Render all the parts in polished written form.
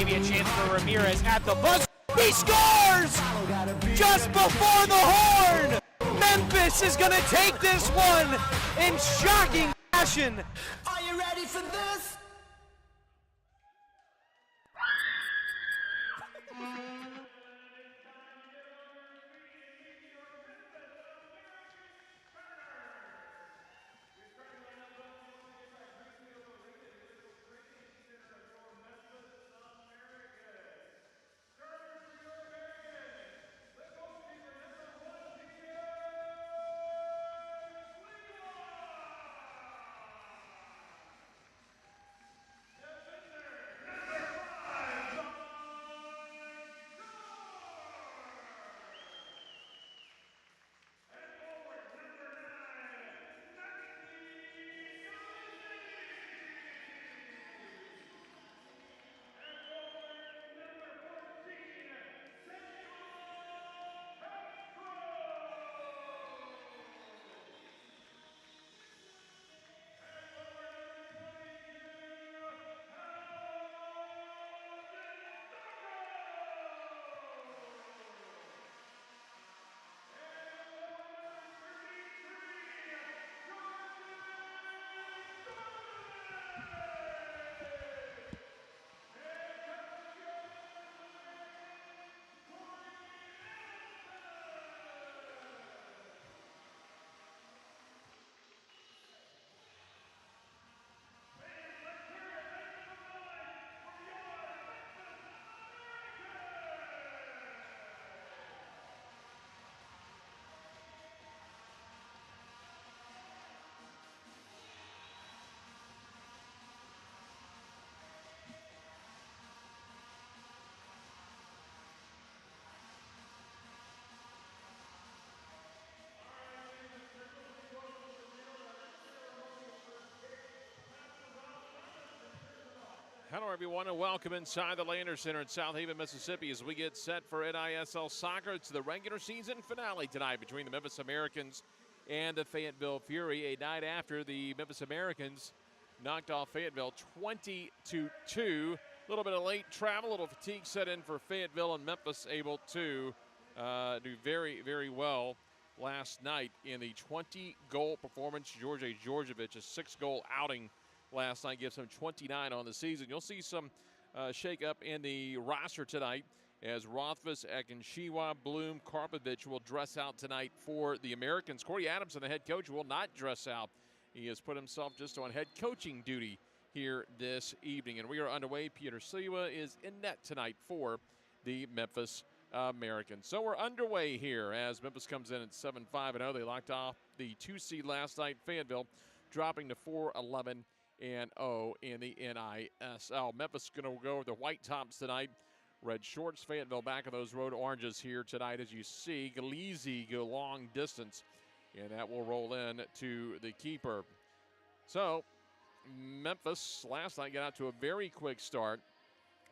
maybe a chance for Ramirez at the buzzer. He scores just before the horn. Memphis is going to take this one in shocking fashion. Are you ready for this? Hello, everyone, and welcome inside the Landers Center in South Haven, Mississippi, as we get set for NISL Soccer. It's the regular season finale tonight between the Memphis Americans and the Fayetteville Fury, a night after the Memphis Americans knocked off Fayetteville 20-2. A little bit of late travel, a little fatigue set in for Fayetteville, and Memphis able to do very, very well last night in the 20-goal performance. George Georgievich, a 6-goal outing last night, gives him 29 on the season. You'll see some shake-up in the roster tonight as Rothfuss, Akinshiwa, Bloom, Karpovich will dress out tonight for the Americans. Corey Adamson, the head coach, will not dress out. He has put himself just on head coaching duty here this evening. And we are underway. Peter Siwa is in net tonight for the Memphis Americans. So we're underway here as Memphis comes in at 7-5-0. They locked off the 2 seed last night, Fayetteville, dropping to 4-11-0 in the NISL. Memphis going to go with the white tops tonight. Red shorts. Fayetteville back of those road oranges here tonight, as you see. Galeazzi go long distance, and that will roll in to the keeper. So Memphis last night got out to a very quick start.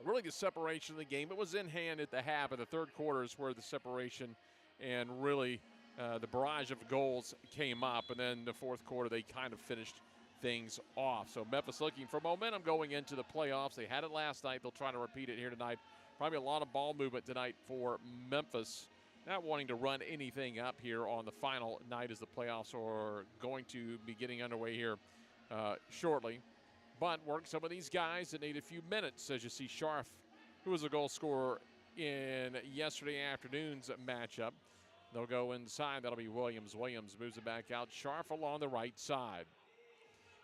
Really the separation of the game. It was in hand at the half, and the third quarter is where the separation and really the barrage of goals came up. And then the fourth quarter, they kind of finished things off. So Memphis looking for momentum going into the playoffs. They had it last night. They'll try to repeat it here tonight. Probably a lot of ball movement tonight for Memphis. Not wanting to run anything up here on the final night as the playoffs are going to be getting underway here shortly. But work some of these guys that need a few minutes, as you see Scharf, who was a goal scorer in yesterday afternoon's matchup. They'll go inside. That'll be Williams. Williams moves it back out. Scharf along the right side.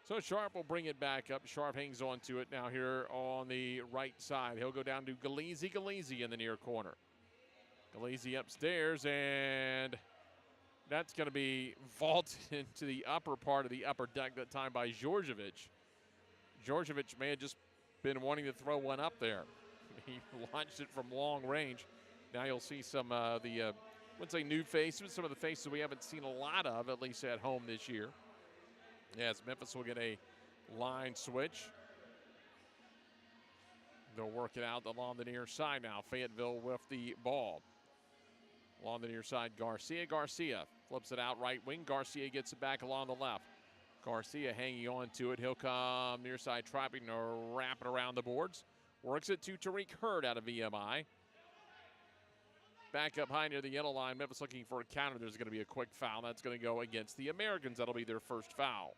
So Sharp will bring it back up. Sharp hangs on to it now here on the right side. He'll go down to Galeazzi in the near corner. Galeazzi upstairs, and that's going to be vaulted into the upper part of the upper deck that time by Georgievich. Georgievich may have just been wanting to throw one up there. He launched it from long range. Now you'll see some of the, I wouldn't say new faces, some of the faces we haven't seen a lot of, at least at home this year. Yes, Memphis will get a line switch. They'll work it out along the near side now. Fayetteville with the ball. Along the near side, Garcia flips it out right wing. Garcia gets it back along the left. Garcia hanging on to it. He'll come near side, trying to wrap it around the boards. Works it to Tariq Hurd out of VMI. Back up high near the yellow line. Memphis looking for a counter. There's going to be a quick foul. That's going to go against the Americans. That'll be their first foul.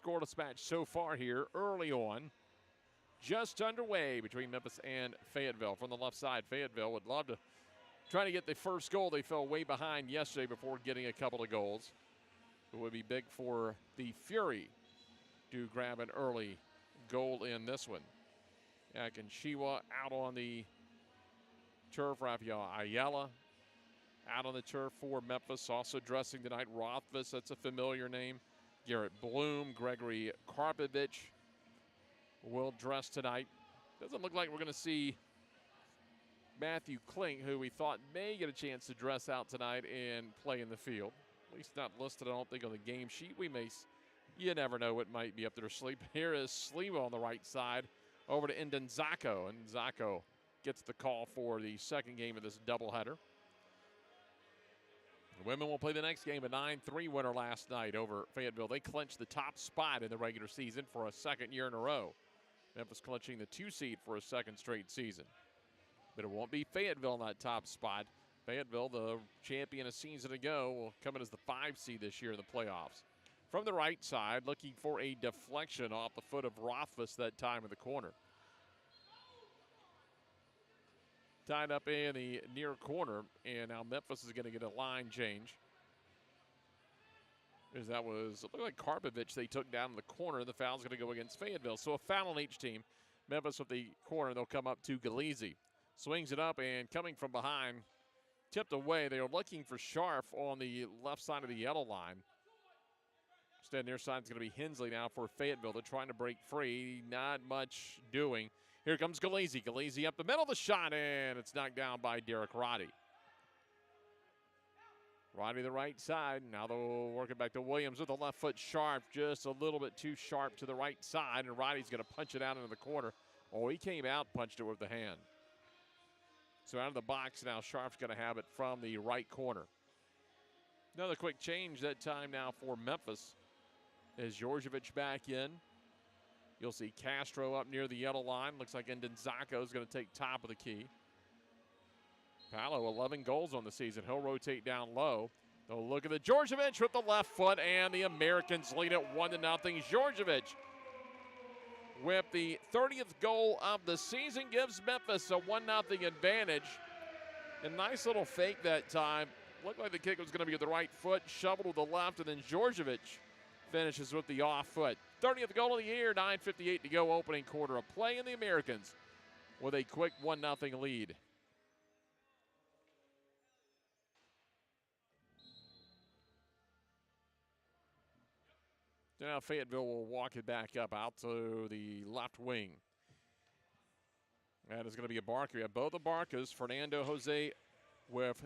Scoreless match so far here early on. Just underway between Memphis and Fayetteville. From the left side, Fayetteville would love to try to get the first goal. They fell way behind yesterday before getting a couple of goals. It would be big for the Fury to grab an early goal in this one. Akinshiwa out on the turf. Rafael Ayala out on the turf for Memphis. Also dressing tonight, Rothfuss, that's a familiar name. Garrett Bloom, Gregory Karpovich will dress tonight. Doesn't look like we're going to see Matthew Klink, who we thought may get a chance to dress out tonight and play in the field. At least not listed, I don't think, on the game sheet. We may, you never know what might be up their sleeve. Here is Sliwa on the right side over to Ndenzako. And Ndenzako gets the call for the second game of this doubleheader. The women will play the next game, a 9-3 winner last night over Fayetteville. They clinched the top spot in the regular season for a second year in a row. Memphis clinching the 2 seed for a second straight season. But it won't be Fayetteville in that top spot. Fayetteville, the champion a season ago, will come in as the 5 seed this year in the playoffs. From the right side, looking for a deflection off the foot of Rothfuss that time in the corner. Tied up in the near corner, and now Memphis is going to get a line change. As that was, it looked like Karpovich they took down in the corner. The foul's going to go against Fayetteville. So a foul on each team. Memphis with the corner, they'll come up to Galizzi. Swings it up, and coming from behind, tipped away. They were looking for Scharf on the left side of the yellow line. Instead, near side is going to be Hensley now for Fayetteville. They're trying to break free. Not much doing. Here comes Galizzi. Galizzi up the middle of the shot, and it's knocked down by Derek Roddy. Roddy the right side. Now they'll work it back to Williams with the left foot sharp. Just a little bit too sharp to the right side, and Roddy's going to punch it out into the corner. Oh, he came out, punched it with the hand. So out of the box now, Sharp's going to have it from the right corner. Another quick change that time now for Memphis. As Georgievich back in. You'll see Castro up near the yellow line. Looks like Ndenzako is going to take top of the key. Paolo, 11 goals on the season. He'll rotate down low. They'll look at the Georgievich with the left foot, and the Americans lead it 1-0. Georgievich with the 30th goal of the season gives Memphis a 1-0 advantage. A nice little fake that time. Looked like the kick was going to be with the right foot, shoveled to the left, and then Georgievich finishes with the off foot. 30th goal of the year, 9:58 to go, opening quarter of play, and the Americans with a quick 1-0 lead. So now Fayetteville will walk it back up out to the left wing. That is going to be a Barker. We have both the Barcas. Fernando Jose with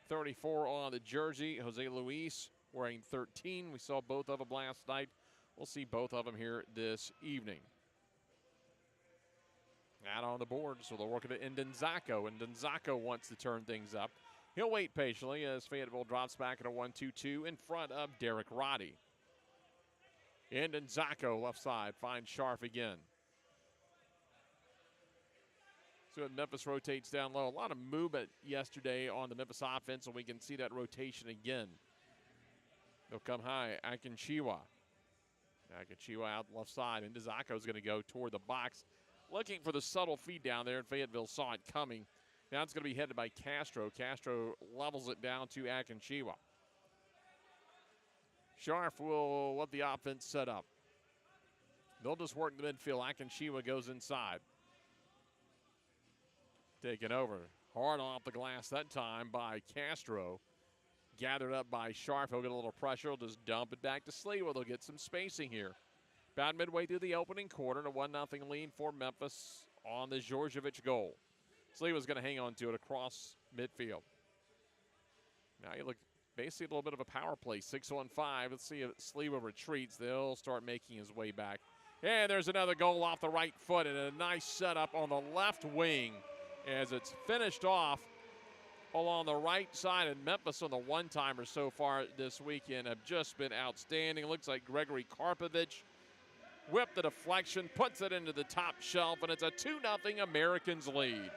34 on the jersey. Jose Luis wearing 13. We saw both of them last night. We'll see both of them here this evening. Out on the board, so they'll work it at Ndenzako. And Ndenzako wants to turn things up. He'll wait patiently as Fayetteville drops back at a 1-2-2 in front of Derek Roddy. Ndenzako left side finds Scharf again. So Memphis rotates down low. A lot of movement yesterday on the Memphis offense, and we can see that rotation again. They'll come high. Akinshiwa out left side. Ndenzako is going to go toward the box, looking for the subtle feed down there, and Fayetteville saw it coming. Now it's going to be headed by Castro. Castro levels it down to Akinshiwa. Scharf will let the offense set up. They'll just work the midfield. Akinshiwa goes inside. Taken over. Hard off the glass that time by Castro. Gathered up by Scharf. He'll get a little pressure. He'll just dump it back to Sliwa. They'll get some spacing here. About midway through the opening quarter, a 1-0 lead for Memphis on the Georgievich goal. Sliwa's going to hang on to it across midfield. Now you look basically a little bit of a power play. 6-on-5. Let's see if Sliwa retreats. They'll start making his way back. And there's another goal off the right foot and a nice setup on the left wing as it's finished off along the right side. And Memphis on the one-timer so far this weekend have just been outstanding. Looks like Gregory Karpovich Whip the deflection, puts it into the top shelf, and it's a 2-0 Americans lead.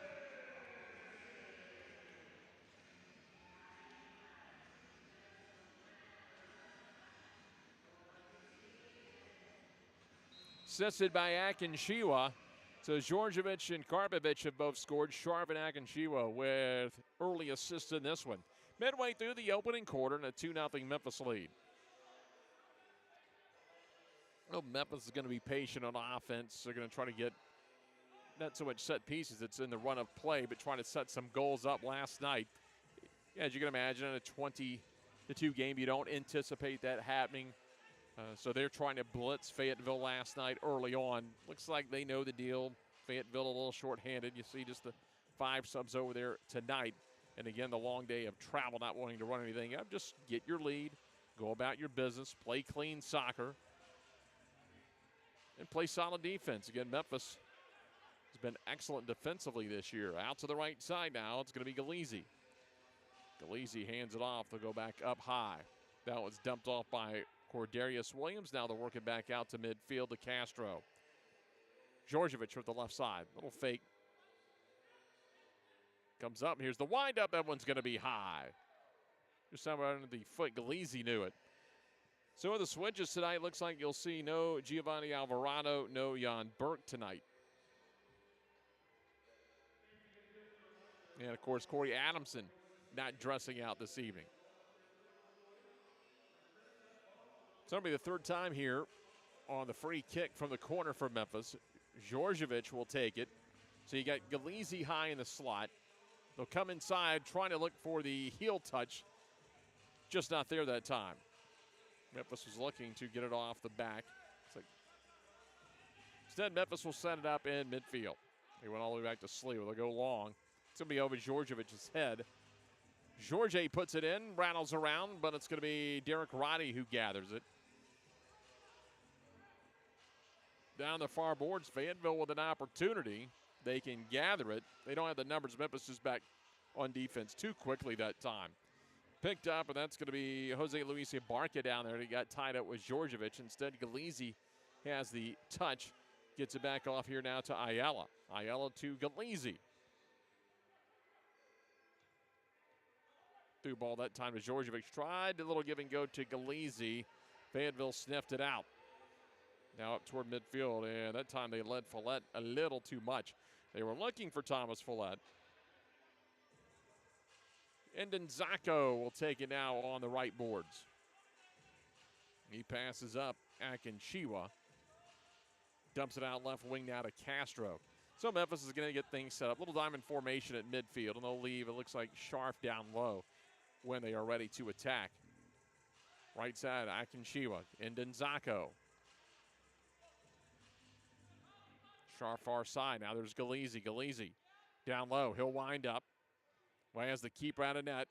Assisted by Akinshiwa. So Djordjevic and Karpovic have both scored. Sharp and Akinshiwa with early assists in this one. Midway through the opening quarter and a 2-0 Memphis lead. Well, Memphis is going to be patient on offense. They're going to try to get not so much set pieces. It's in the run of play, but trying to set some goals up last night. As you can imagine, in a 20-2 game, you don't anticipate that happening. So they're trying to blitz Fayetteville last night early on. Looks like they know the deal. Fayetteville a little shorthanded. You see just the 5 subs over there tonight. And again, the long day of travel, not wanting to run anything up. Just get your lead, go about your business, play clean soccer, and play solid defense. Again, Memphis has been excellent defensively this year. Out to the right side now, it's going to be Galizzi. Galizzi hands it off. They'll go back up high. That was dumped off by Cordarius Williams. Now they're working back out to midfield to Castro. Djordjevic with the left side. Little fake. Comes up. Here's the windup. That one's going to be high. Just somewhere under the foot. Galizzi knew it. So in the switches tonight, looks like you'll see no Giovanni Alvarado, no Jan Burke tonight. And, of course, Corey Adamson not dressing out this evening. It's going to be the third time here on the free kick from the corner for Memphis. Djordjevic will take it. So you got Galizzi high in the slot. They'll come inside trying to look for the heel touch. Just not there that time. Memphis was looking to get it off the back. Instead, Memphis will set it up in midfield. They went all the way back to Sliwa. They'll go long. It's going to be over Djordjevic's head. George puts it in, rattles around, but it's going to be Derek Roddy who gathers it. Down the far boards, Fayetteville with an opportunity. They can gather it. They don't have the numbers. Memphis is back on defense too quickly that time. Picked up, and that's going to be Jose Luis Barca down there. He got tied up with Djordjevic. Instead, Galizzi has the touch. Gets it back off here now to Ayala. Ayala to Galizzi. Through ball that time to Djordjevic. Tried a little give and go to Galizzi. Fayetteville sniffed it out. Now up toward midfield, and that time they led Follett a little too much. They were looking for Thomas Follett. And Nzako will take it now on the right boards. He passes up Akinshiwa. Dumps it out left wing now to Castro. So Memphis is going to get things set up. Little diamond formation at midfield, and they'll leave, it looks like, Sharp down low when they are ready to attack. Right side, Akinshiwa and Nzako. Sharp far side. Now there's Galizzi. Galizzi down low. He'll wind up. Has the keeper out of net.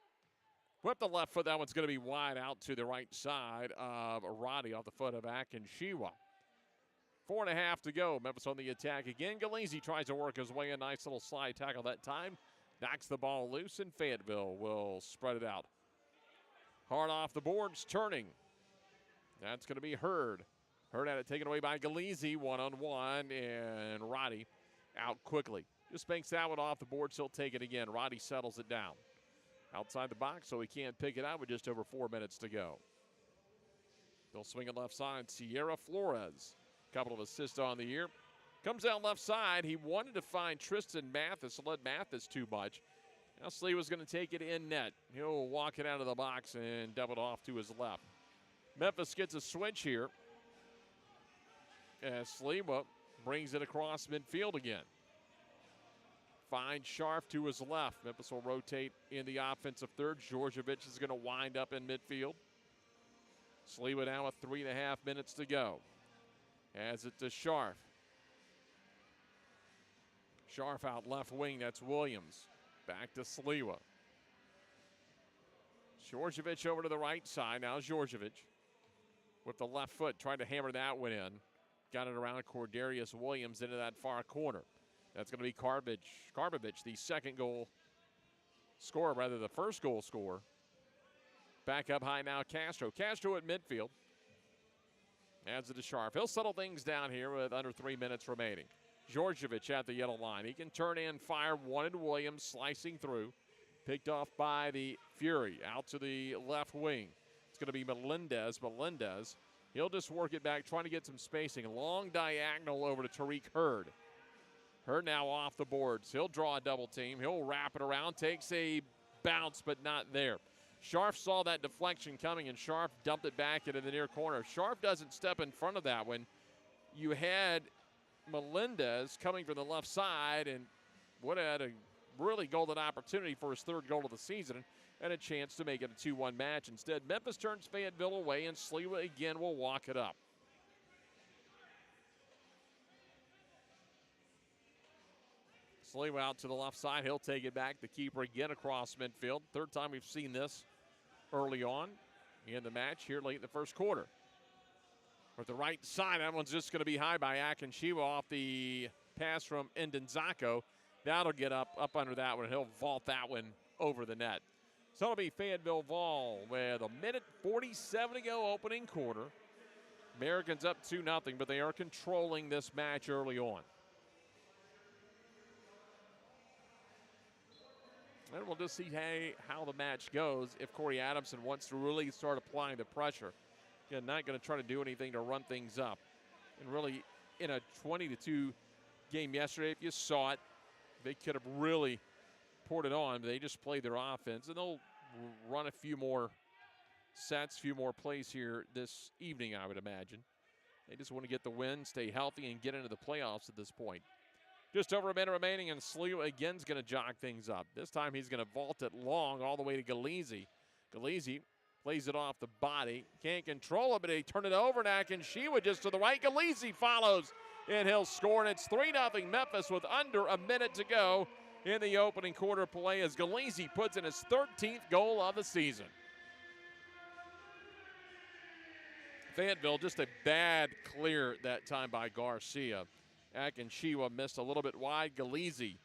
Whip the left foot. That one's going to be wide out to the right side of Roddy off the foot of Akinshiwa. 4.5 to go. Memphis on the attack again. Galizzi tries to work his way. A nice little slide tackle that time. Knocks the ball loose, and Fayetteville will spread it out. Hard off the boards, turning. That's going to be Hurd. Hurd had it taken away by Galizzi, one-on-one, and Roddy out quickly. Just banks that one off the boards. He'll take it again. Roddy settles it down. Outside the box, so he can't pick it out with just over 4 minutes to go. They'll swing it left side. Sierra Flores, couple of assists on the year. Comes out left side. He wanted to find Tristan Mathis, led Mathis too much. Now Slee was going to take it in net. He'll walk it out of the box and dump it off to his left. Memphis gets a switch here as Sliwa brings it across midfield again. Finds Sharp to his left. Memphis will rotate in the offensive third. Djordjevic is going to wind up in midfield. Sliwa now with 3.5 minutes to go. Has it to Sharp. Sharp out left wing. That's Williams. Back to Sliwa. Djordjevic over to the right side. Now Djordjevic with the left foot. Tried to hammer that one in. Got it around Cordarius Williams into that far corner. That's going to be Karpovic, the second goal scorer, rather the first goal scorer. Back up high now, Castro. Castro at midfield. Adds it to Sharp. He'll settle things down here with under 3 minutes remaining. Djordjevic at the yellow line. He can turn and fire. Wanted Williams slicing through. Picked off by the Fury. Out to the left wing. It's going to be Melendez. He'll just work it back, trying to get some spacing. Long diagonal over to Tariq Hurd. Hurd now off the boards. He'll draw a double team. He'll wrap it around. Takes a bounce, but not there. Sharp saw that deflection coming, and Sharp dumped it back into the near corner. Sharp doesn't step in front of that one. You had Melendez coming from the left side, and would have had a really golden opportunity for his third goal of the season and a chance to make it a 2-1 match. Instead, Memphis turns Fayetteville away, and Sliwa again will walk it up. Sliwa out to the left side. He'll take it back. The keeper again across midfield. Third time we've seen this early on in the match here late in the first quarter. With the right side, that one's just going to be high by Akinchiwa off the pass from Ndenzako. That'll get up under that one. He'll vault that one over the net. So it'll be Fayetteville Vol with 1:47 to go opening quarter. Americans up 2-0, but they are controlling this match early on. And we'll just see how the match goes if Corey Adamson wants to really start applying the pressure. Again, not going to try to do anything to run things up. And really, in a 20-2 game yesterday, if you saw it, they could have really poured it on. But they just played their offense, and they'll run a few more sets, few more plays here this evening, I would imagine. They just want to get the win, stay healthy, and get into the playoffs at this point. Just over a minute remaining, and Sliwa again is going to jog things up. This time he's going to vault it long all the way to Galizzi. Galizzi plays it off the body. Can't control it, but they turn it over. And Akinchiwa just to the right. Galizzi follows, and he'll score. And it's 3-0 Memphis with under a minute to go in the opening quarter play as Galizzi puts in his 13th goal of the season. Fayetteville, just a bad clear that time by Garcia. Akinchiwa missed a little bit wide. Galizzi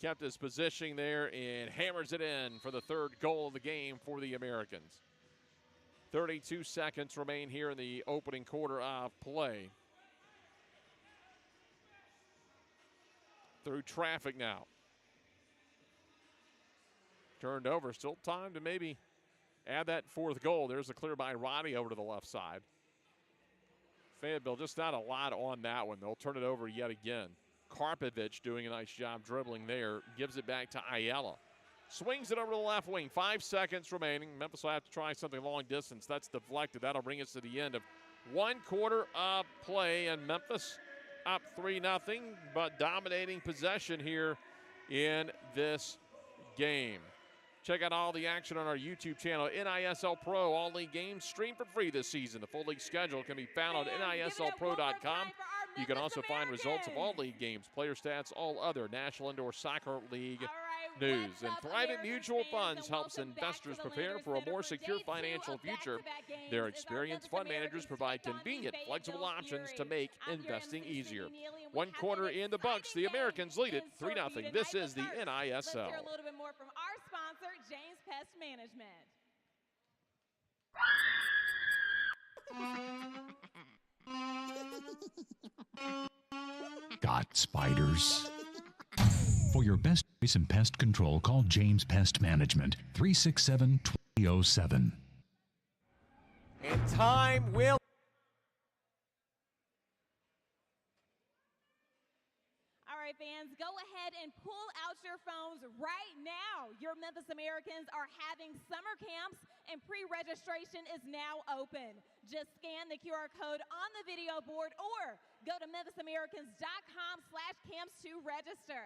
kept his position there and hammers it in for the third goal of the game for the Americans. 32 seconds remain here in the opening quarter of play. Through traffic now. Turned over. Still time to maybe add that fourth goal. There's a clear by Roddy over to the left side. Fayetteville just not a lot on that one. They'll turn it over yet again. Karpovich doing a nice job dribbling there. Gives it back to Ayala. Swings it over to the left wing. 5 seconds remaining. Memphis will have to try something long distance. That's deflected. That'll bring us to the end of one quarter of play. And Memphis up 3-0, but dominating possession here in this game. Check out all the action on our YouTube channel, NISL Pro. All league games streamed for free this season. The full league schedule can be found on NISLPro.com. You can also find results of all league games, player stats, all other National Indoor Soccer League news. And Thrivent Mutual Funds helps investors prepare for a more secure financial future. Their experienced fund managers provide convenient, flexible options to make investing easier. One quarter in the books. The Americans lead it 3-0. This is the NISL. Let's hear a little bit more from our sponsor, James Pest Management. Got spiders? For your best choice in pest control, call James Pest Management, 367-2007. And time will. All right, fans, go ahead and pull out your phones right now. Your Memphis Americans are having summer camps, and pre-registration is now open. Just scan the QR code on the video board or go to memphisamericans.com/camps to register.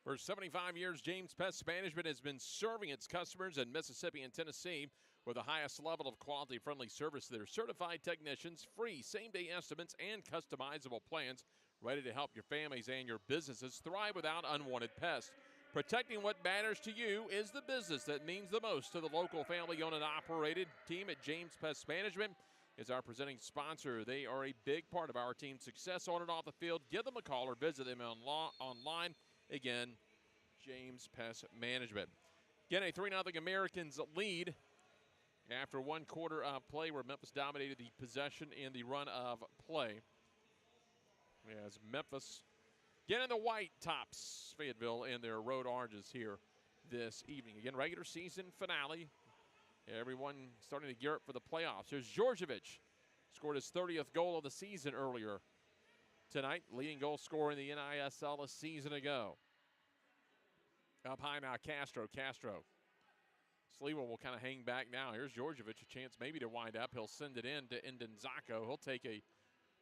For 75 years, James Pest Management has been serving its customers in Mississippi and Tennessee with the highest level of quality-friendly service. Their certified technicians, free same-day estimates, and customizable plans ready to help your families and your businesses thrive without unwanted pests. Protecting what matters to you is the business that means the most to the local family-owned and operated team at James Pest Management. Is our presenting sponsor. They are a big part of our team's success on and off the field. Give them a call or visit them online. Again, James Pest Management. Again, a 3-0 Americans lead after one quarter of play where Memphis dominated the possession and the run of play. As Memphis get in the white tops Fayetteville in their road oranges here this evening. Again, regular season finale. Everyone starting to gear up for the playoffs. Here's Djordjevic. Scored his 30th goal of the season earlier tonight. Leading goal scorer in the NISL a season ago. Up high now, Castro. Sliwa will kind of hang back now. Here's Djordjevic, a chance maybe to wind up. He'll send it in to Ndenzako. He'll take a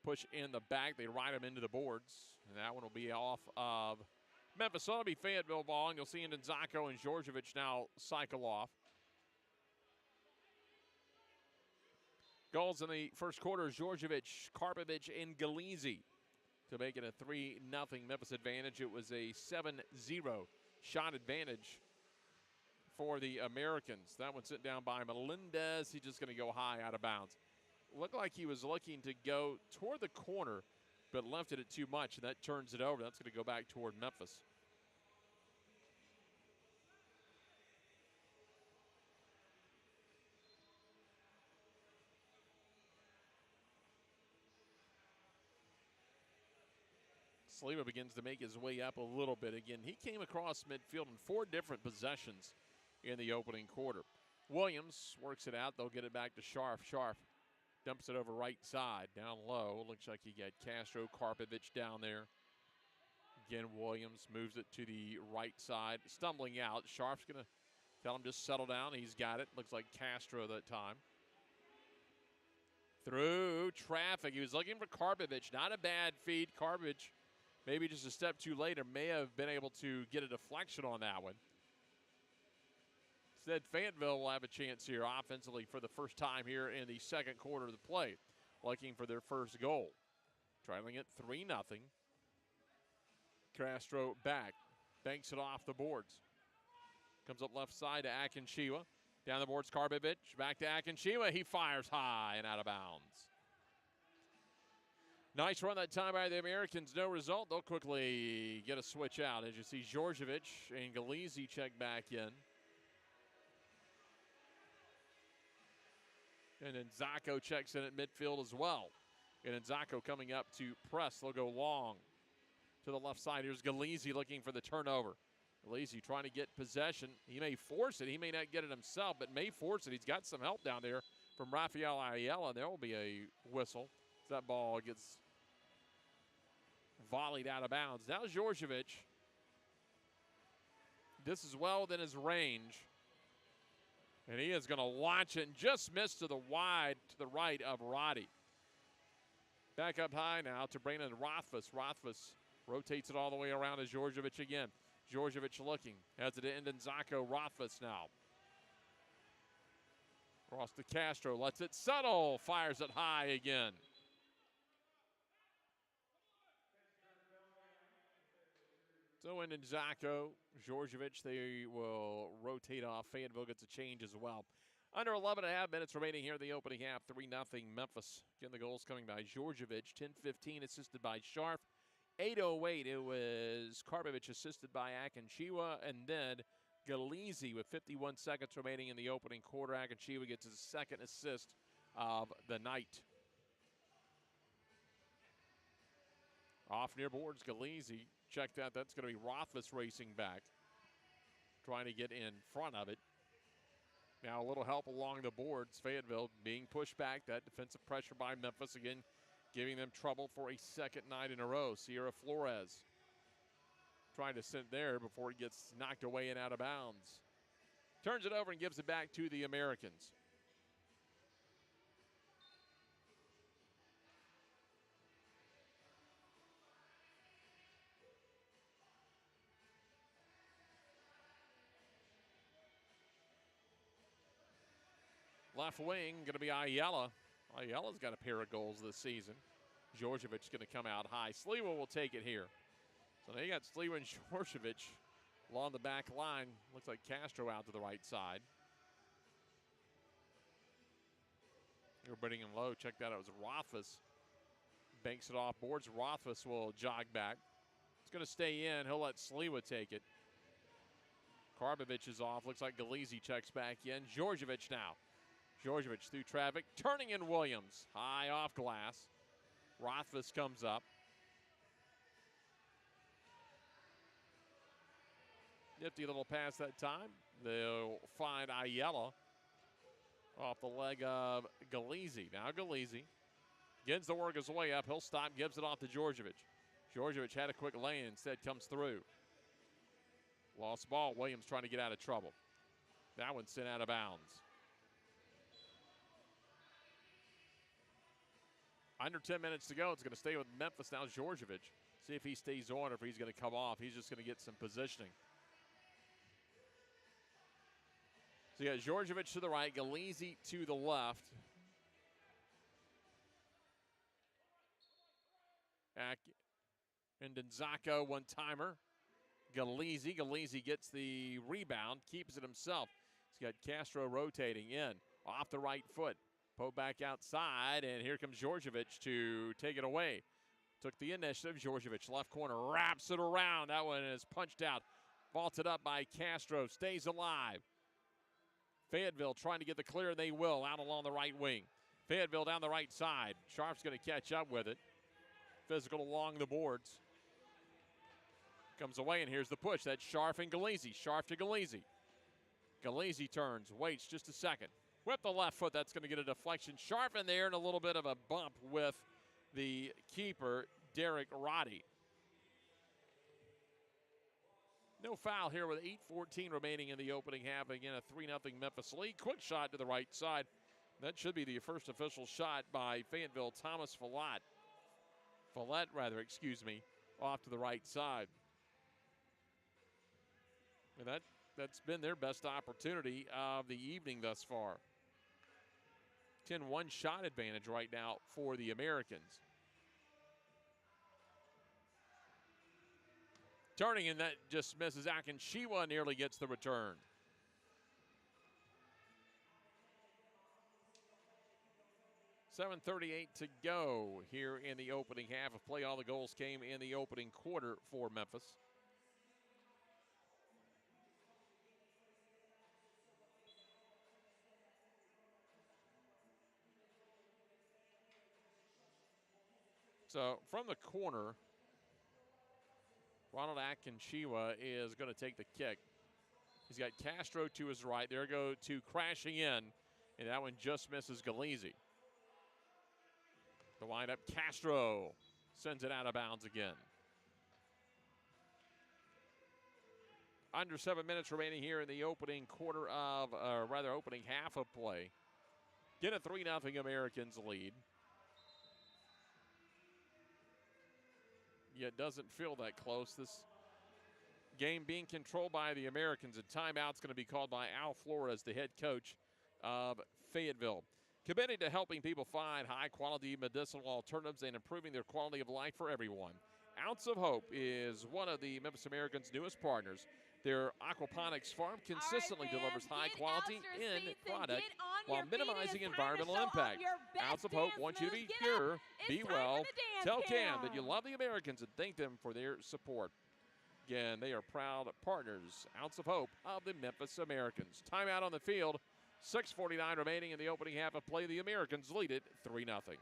push in the back. They ride him into the boards. And that one will be off of Memphis. So it'll be Fayetteville ball. And you'll see Ndenzako and Djordjevic now cycle off. Goals in the first quarter, Djordjevic, Karpovic, and Galizzi to make it a 3-0 Memphis advantage. It was a 7-0 shot advantage for the Americans. That one sent down by Melendez. He's just going to go high out of bounds. Looked like he was looking to go toward the corner, but left it too much, and that turns it over. That's going to go back toward Memphis. Sliwa begins to make his way up a little bit. Again, he came across midfield in 4 different possessions in the opening quarter. Williams works it out. They'll get it back to Sharp. Sharp dumps it over right side, down low. Looks like he got Castro, Karpovic down there. Again, Williams moves it to the right side, stumbling out. Sharp's going to tell him just settle down. He's got it. Looks like Castro that time. Through traffic. He was looking for Karpovic. Not a bad feed. Karpovic maybe just a step too late, or may have been able to get a deflection on that one. Instead, Fayetteville will have a chance here offensively for the first time here in the second quarter of the play, looking for their first goal. Trailing it 3-0. Castro back, banks it off the boards. Comes up left side to Akinchiwa. Down the boards, Karpovic, back to Akinchiwa. He fires high and out of bounds. Nice run that time by the Americans. No result. They'll quickly get a switch out. As you see, Djordjevic and Galizzi check back in. And then Zako checks in at midfield as well. And then Zako coming up to press. They'll go long to the left side. Here's Galizzi looking for the turnover. Galizzi trying to get possession. He may force it. He may not get it himself, but may force it. He's got some help down there from Rafael Ayala. There will be a whistle. That ball gets volleyed out of bounds. Now Djordjevic. This is well within his range. And he is going to launch it and just miss to the wide, to the right of Roddy. Back up high now to Brandon Rothfuss. Rothfuss rotates it all the way around as Djordjevic again. Djordjevic looking. Has it in Zako. Rothfuss now. Cross to Castro. Lets it settle. Fires it high again. So in Zako, Djordjevic, they will rotate off. Fayetteville gets a change as well. Under 11.5 minutes remaining here in the opening half. 3-0 Memphis. Again, the goals coming by Djordjevic. 10-15 assisted by Sharp. 8:08, it was Karpovic assisted by Akinchiwa. And then Galizzi with 51 seconds remaining in the opening quarter. Akinchiwa gets his second assist of the night. Off near boards, Galizzi. Check that. That's going to be Rothfuss racing back, trying to get in front of it. Now a little help along the boards. Fayetteville being pushed back. That defensive pressure by Memphis again, giving them trouble for a second night in a row. Sierra Flores trying to send there before he gets knocked away and out of bounds. Turns it over and gives it back to the Americans. Left wing going to be Ayala. Ayala's got a pair of goals this season. Djordjevic going to come out high. Sliwa will take it here. So now you got Sliwa and Djordjevic along the back line. Looks like Castro out to the right side. You're bringing him low. Check that out. It was Rothfuss. Banks it off boards. Rothfuss will jog back. It's going to stay in. He'll let Sliwa take it. Karbovic is off. Looks like Galizi checks back in. Djordjevic now. Djordjevic through traffic. Turning in Williams. High off glass. Rothfuss comes up. Nifty little pass that time. They'll find Ayala off the leg of Galizi. Now Galizi begins to work his way up. He'll stop, gives it off to Djordjevic. Djordjevic had a quick lane, instead comes through. Lost ball. Williams trying to get out of trouble. That one sent out of bounds. Under 10 minutes to go. It's going to stay with Memphis now. Djordjevic. See if he stays on or if he's going to come off. He's just going to get some positioning. So you got Djordjevic to the right, Galizi to the left. And Zacco one-timer. Galizi gets the rebound, keeps it himself. He's got Castro rotating in, off the right foot. Poe back outside, and here comes Djordjevic to take it away. Took the initiative. Djordjevic, left corner, wraps it around. That one is punched out. Vaulted up by Castro, stays alive. Fayetteville trying to get the clear, and they will, out along the right wing. Fayetteville down the right side. Sharp's going to catch up with it. Physical along the boards. Comes away, and here's the push. That's Sharp and Galizi. Sharp to Galizi. Galizi turns, waits just a second. Whip the left foot. That's going to get a deflection. Sharp in there, and a little bit of a bump with the keeper, Derek Roddy. No foul here with 8:14 remaining in the opening half. Again, a 3-0 Memphis lead. Quick shot to the right side. That should be the first official shot by Fayetteville. Thomas Follett, off to the right side. And that's been their best opportunity of the evening thus far. 10-1 shot advantage right now for the Americans. Turning, and that just misses. Akinshiwa nearly gets the return. $7:38 to go here in the opening half of play. All the goals came in the opening quarter for Memphis. So from the corner, Ronald Akinshiwa is going to take the kick. He's got Castro to his right. There go to crashing in, and that one just misses Galizi. The windup, Castro sends it out of bounds again. Under 7 minutes remaining here in the opening quarter of, opening half of play. Get a 3-0 Americans lead. Yet doesn't feel that close. This game being controlled by the Americans, and timeout's going to be called by Al Flores, the head coach of Fayetteville. Committed to helping people find high-quality medicinal alternatives and improving their quality of life for everyone. Ounce of Hope is one of the Memphis Americans' newest partners. Their aquaponics farm consistently delivers high-quality end product while minimizing environmental impact. Ounce of Hope wants you to be pure, be well. Tell Cam that you love the Americans and thank them for their support. Again, they are proud partners. Ounce of Hope of the Memphis Americans. Timeout on the field. 6:49 remaining in the opening half of play. The Americans lead it 3-0.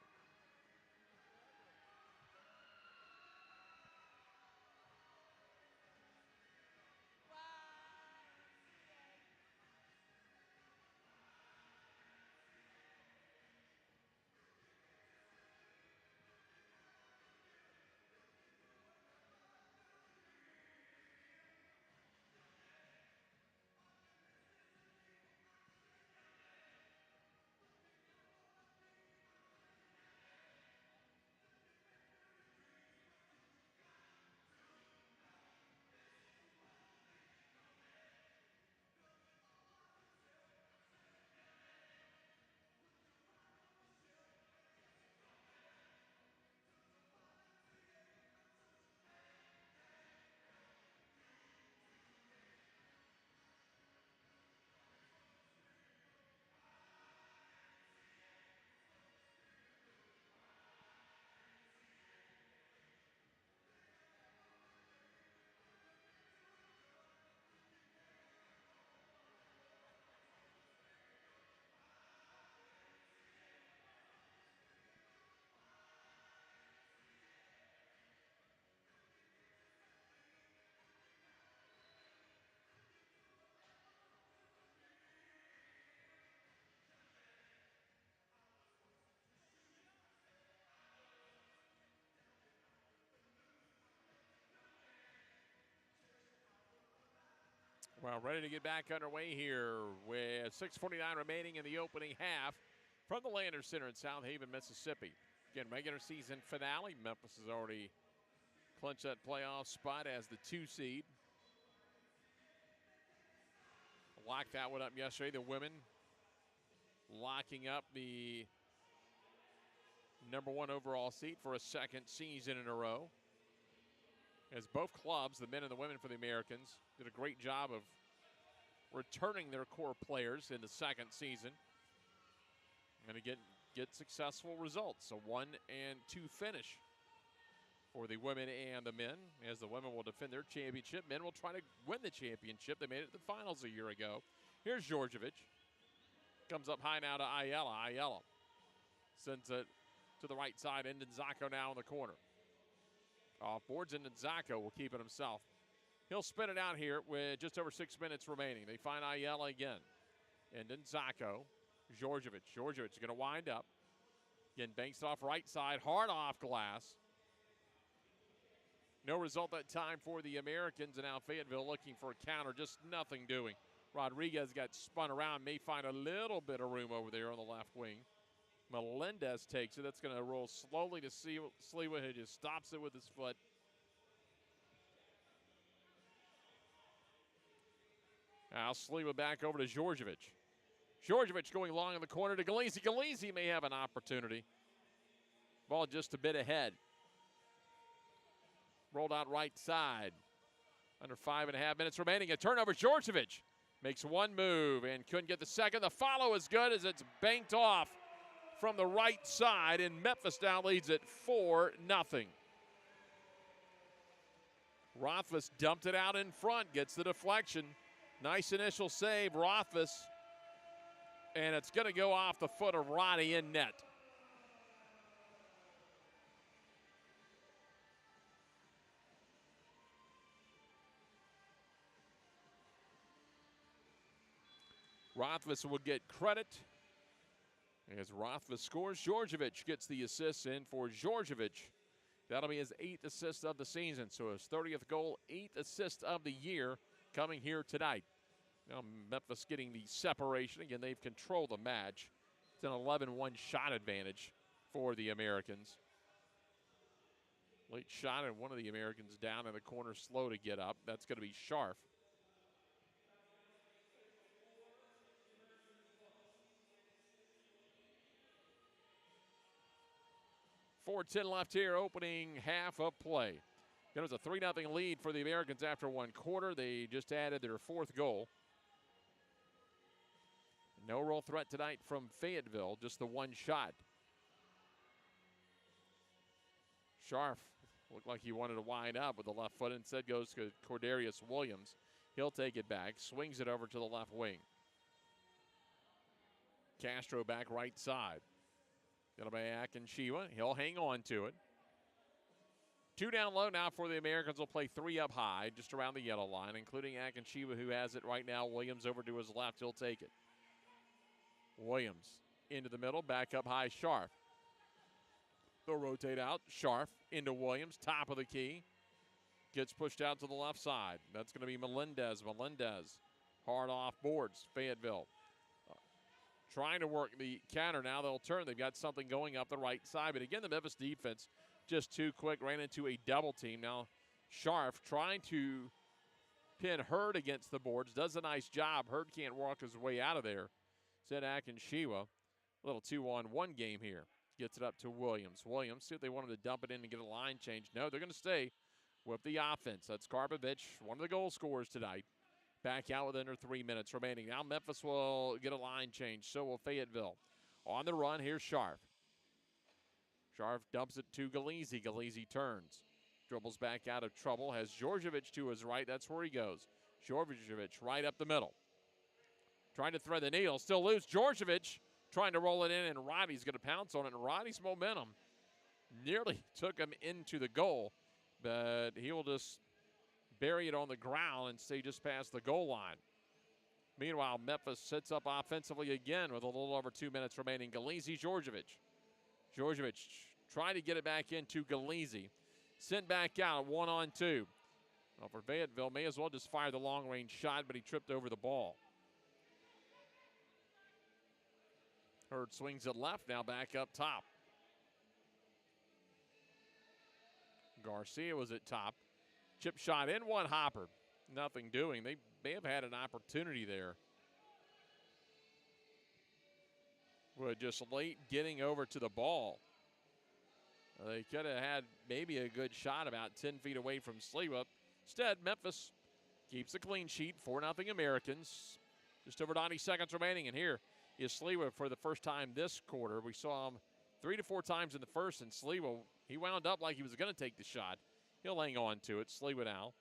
Well, ready to get back underway here with 6:49 remaining in the opening half from the Landers Center in South Haven, Mississippi. Again, regular season finale. Memphis has already clinched that playoff spot as the 2 seed. Locked that one up yesterday. The women locking up the #1 overall seat for a second season in a row. As both clubs, the men and the women for the Americans, did a great job of returning their core players in the second season. And again, get successful results. A 1-2 finish for the women and the men, as the women will defend their championship. Men will try to win the championship. They made it to the finals a year ago. Here's Georgievich. Comes up high now to Ayala. Ayala sends it to the right side. Ndenzako now in the corner. Off boards, and Ndenzako will keep it himself. He'll spin it out here with just over 6 minutes remaining. They find Ayala again. And Ndenzako, Georgievich. Georgievich is going to wind up. Again, banks it off right side, hard off glass. No result that time for the Americans, and now Fayetteville looking for a counter, just nothing doing. Rodriguez got spun around, may find a little bit of room over there on the left wing. Melendez takes it. That's going to roll slowly to Sliwa, who just stops it with his foot. Now Sliwa back over to Georgievich. Georgievich going long in the corner to Galizzi. Galizzi may have an opportunity. Ball just a bit ahead. Rolled out right side. Under 5.5 minutes remaining. A turnover. Georgievich makes one move and couldn't get the second. The follow is good as it's banked off from the right side, and Memphis now leads it 4-0. Rothfuss dumped it out in front, gets the deflection. Nice initial save, Rothfuss. And it's going to go off the foot of Roddy in net. Rothfuss will get credit as Rothfuss scores. Georgievich gets the assist in for Georgievich. That'll be his 8th assist of the season. So his 30th goal, 8th assist of the year coming here tonight. Now Memphis getting the separation. Again, they've controlled the match. It's an 11-1 shot advantage for the Americans. Late shot, and one of the Americans down in the corner, slow to get up. That's going to be Scharf. 4:10 left here, opening half of play. It was a 3-0 lead for the Americans after one quarter. They just added their 4th goal. No roll threat tonight from Fayetteville, just the one shot. Scharf looked like he wanted to wind up with the left foot. Instead goes to Cordarius Williams. He'll take it back, swings it over to the left wing. Castro back right side. It'll be Akinshiwa. He'll hang on to it. 2 down low now for the Americans. Will play 3 up high, just around the yellow line, including Akinshiwa, who has it right now. Williams over to his left. He'll take it. Williams into the middle, back up high, Scharf. They'll rotate out. Scharf into Williams, top of the key. Gets pushed out to the left side. That's going to be Melendez. Melendez hard off boards, Fayetteville. Trying to work the counter now. They'll turn. They've got something going up the right side. But again, the Memphis defense just too quick. Ran into a double team. Now Scharf trying to pin Hurd against the boards. Does a nice job. Hurd can't walk his way out of there. Said Akinshiwa. A little 2-on-1 game here. Gets it up to Williams. Williams, see if they wanted to dump it in and get a line change. No, they're going to stay with the offense. That's Karpovich, one of the goal scorers tonight. Back out with under 3 minutes remaining. Now Memphis will get a line change. So will Fayetteville. On the run, here's Scharf. Scharf dumps it to Galizzi. Galizzi turns. Dribbles back out of trouble. Has Georgievich to his right. That's where he goes. Georgievich right up the middle. Trying to thread the needle. Still loose. Georgievich trying to roll it in, and Roddy's going to pounce on it. And Roddy's momentum nearly took him into the goal. But he will just bury it on the ground and stay just past the goal line. Meanwhile, Memphis sits up offensively again with a little over 2 minutes remaining. Galizzi, Georgievich. Georgievich trying to get it back into Galizzi. Sent back out, 1-on-2. Well, for Fayetteville, may as well just fire the long-range shot, but he tripped over the ball. Hurd swings it left, now back up top. Garcia was at top. Chip shot in one hopper. Nothing doing. They may have had an opportunity there. We're just late getting over to the ball. They could have had maybe a good shot about 10 feet away from Sliwa. Instead, Memphis keeps a clean sheet, 4-0 Americans. Just over 90 seconds remaining, and here is Sliwa for the first time this quarter. We saw him 3 to 4 times in the first, and Sliwa, he wound up like he was going to take the shot. He'll hang on to it. Sliwa now.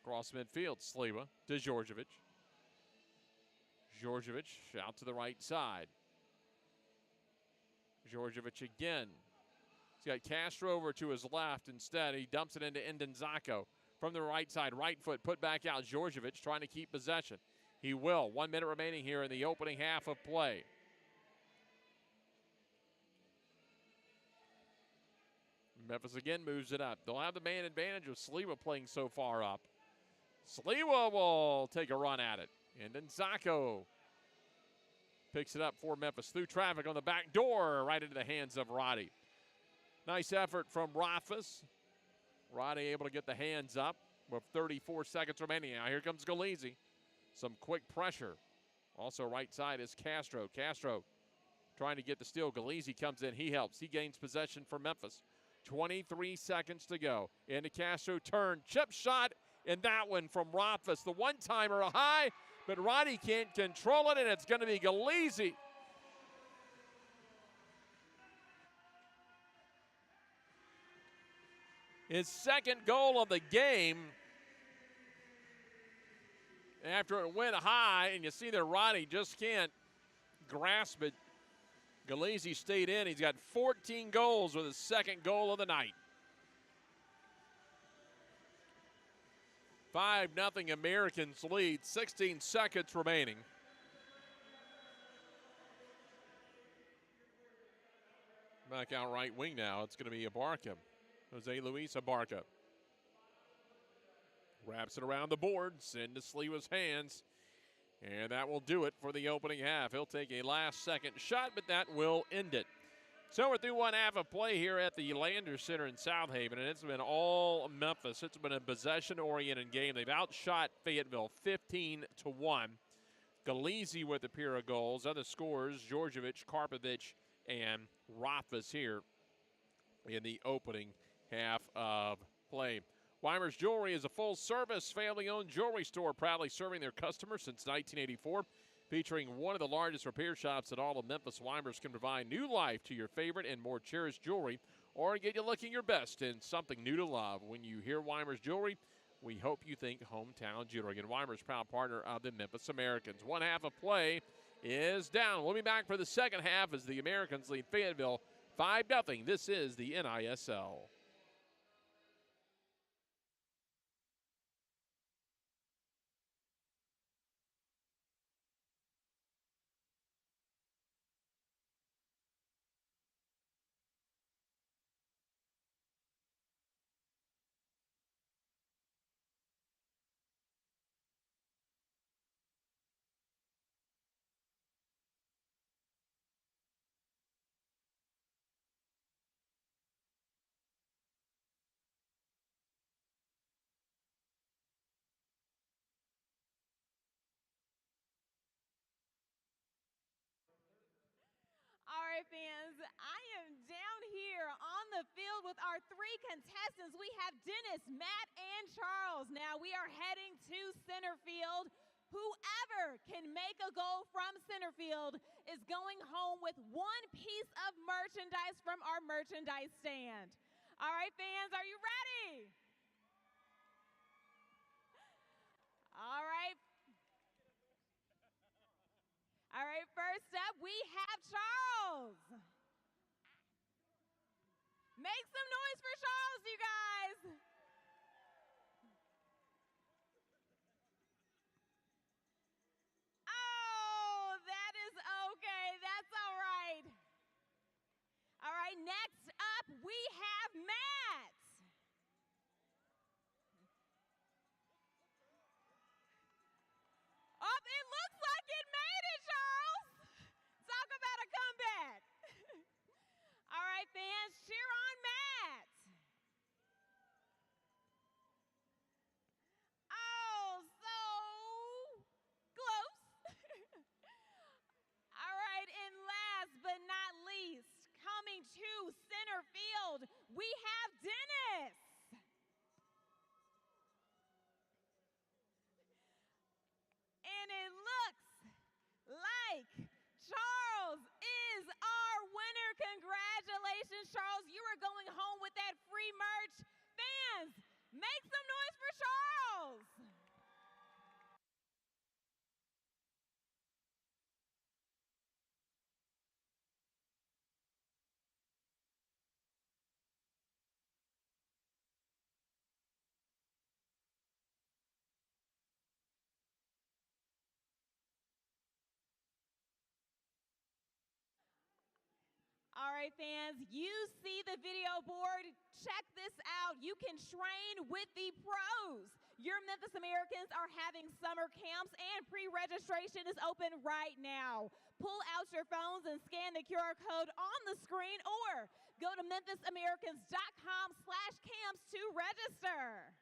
Across midfield, Sliwa to Djordjevic. Djordjevic out to the right side. Djordjevic again. He's got Castro over to his left. Instead, he dumps it into Ndenzako from the right side. Right foot put back out. Djordjevic trying to keep possession. He will. 1 minute remaining here in the opening half of play. Memphis again moves it up. They'll have the man advantage with Sliwa playing so far up. Sliwa will take a run at it. And then Ndenzako picks it up for Memphis through traffic on the back door, right into the hands of Roddy. Nice effort from Rothfuss. Roddy able to get the hands up with 34 seconds remaining. Now here comes Galeazzi. Some quick pressure. Also right side is Castro. Castro trying to get the steal. Galeazzi comes in. He helps. He gains possession for Memphis. 23 seconds to go. Into Castro turn. Chip shot. And that one from Rothfuss. The one-timer high, but Roddy can't control it, and it's going to be Galeazzi. His second goal of the game. After it went high, and you see that Roddy just can't grasp it. Galeazzi stayed in. He's got 14 goals with his second goal of the night. 5-0 Americans lead, 16 seconds remaining. Back out right wing now. It's going to be Abarca. Jose Luis Abarca. Wraps it around the boards into Sliwa's hands. And that will do it for the opening half. He'll take a last-second shot, but that will end it. So we're through one half of play here at the Landers Center in South Haven, and it's been all Memphis. It's been a possession-oriented game. They've outshot Fayetteville 15-1. Galeazzi with a pair of goals. Other scorers, Djordjevic, Karpovic, and Rothfuss here in the opening half of play. Weimer's Jewelry is a full-service, family-owned jewelry store proudly serving their customers since 1984. Featuring one of the largest repair shops that all of Memphis, Weimer's can provide new life to your favorite and more cherished jewelry or get you looking your best in something new to love. When you hear Weimer's Jewelry, we hope you think hometown jewelry. And Weimer's proud partner of the Memphis Americans. One half of play is down. We'll be back for the second half as the Americans lead Fayetteville 5-0. This is the NISL. All right, fans, I am down here on the field with our three contestants. We have Dennis, Matt, and Charles. Now we are heading to center field. Whoever can make a goal from center field is going home with one piece of merchandise from our merchandise stand. All right, fans, are you ready? All right. All right, first up, we have Charles. Make some noise for Charles, you guys. Oh, that is okay. That's all right. All right, next up, we have Matt. Line to center field, we have Dennis. And it looks like Charles is our winner. Congratulations, Charles. You are going home with that free merch. Fans, make some noise for Charles. All right, fans, you see the video board. Check this out. You can train with the pros. Your Memphis Americans are having summer camps, and pre-registration is open right now. Pull out your phones and scan the QR code on the screen, or go to memphisamericans.com/camps to register.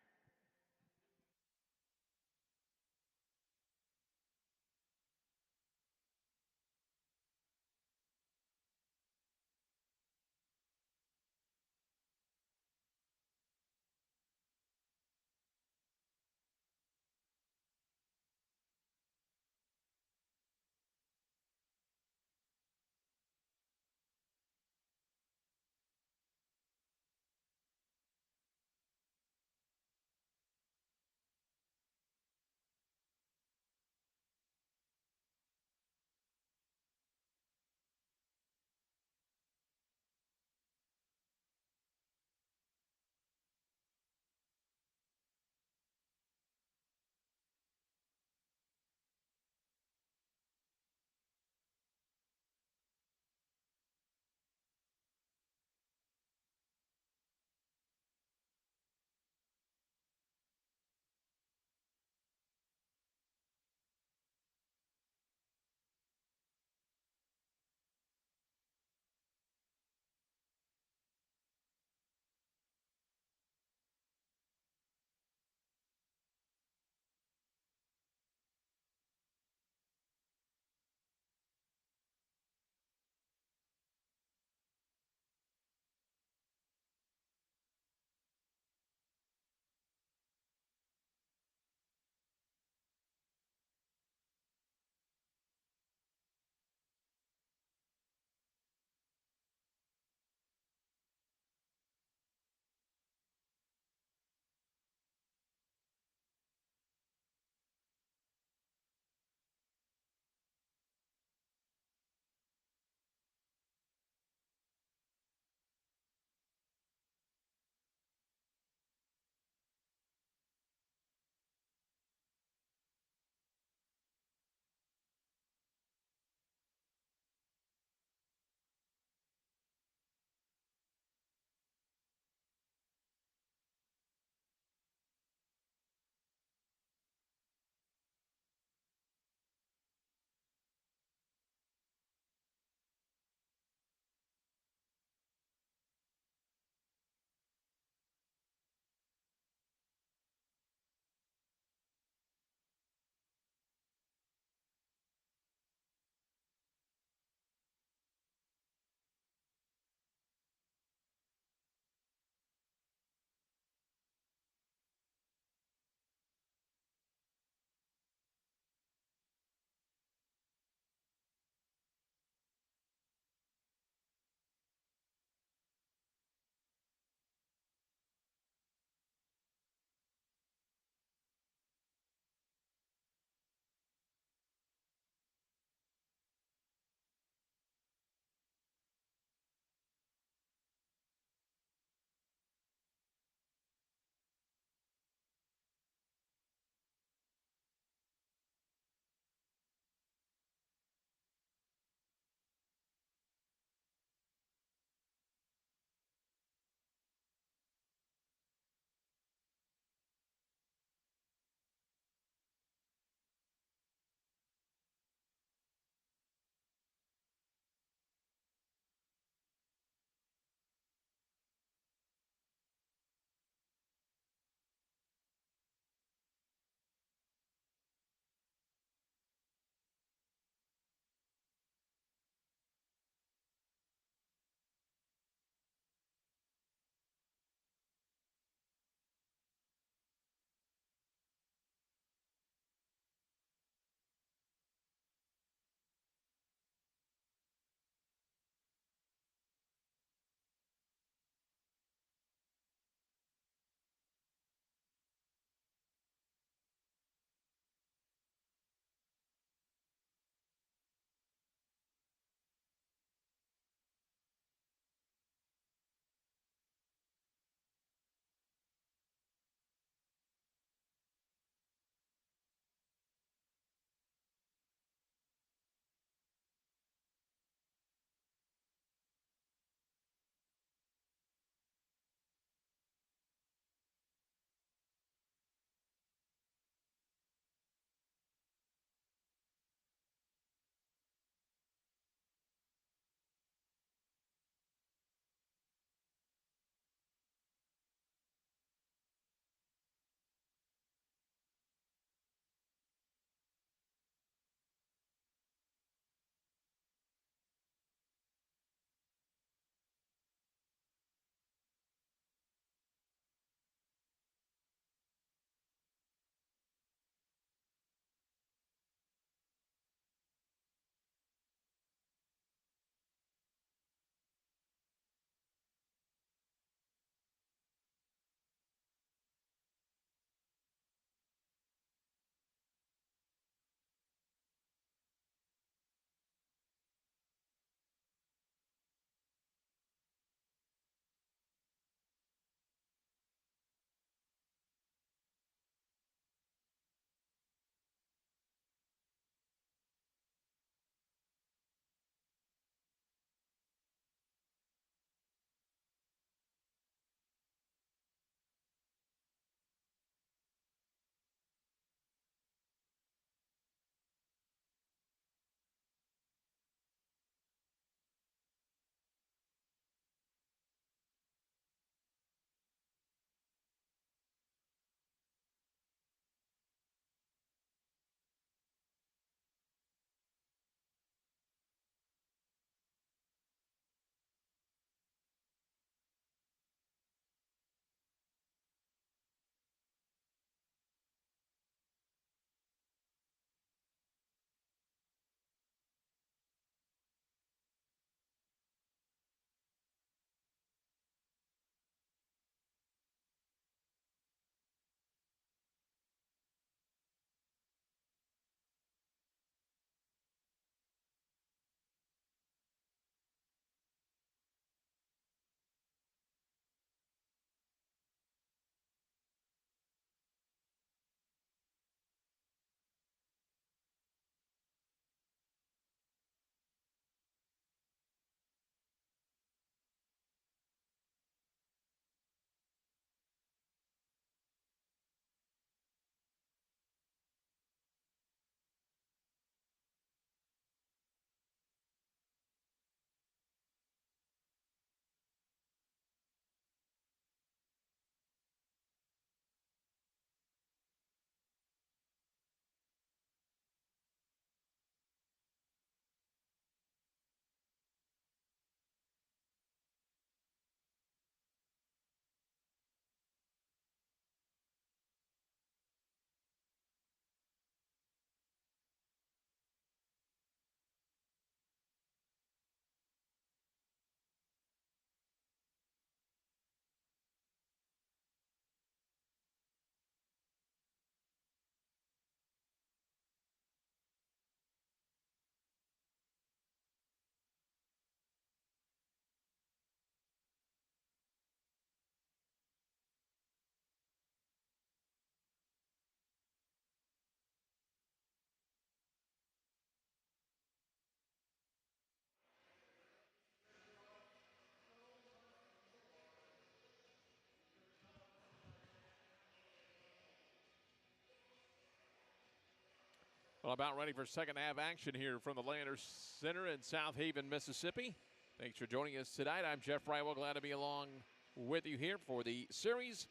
Well, about ready for second half action here from the Landers Center in South Haven, Mississippi. Thanks for joining us tonight. I'm Jeff Rywell, glad to be along with you here for the series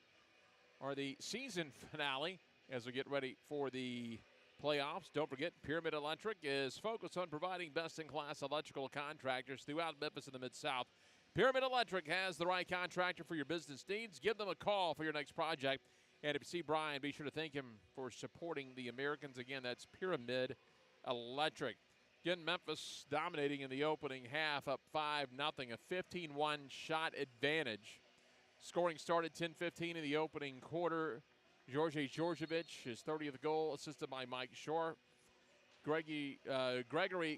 or the season finale as we get ready for the playoffs. Don't forget, Pyramid Electric is focused on providing best-in-class electrical contractors throughout Memphis and the Mid-South. Pyramid Electric has the right contractor for your business needs. Give them a call for your next project. And if you see Brian, be sure to thank him for supporting the Americans. Again, that's Pyramid Electric. Again, Memphis dominating in the opening half, up 5-0, a 15-1 shot advantage. Scoring started 10-15 in the opening quarter. George Georgievich, his 30th goal, assisted by Mike Shore. Gregory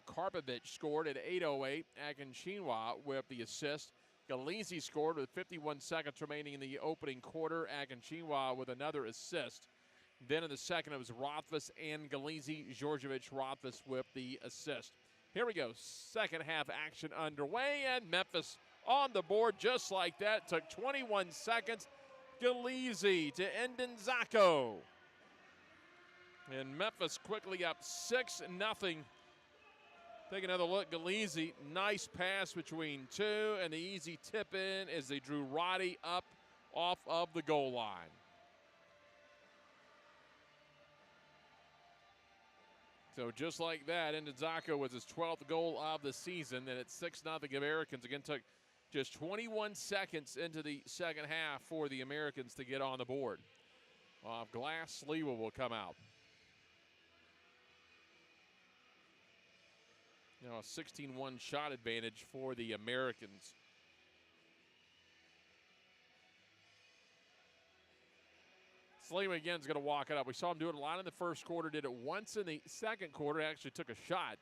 Karpovich scored at 8:08. Akincinwa with the assist. Galizzi scored with 51 seconds remaining in the opening quarter. Akincinwa with another assist. Then in the second, it was Rothfuss and Galizzi. Georgievich, Rothfuss with the assist. Here we go. Second half action underway, and Memphis on the board just like that. Took 21 seconds. Galizzi to Endenzako. And Memphis quickly up 6-0. Take another look. Galizzi, nice pass between two, and the easy tip in as they drew Roddy up off of the goal line. So just like that, Endenzako was his 12th goal of the season, and it's 6-0 Americans. Again, took just 21 seconds into the second half for the Americans to get on the board. Off glass, Sliwa will come out. Now a 16-1 shot advantage for the Americans. Sliwa again is going to walk it up. We saw him do it a lot in the first quarter, did it once in the second quarter, actually took a shot.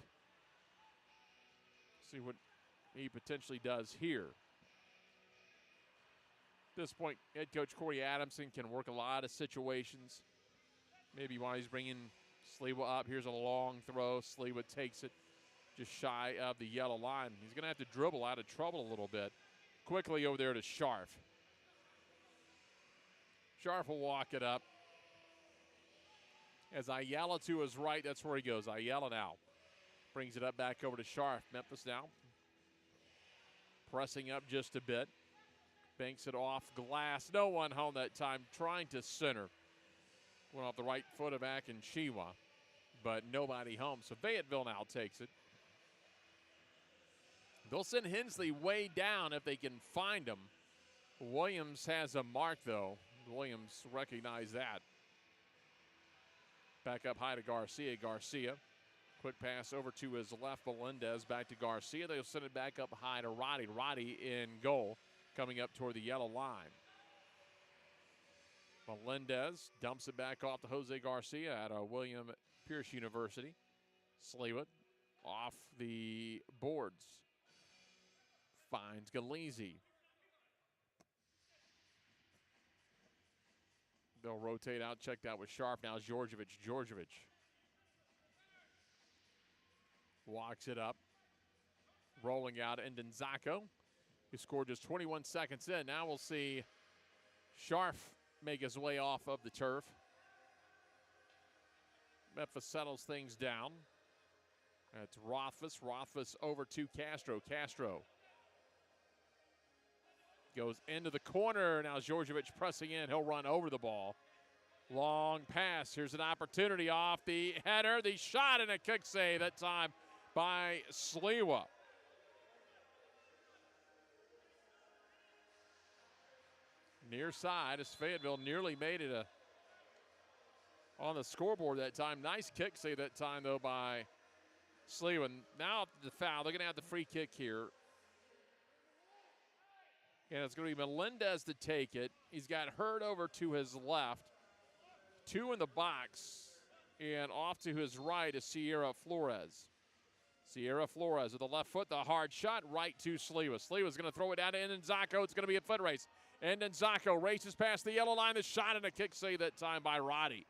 See what he potentially does here. At this point, head coach Corey Adamson can work a lot of situations. Maybe while he's bringing Sliwa up, here's a long throw. Sliwa takes it just shy of the yellow line. He's going to have to dribble out of trouble a little bit. Quickly over there to Scharf. Scharf will walk it up. As Ayala to his right, that's where he goes. Ayala now brings it up back over to Scharf. Memphis now pressing up just a bit. Banks it off glass. No one home that time, trying to center. Went off the right foot of Akincinwa, but nobody home. So Fayetteville now takes it. They'll send Hensley way down if they can find him. Williams has a mark, though. Williams recognized that. Back up high to Garcia. Garcia, quick pass over to his left. Melendez back to Garcia. They'll send it back up high to Roddy. Roddy in goal, coming up toward the yellow line. Melendez dumps it back off to Jose Garcia at William Pierce University. Sliwa off the boards. Finds Galizzi. They'll rotate out, checked out with Sharp. Now Georgievich. Georgievich walks it up. Rolling out Endenzako, who scored just 21 seconds in. Now we'll see Sharp make his way off of the turf. Memphis settles things down. That's Rothfuss. Rothfuss over to Castro. Castro goes into the corner. Now Georgievich pressing in. He'll run over the ball. Long pass. Here's an opportunity off the header. The shot and a kick save that time by Sliwa. Near side as Fayetteville nearly made it on the scoreboard that time. Nice kick save that time, though, by Sliwa. Now the foul. They're going to have the free kick here. And it's going to be Melendez to take it. He's got Hurd over to his left. Two in the box. And off to his right is Sierra Flores. Sierra Flores with the left foot. The hard shot right to Sliwa. Sliwa's going to throw it down to Endenzako. It's going to be a foot race. Endenzako races past the yellow line. The shot and a kick save that time by Roddy.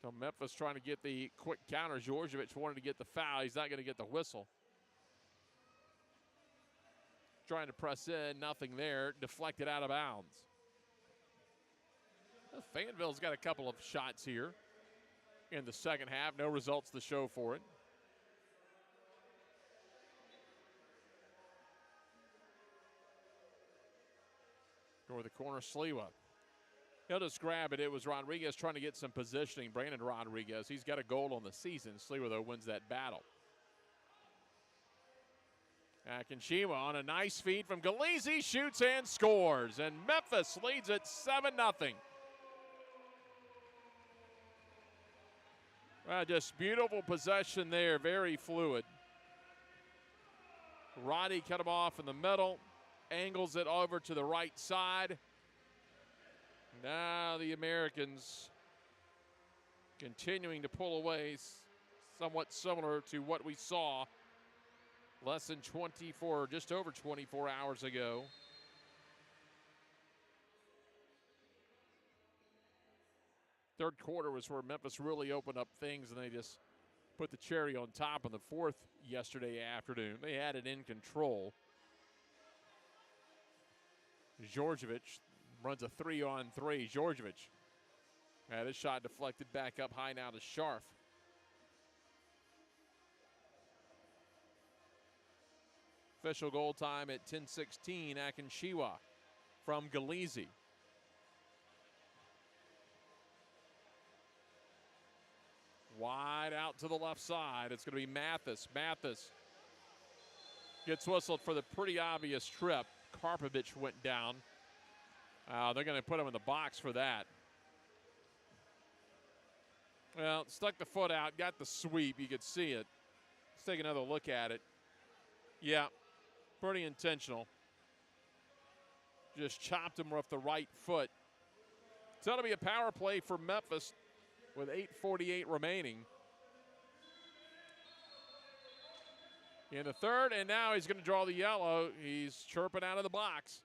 So Memphis trying to get the quick counter. Georgievich wanted to get the foul. He's not going to get the whistle. Trying to press in, nothing there. Deflected out of bounds. Fayetteville's got a couple of shots here in the second half. No results to show for it. Toward the corner, Sliwa. He'll just grab it. It was Rodriguez trying to get some positioning. Brandon Rodriguez, he's got a goal on the season. Sliwa, though, wins that battle. Akinchiwa on a nice feed from Galizzi, shoots and scores. And Memphis leads it 7-0. Just beautiful possession there, very fluid. Roddy cut him off in the middle, angles it over to the right side. Now the Americans continuing to pull away, somewhat similar to what we saw less than 24, just over 24 hours ago. Third quarter was where Memphis really opened up things, and they just put the cherry on top in the fourth yesterday afternoon. They had it in control. Djordjevic runs a 3-on-3. Djordjevic had his shot deflected back up high now to Scharf. Official goal time at 10:16. Akinchiwa from Galizzi. Wide out to the left side. It's going to be Mathis. Mathis gets whistled for the pretty obvious trip. Karpovich went down. They're going to put him in the box for that. Well, stuck the foot out, got the sweep. You could see it. Let's take another look at it. Yeah, pretty intentional. Just chopped him with the right foot. So it'll be a power play for Memphis with 8:48 remaining in the third, and now he's going to draw the yellow. He's chirping out of the box.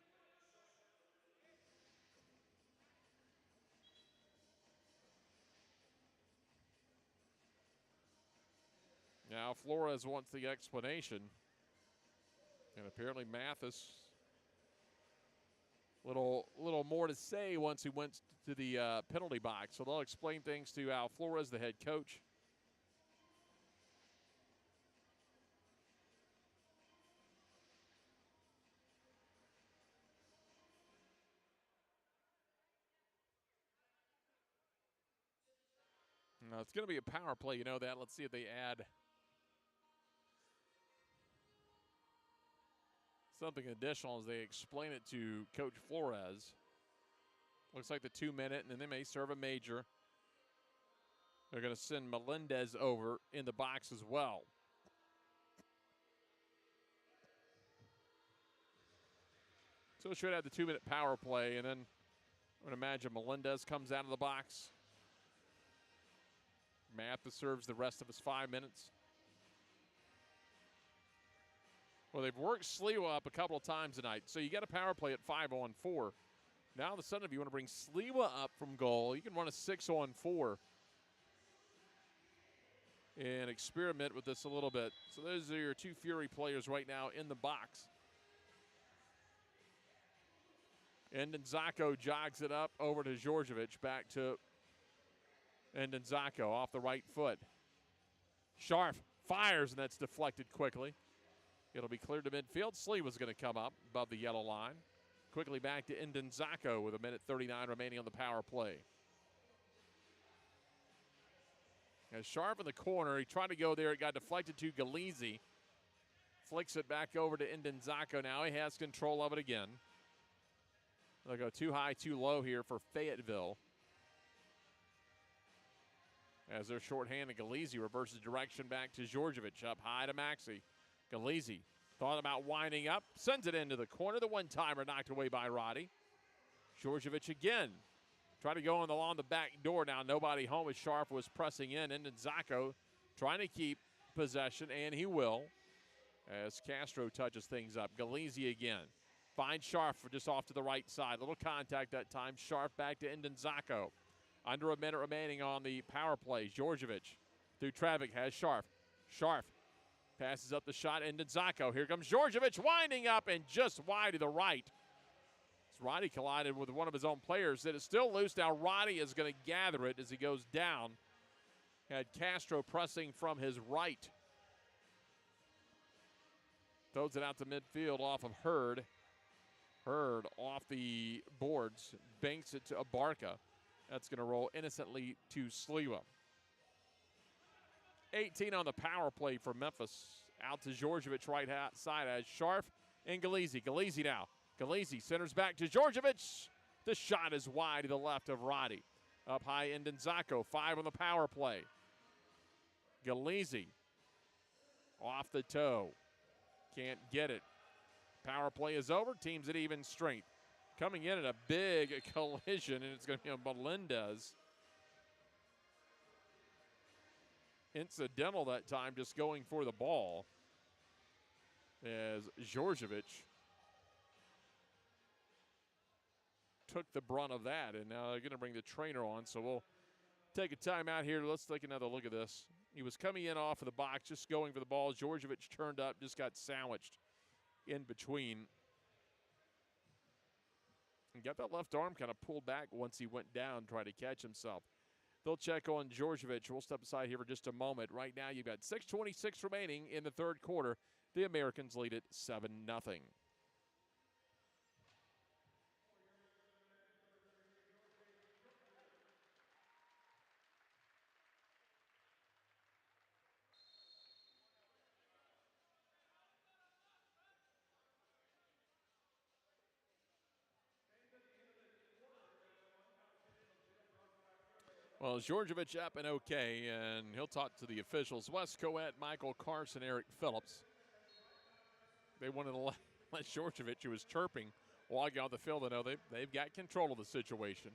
Now Flores wants the explanation, and apparently Mathis little more to say once he went to the penalty box. So they'll explain things to Al Flores, the head coach. Now it's going to be a power play, you know that. Let's see if they add something additional as they explain it to Coach Flores. Looks like the 2-minute, and then they may serve a major. They're going to send Melendez over in the box as well. So it should have the 2-minute power play, and then I would imagine Melendez comes out of the box. Mathis serves the rest of his 5 minutes. Well, they've worked Sliwa up a couple of times tonight, so you got a power play at 5-on-4. Now, all of a sudden, if you want to bring Sliwa up from goal, you can run a 6-on-4 and experiment with this a little bit. So those are your two Fury players right now in the box. Ndenzako jogs it up over to Djordjevic, back to Ndenzako off the right foot. Scharf fires, and that's deflected quickly. It'll be cleared to midfield. Sliwa's going to come up above the yellow line. Quickly back to Ndenzako with 1:39 remaining on the power play. As Scharf in the corner, he tried to go there. It got deflected to Galizzi. Flicks it back over to Ndenzako now. He has control of it again. They'll go too high, too low here for Fayetteville. As they're shorthanded, Galizzi reverses direction back to Djordjevic, up high to Maxey. Galizzi thought about winding up, sends it into the corner. The one-timer knocked away by Roddy. Djordjevic again. Trying to go along the back door now. Nobody home as Scharf was pressing in. Ndenzako trying to keep possession, and he will, as Castro touches things up. Galizzi again. Finds Scharf for just off to the right side. Little contact that time. Scharf back to Ndenzako. Under a minute remaining on the power play. Djordjevic through traffic has Scharf. Scharf passes up the shot. Ndenzako. Here comes Djordjevic winding up and just wide to the right. Roddy collided with one of his own players. It is still loose now. Roddy is going to gather it as he goes down. Had Castro pressing from his right. Throws it out to midfield off of Hurd. Hurd off the boards, banks it to Abarca. That's going to roll innocently to Sliwa. 18 on the power play for Memphis. Out to Djordjevic right side as Sharp and Galizzi. Galizzi now. Galizzi centers back to Djordjevic. The shot is wide to the left of Roddy. Up high, Ndenzako. 5 on the power play. Galizzi off the toe. Can't get it. Power play is over. Teams at even strength. Coming in at a big collision, and it's going to be on Melendez. Incidental that time, just going for the ball. As Djordjevic took the brunt of that, and now they're going to bring the trainer on. So we'll take a timeout here. Let's take another look at this. He was coming in off of the box, just going for the ball. Djordjevic turned up, just got sandwiched in between. And got that left arm kind of pulled back once he went down, trying to catch himself. They'll check on Djordjevic. We'll step aside here for just a moment. Right now, you've got 6:26 remaining in the third quarter. The Americans lead it 7-0. Well, Djordjevic up and okay, and he'll talk to the officials. Wes Coet, Michael Carson, Eric Phillips. They wanted to let Djordjevic, who was chirping, walk out the field. They know they've got control of the situation.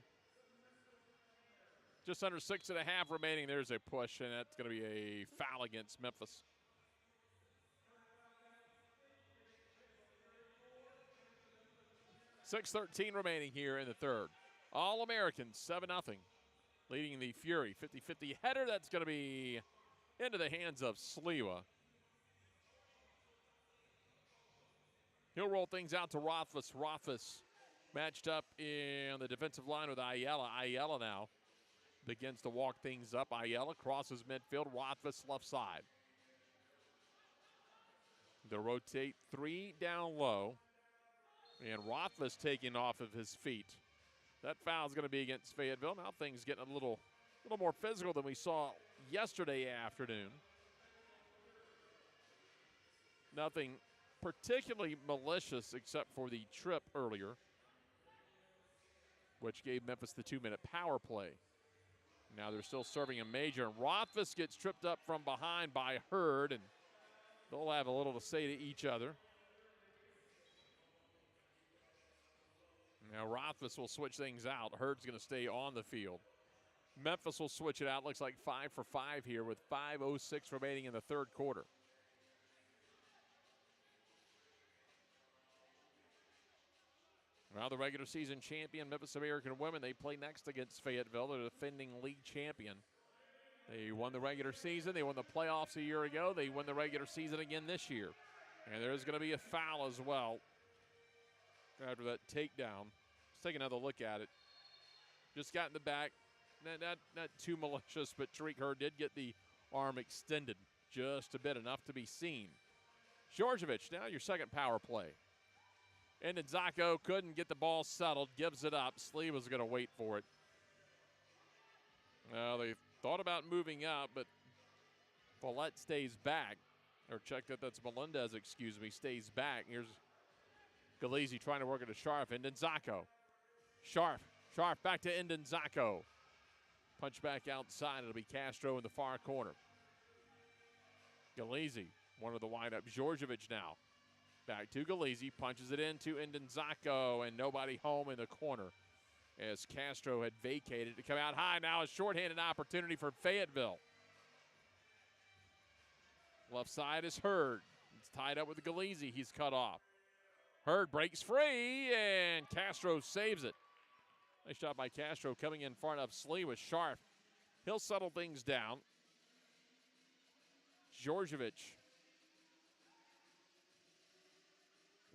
Just under 6.5 remaining. There's a push, and that's going to be a foul against Memphis. $6:13 remaining here in the third. All-Americans, 7-0. Leading the Fury. 50-50 header. That's going to be into the hands of Sliwa. He'll roll things out to Rothfuss. Rothfuss matched up in the defensive line with Ayala. Ayala now begins to walk things up. Ayala crosses midfield. Rothfuss left side. They'll rotate 3 down low. And Rothfuss taking off of his feet. That foul is going to be against Fayetteville. Now things getting a little more physical than we saw yesterday afternoon. Nothing particularly malicious except for the trip earlier, which gave Memphis the 2-minute power play. Now they're still serving a major, and Rothfuss gets tripped up from behind by Hurd, and they'll have a little to say to each other. Now Rothfuss will switch things out. Hurd's going to stay on the field. Memphis will switch it out. Looks like 5 for 5 here with 5:06 remaining in the third quarter. Well, the regular season champion, Memphis American women, they play next against Fayetteville. They're the defending league champion. They won the regular season. They won the playoffs a year ago. They won the regular season again this year. And there's going to be a foul as well after that takedown. Let's take another look at it. Just got in the back. Not too malicious, but Tariq Hurd did get the arm extended just a bit, enough to be seen. Djordjevic, now your second power play. And Ndenzako couldn't get the ball settled, gives it up. Sliwa was going to wait for it. Well, they thought about moving up, but Follett stays back. Or check that's Melendez, excuse me, stays back. Here's Galizzi trying to work it to Sharp. Ndenzako. Sharp back to Ndenzako. Punch back outside. It'll be Castro in the far corner. Galizzi, one of the windup. Djordjevic now. Back to Galizzi. Punches it into Ndenzako, and nobody home in the corner as Castro had vacated to come out high. Now a shorthanded opportunity for Fayetteville. Left side is Hurd. It's tied up with Galizzi. He's cut off. Hurd breaks free, and Castro saves it. Nice shot by Castro coming in front of Sliwa. Sharp. He'll settle things down. Djordjevic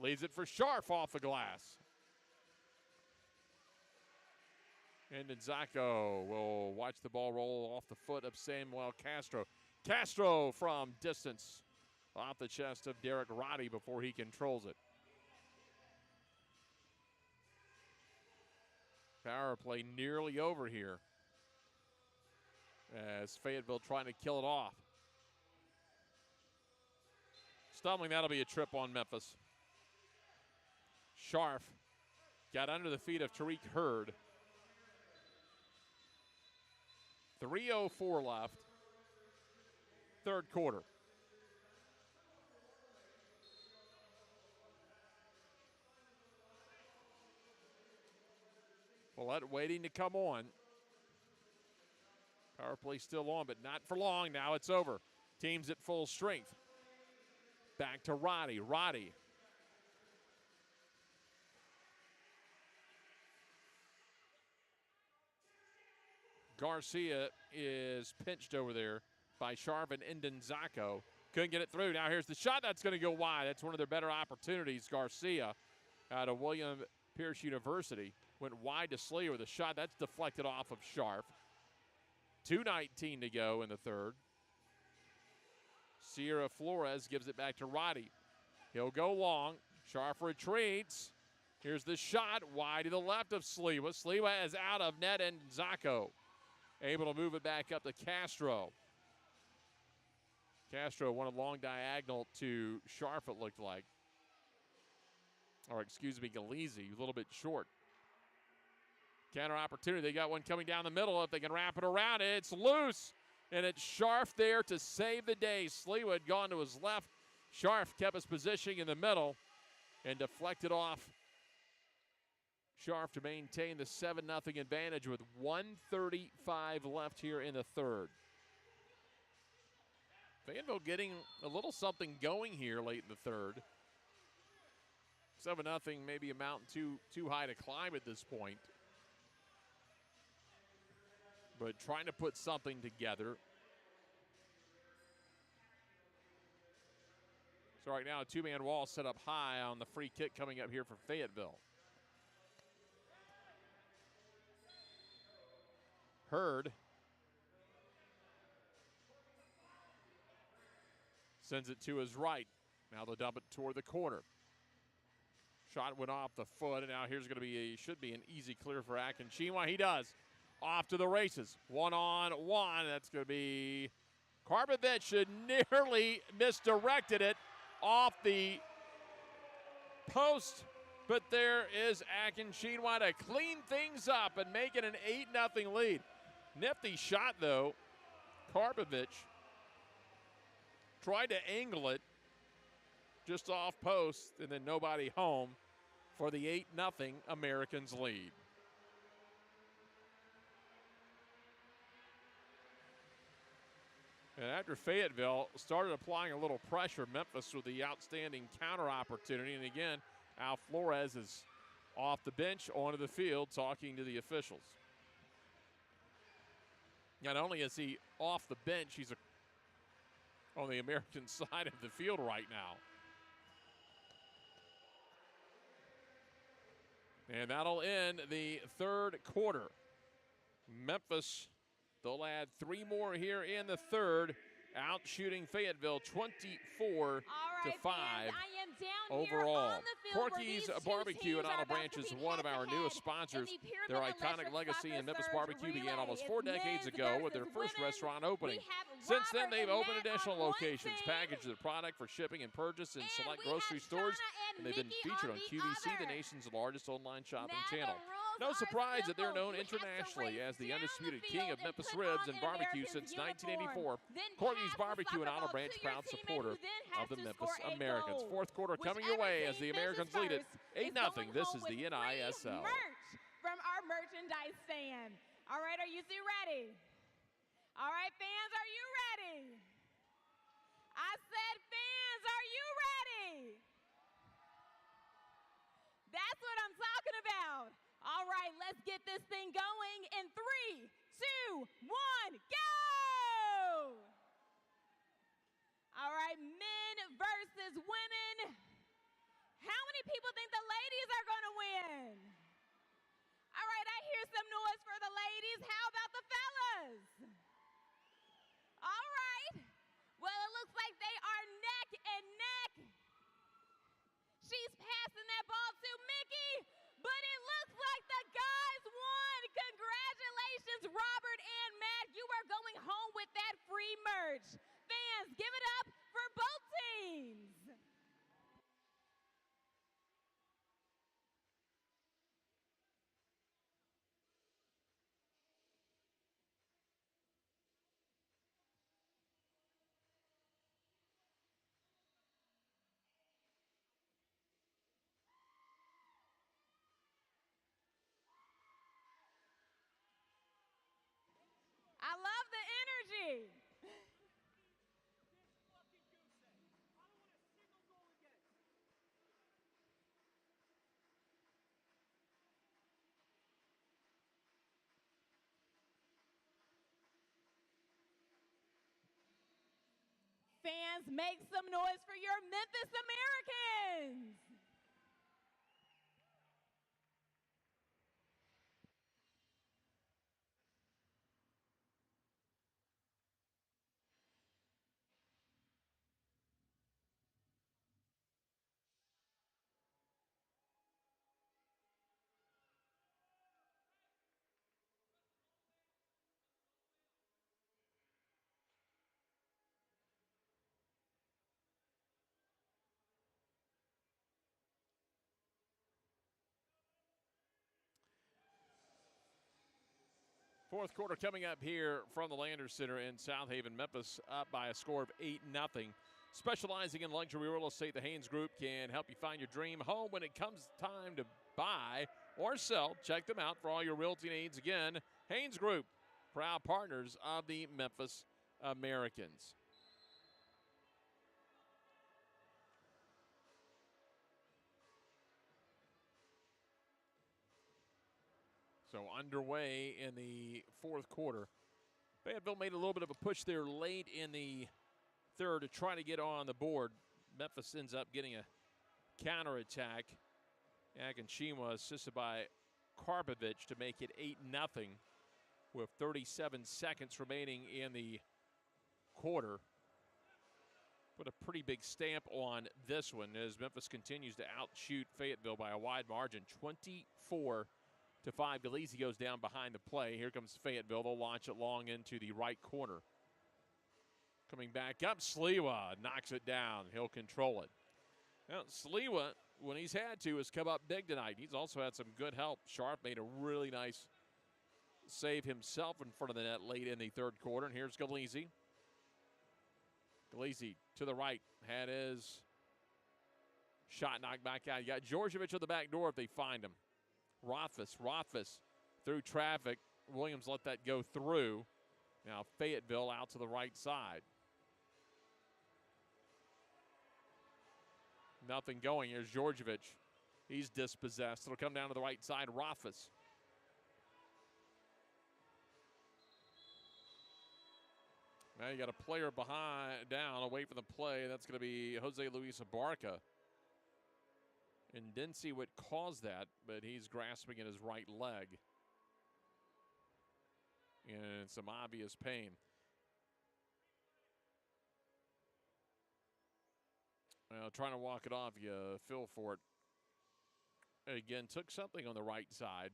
leads it for Sharp off the glass. And Nzako will watch the ball roll off the foot of Samuel Castro. Castro from distance off the chest of Derek Roddy before he controls it. Power play nearly over here as Fayetteville trying to kill it off. Stumbling, that'll be a trip on Memphis. Scharf got under the feet of Tariq Hurd. 3:04 left, third quarter. Willett waiting to come on. Power play still on, but not for long. Now it's over. Team's at full strength. Back to Roddy. Roddy. Garcia is pinched over there by Sharp and Ndenzako. Couldn't get it through. Now here's the shot. That's going to go wide. That's one of their better opportunities. Garcia out of William Pierce University went wide to Slee with a shot. That's deflected off of Sharp. 2:19 to go in the third. Sierra Flores gives it back to Roddy. He'll go long. Sharp retreats. Here's the shot wide to the left of Sliwa. Sliwa is out of net, and Nzako able to move it back up to Castro. Castro wanted long diagonal to Sharp, it looked like. Or excuse me, Galeazzi, a little bit short. Counter opportunity. They got one coming down the middle. If they can wrap it around, it's loose. And it's Scharf there to save the day. Sliwa had gone to his left. Scharf kept his position in the middle and deflected off Scharf to maintain the 7-0 advantage with 1:35 left here in the third. Fayetteville getting a little something going here late in the third. 7-0 maybe a mountain too high to climb at this point. But trying to put something together. So right now a two-man wall set up high on the free kick coming up here for Fayetteville. Hurd sends it to his right. Now they'll dump it toward the corner. Shot went off the foot, and now here's going to be should be an easy clear for Akinchima. He does. Off to the races. 1-on-1. That's going to be Karbovich nearly misdirected it off the post. But there is Akinchima to clean things up and make it an 8-0 lead. Nifty shot, though. Karbovich tried to angle it just off post, and then nobody home for the 8-0 Americans lead. And after Fayetteville started applying a little pressure, Memphis with the outstanding counter opportunity. And again, Al Flores is off the bench onto the field talking to the officials. Not only is he off the bench, he's on the American side of the field right now. And that'll end the third quarter. Memphis, they'll add 3 more here in the third, out shooting Fayetteville 24-5 overall. Corky's Barbecue in Olive Branch is one of our newest sponsors. Their iconic legacy in Memphis barbecue began almost 4 decades ago with their first restaurant opening. Since then, they've opened additional locations, packaged their product for shipping and purchase in select grocery stores, and they've been featured on QVC, the nation's largest online shopping channel. No surprise that they're known internationally as the undisputed king of Memphis ribs and barbecue since 1984. Corky's Barbecue and Olive Branch, proud supporter of the Memphis Americans. Fourth quarter coming your way as the Americans lead it 8-0. This is the NISL. From our merchandise stand. All right, are you two ready? All right, fans, are you ready? I said, fans, are you ready? That's what I'm talking about. All right, let's get this thing going in 3, 2, 1, go! All right, men versus women. How many people think the ladies are going to win? All right, I hear some noise for the ladies, how about the fellas? All right. Well, it looks like they are neck and neck. She's passing that ball to Mickey, but it looks like the guys won. Congratulations, Robert and Matt. You are going home with that free merch. Fans, give it up for both teams. I love the energy. Fans, make some noise for your Memphis Americans. Fourth quarter coming up here from the Landers Center in South Haven. Memphis up by a score of 8-0. Specializing in luxury real estate, the Haynes Group can help you find your dream home when it comes time to buy or sell. Check them out for all your realty needs. Again, Haynes Group, proud partners of the Memphis Americans. So underway in the fourth quarter. Fayetteville made a little bit of a push there late in the third to try to get on the board. Memphis ends up getting a counterattack. Akinchima assisted by Karpovich to make it 8-0 with 37 seconds remaining in the quarter. Put a pretty big stamp on this one as Memphis continues to outshoot Fayetteville by a wide margin, 24-5. Galeese goes down behind the play. Here comes Fayetteville. They'll launch it long into the right corner. Coming back up, Sliwa knocks it down. He'll control it. Now, Sliwa, when he's had to, has come up big tonight. He's also had some good help. Sharp made a really nice save himself in front of the net late in the third quarter. And here's Galeese. Galeese to the right. Had his shot knocked back out. You got Georgievich at the back door if they find him. Rothfuss through traffic. Williams let that go through. Now Fayetteville out to the right side. Nothing going. Here's Georgievich. He's dispossessed. It'll come down to the right side. Rothfuss. Now you got a player down away from the play. That's going to be Jose Luis Abarca. And didn't see what caused that, but he's grasping at his right leg. And some obvious pain. Well, trying to walk it off, you feel for it. Again, took something on the right side.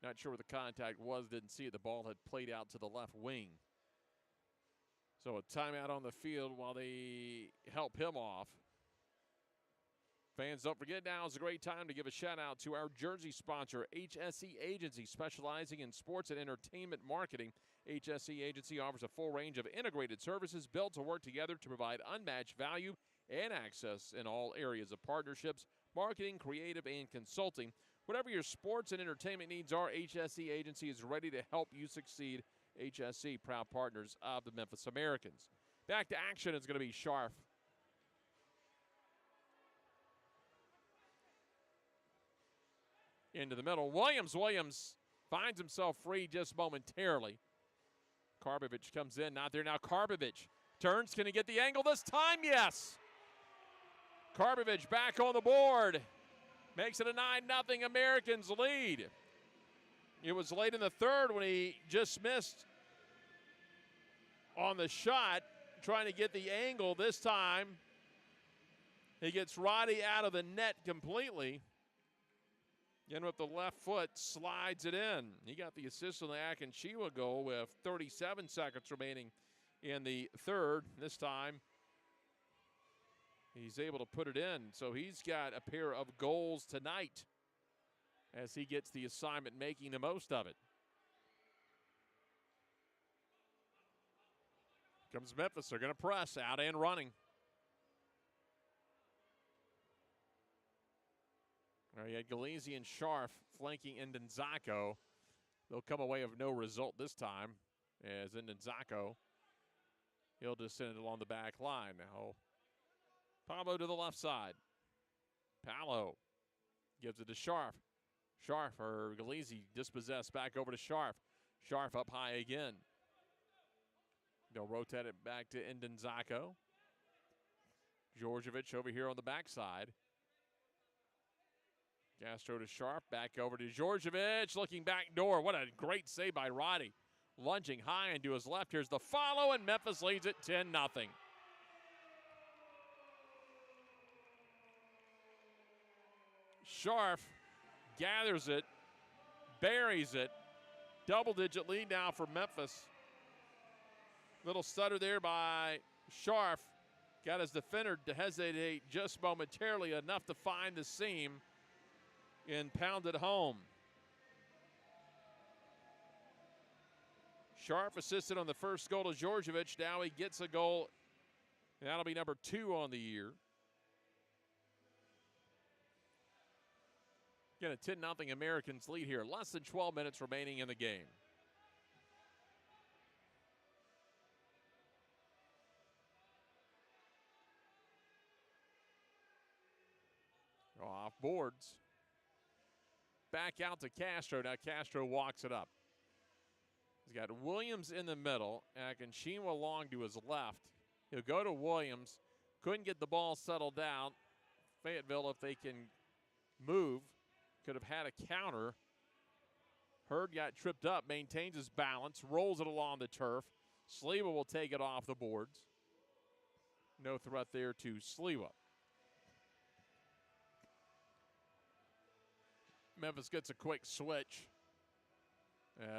Not sure what the contact was, didn't see it. The ball had played out to the left wing. So a timeout on the field while they help him off. Fans, don't forget now is a great time to give a shout out to our jersey sponsor, HSE Agency, specializing in sports and entertainment marketing. HSE Agency offers a full range of integrated services built to work together to provide unmatched value and access in all areas of partnerships, marketing, creative, and consulting. Whatever your sports and entertainment needs are, HSE Agency is ready to help you succeed. HSE, proud partners of the Memphis Americans. Back to action is going to be Scharf. Into the middle. Williams finds himself free just momentarily. Karpovich comes in, not there now. Karpovich turns, can he get the angle this time? Yes. Karpovich back on the board. Makes it a 9-0 Americans lead. It was late in the third when he just missed on the shot, trying to get the angle. This time, he gets Roddy out of the net completely. And with the left foot, slides it in. He got the assist on the Akinchiwa goal with 37 seconds remaining in the third. This time, he's able to put it in. So he's got a pair of goals tonight as he gets the assignment, making the most of it. Comes Memphis. They're going to press out and running. All right, you had Galizzi and Scharf flanking Ndenzako. They'll come away with no result this time, as Ndenzako, he'll just send it along the back line. Now, Pablo to the left side. Paolo gives it to Scharf. Scharf, or Galizzi, dispossessed, back over to Scharf. Scharf up high again. They'll rotate it back to Ndenzako. Djordjevic over here on the backside. Castro to Scharf, back over to Djordjevic, looking back door. What a great save by Roddy. Lunging high and to his left. Here's the follow, and Memphis leads it 10-0. Scharf gathers it, buries it. Double-digit lead now for Memphis. Little stutter there by Scharf. Got his defender to hesitate just momentarily, enough to find the seam and pound it home. Scharf assisted on the first goal to Djordjevic. Now he gets a goal. That'll be number 2 on the year. Get a 10-0 Americans lead here. Less than 12 minutes remaining in the game. Off boards. Back out to Castro. Now Castro walks it up. He's got Williams in the middle. Akinchiwa along to his left. He'll go to Williams. Couldn't get the ball settled down. Fayetteville, if they can move, could have had a counter. Hurd got tripped up, maintains his balance, rolls it along the turf. Sliwa will take it off the boards. No threat there to Sliwa. Memphis gets a quick switch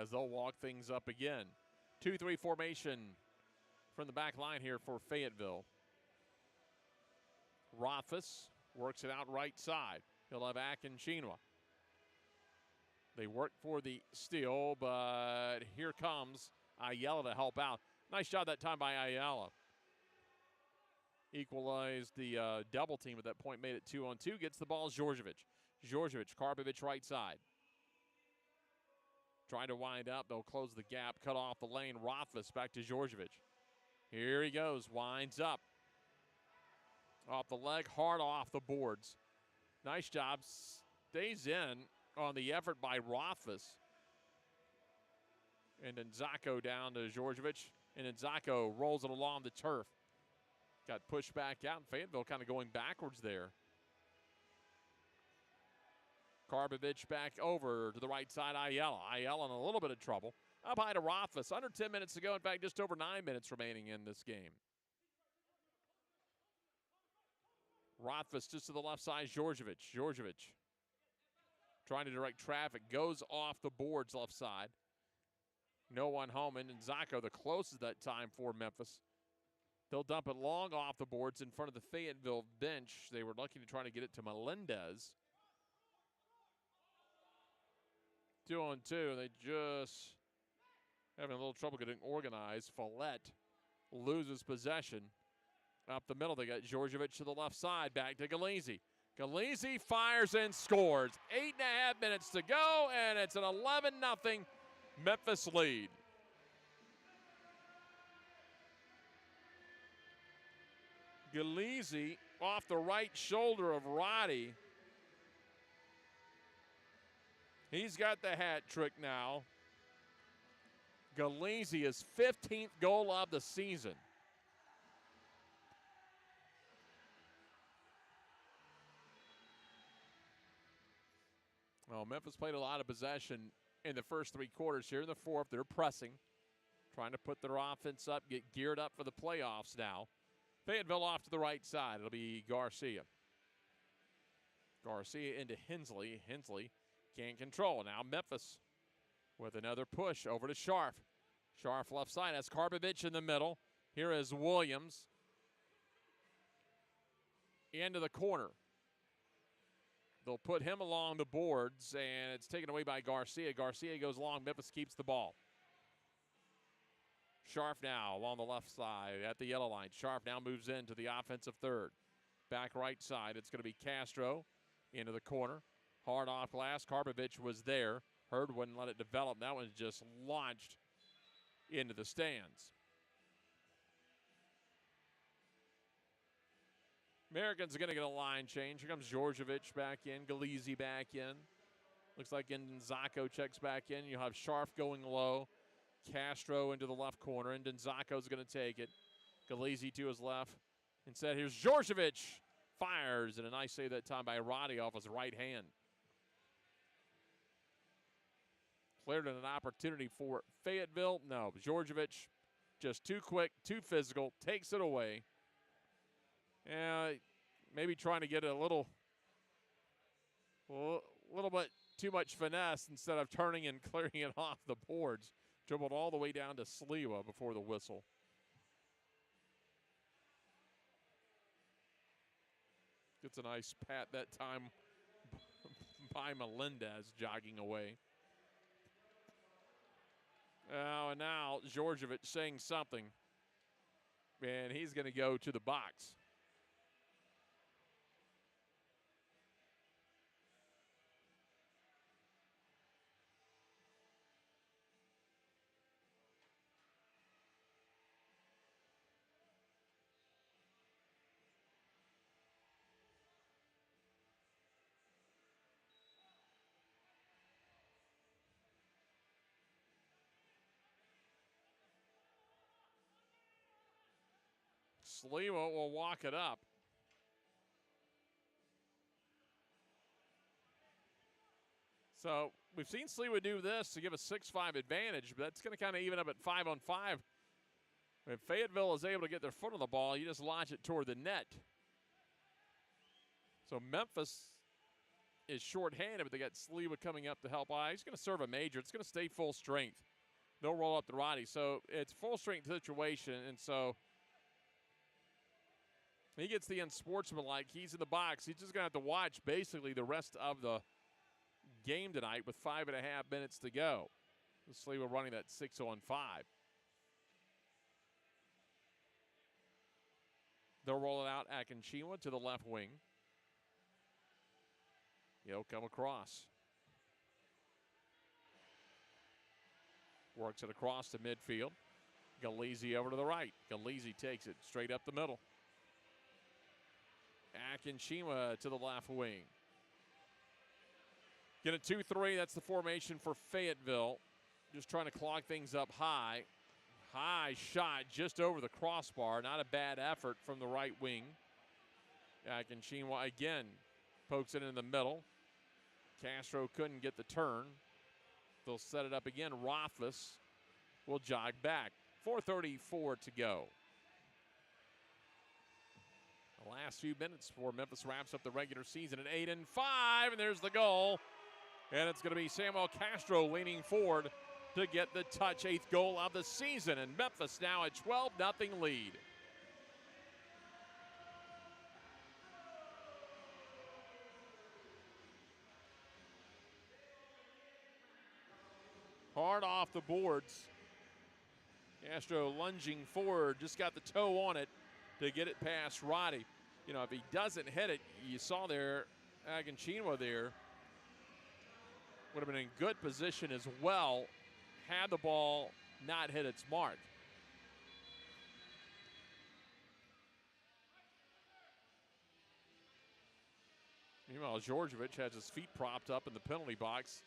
as they'll walk things up again. 2-3 formation from the back line here for Fayetteville. Rothfuss works it out right side. He'll have Akinchiwa. They work for the steal, but here comes Ayala to help out. Nice job that time by Ayala. Equalized the double team at that point, made it 2-on-2. Gets the ball, Djordjevic. Djordjevic, Karpovic right side. Trying to wind up. They'll close the gap, cut off the lane. Rothfuss back to Djordjevic. Here he goes, winds up. Off the leg, hard off the boards. Nice job. Stays in on the effort by Rothfuss. And then Zacco down to Djordjevic. And then Zacco rolls it along the turf. Got pushed back out. Fayetteville kind of going backwards there. Karpovic back over to the right side, Ayala. Ayala in a little bit of trouble. Up high to Rothfuss. Under 10 minutes to go. In fact, just over 9 minutes remaining in this game. Rothfuss just to the left side, Djordjevic. Djordjevic trying to direct traffic. Goes off the boards left side. No one home. And Zacco the closest that time for Memphis. They'll dump it long off the boards in front of the Fayetteville bench. They were lucky to try to get it to Melendez. 2-on-2. They just having a little trouble getting organized. Follette loses possession. Up the middle, they got Djordjevic to the left side. Back to Galizzi. Galizzi fires and scores. 8.5 minutes to go, and it's an 11-0 Memphis lead. Galizzi off the right shoulder of Roddy. He's got the hat trick now. Galizzi, his 15th goal of the season. Well, Memphis played a lot of possession in the first 3 quarters here. In the fourth, they're pressing, trying to put their offense up, get geared up for the playoffs now. Fayetteville off to the right side. It'll be Garcia. Garcia into Hensley. Hensley can't control. Now Memphis with another push over to Scharf. Scharf left side has Karbovich in the middle. Here is Williams. Into the corner. They'll put him along the boards, and it's taken away by Garcia. Garcia goes long. Memphis keeps the ball. Scharf now along the left side at the yellow line. Scharf now moves into the offensive third. Back right side, it's going to be Castro into the corner. Hard off glass. Karbovich was there. Hurd wouldn't let it develop. That one just launched into the stands. Americans are going to get a line change. Here comes Georgievich back in. Galizzi back in. Looks like Ndenzako checks back in. You have Scharf going low. Castro into the left corner. And Ndenzako going to take it. Galizzi to his left. Instead, here's Georgievich. Fires. And a nice save that time by Roddy off his right hand. Cleared an opportunity for Fayetteville. No, Georgievich just too quick, too physical. Takes it away. Maybe trying to get a little bit too much finesse instead of turning and clearing it off the boards. Dribbled all the way down to Sliwa before the whistle. Gets a nice pat that time by Melendez jogging away. And now Georgievich saying something. And he's going to go to the box. Sliwa will walk it up. So we've seen Sliwa do this to give a 6-5 advantage, but that's going to kind of even up at 5-on-5. If Fayetteville is able to get their foot on the ball, you just launch it toward the net. So Memphis is shorthanded, but they got Sliwa coming up to help. He's going to serve a major. It's going to stay full strength. They'll roll up the Roddy. So it's full strength situation, and so he gets the unsportsmanlike. He's in the box. He's just going to have to watch basically the rest of the game tonight with 5.5 minutes to go. Sliwa running that 6-on-5. They'll roll it out. Akinchiwa to the left wing. He'll come across. Works it across to midfield. Galizzi over to the right. Galizzi takes it straight up the middle. Akinchiwa to the left wing. Get a 2-3. That's the formation for Fayetteville. Just trying to clog things up high. High shot just over the crossbar. Not a bad effort from the right wing. Akinchiwa again pokes it in the middle. Castro couldn't get the turn. They'll set it up again. Rothfuss will jog back. 4:34 to go. The last few minutes before Memphis wraps up the regular season at 8-5, and there's the goal. And it's going to be Samuel Castro leaning forward to get the touch, 8th goal of the season. And Memphis now at 12-0 lead. Hard off the boards. Castro lunging forward, just got the toe on it to get it past Roddy. You know, if he doesn't hit it, you saw there, Akinchiwa there, would have been in good position as well had the ball not hit its mark. Meanwhile, Georgievich has his feet propped up in the penalty box.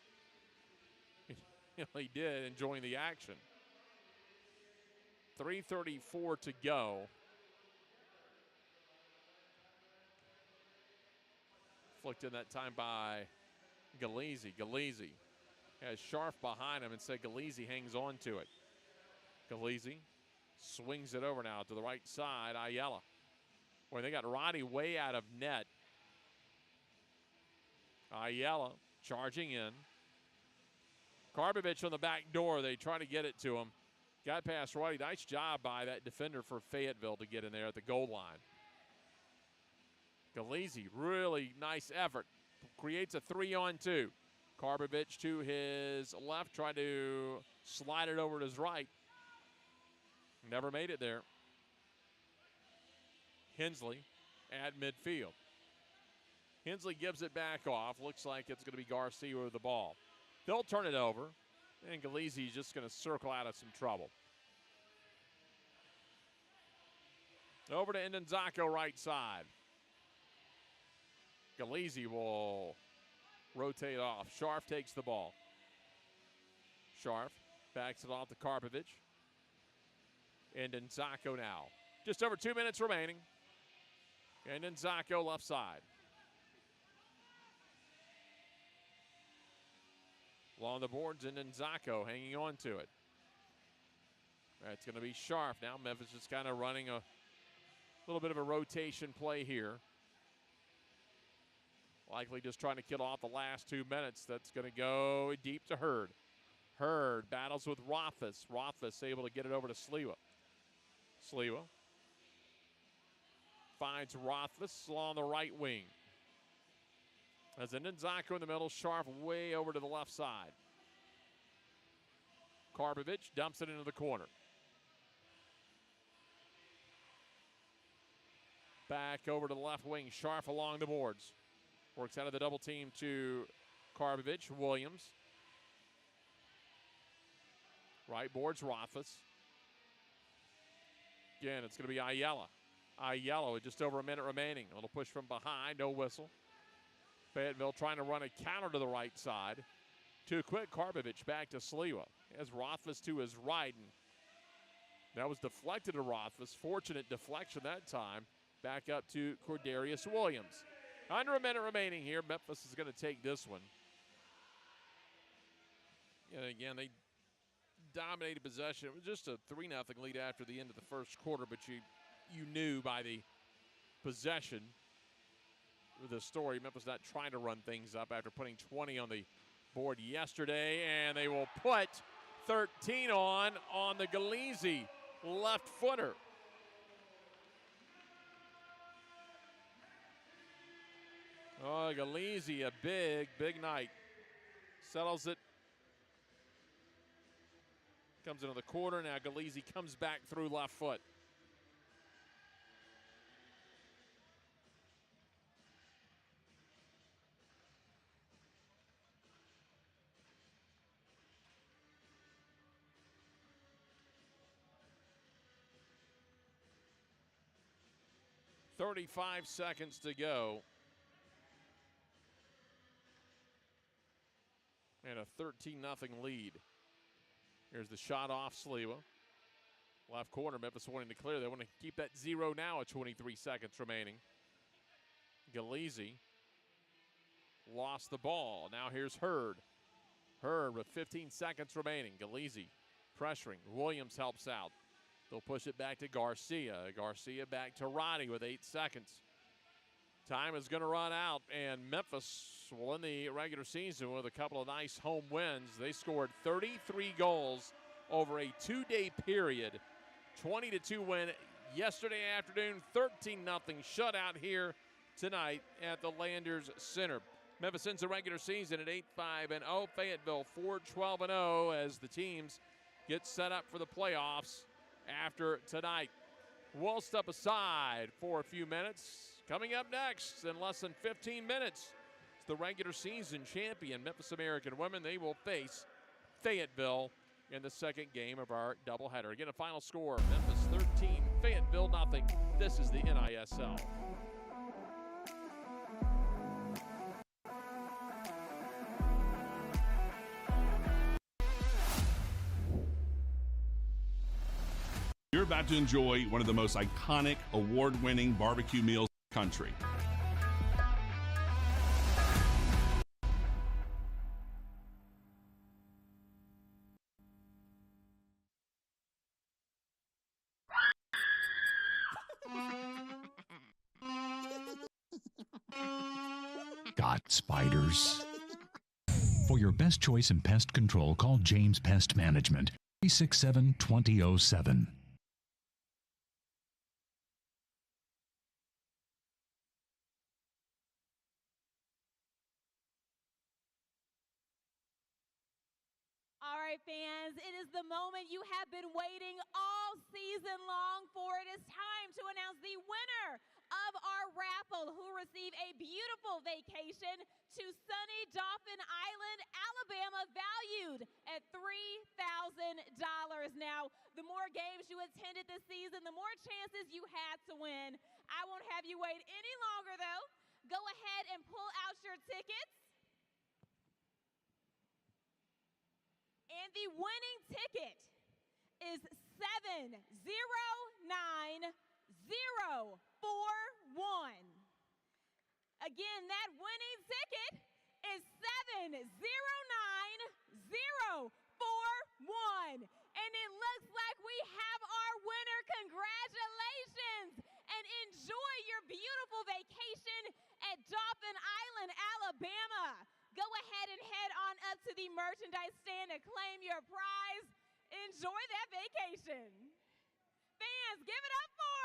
He did, enjoying the action. 3:34 to go. Flicked in that time by Galizzi. Galizzi Has Scharf behind him, and Galeese hangs on to it. Galeese swings it over now to the right side. Ayala. Boy, they got Roddy way out of net. Ayala charging in. Karbovich on the back door. They try to get it to him. Got past Roddy. Nice job by that defender for Fayetteville to get in there at the goal line. Galeese, really nice effort. Creates a 3-on-2. Karbovich to his left, tried to slide it over to his right. Never made it there. Hensley at midfield. Hensley gives it back off. Looks like it's going to be Garcia with the ball. They'll turn it over, and Galeese is just going to circle out of some trouble. Over to Ndenzako, right side. Galeese will rotate off. Scharf takes the ball. Scharf backs it off to Karbovich. And Ndenzako now. Just over 2 minutes remaining. And Ndenzako left side. Along the boards, and Ndenzako hanging on to it. It's going to be Scharf now. Memphis is kind of running a little bit of a rotation play here. Likely just trying to kill off the last 2 minutes. That's going to go deep to Hurd. Hurd battles with Rothfuss. Rothfuss able to get it over to Sliwa. Sliwa finds Rothfuss along the right wing. As Ndenzako in the middle, Scharf way over to the left side. Karbovich dumps it into the corner. Back over to the left wing, Scharf along the boards. Works out of the double team to Karbovich. Williams. Right boards, Rothfuss. Again, it's going to be Ayala. Ayala with just over a minute remaining. A little push from behind, no whistle. Fayetteville trying to run a counter to the right side. Too quick, Karbovich back to Sliwa. Has Rothfuss to his right, and that was deflected to Rothfuss. Fortunate deflection that time. Back up to Cordarius Williams. Under a minute remaining here. Memphis is going to take this one. And again, they dominated possession. It was just a 3-0 lead after the end of the first quarter, but you knew by the possession with the story, Memphis not trying to run things up after putting 20 on the board yesterday, and they will put 13 on the Galeese left footer. Oh, Galeese, a big night. Settles it. Comes into the quarter. Now Galeese comes back through left foot. .35 seconds to go. And a 13-0 lead. Here's the shot off Sliwa. Left corner, Memphis wanting to clear. They want to keep that 0 now at 23 seconds remaining. Galeese lost the ball. Now here's Hurd. Hurd with 15 seconds remaining. Galeese pressuring. Williams helps out. They'll push it back to Garcia. Garcia back to Roddy with 8 seconds. Time is going to run out, and Memphis will end the regular season with a couple of nice home wins. They scored 33 goals over a 2-day period. 20-2 win yesterday afternoon, 13-0 shutout here tonight at the Landers Center. Memphis ends the regular season at 8-5-0. Fayetteville 4-12-0 as the teams get set up for the playoffs after tonight. We'll step aside for a few minutes. Coming up next in less than 15 minutes, it's the regular season champion Memphis American women. They will face Fayetteville in the second game of our doubleheader. Again, a final score, Memphis 13, Fayetteville nothing. This is the NISL. You're about to enjoy one of the most iconic, award-winning barbecue meals in the country. Not spiders. For your best choice in pest control, call James Pest Management, 367-2007. All right, fans, it is the moment you have been waiting all season long for. It is time to announce the winner of our raffle, who will receive a beautiful vacation to sunny Dauphin Island, Alabama, valued at $3,000. Now, the more games you attended this season, the more chances you had to win. I won't have you wait any longer, though. Go ahead and pull out your tickets. And the winning ticket is 709-041. Again, that winning ticket is 709-041. And it looks like we have our winner. Congratulations, and enjoy your beautiful vacation at Dauphin Island, Alabama. Go ahead and head on up to the merchandise stand and claim your prize. Enjoy that vacation. Fans, give it up for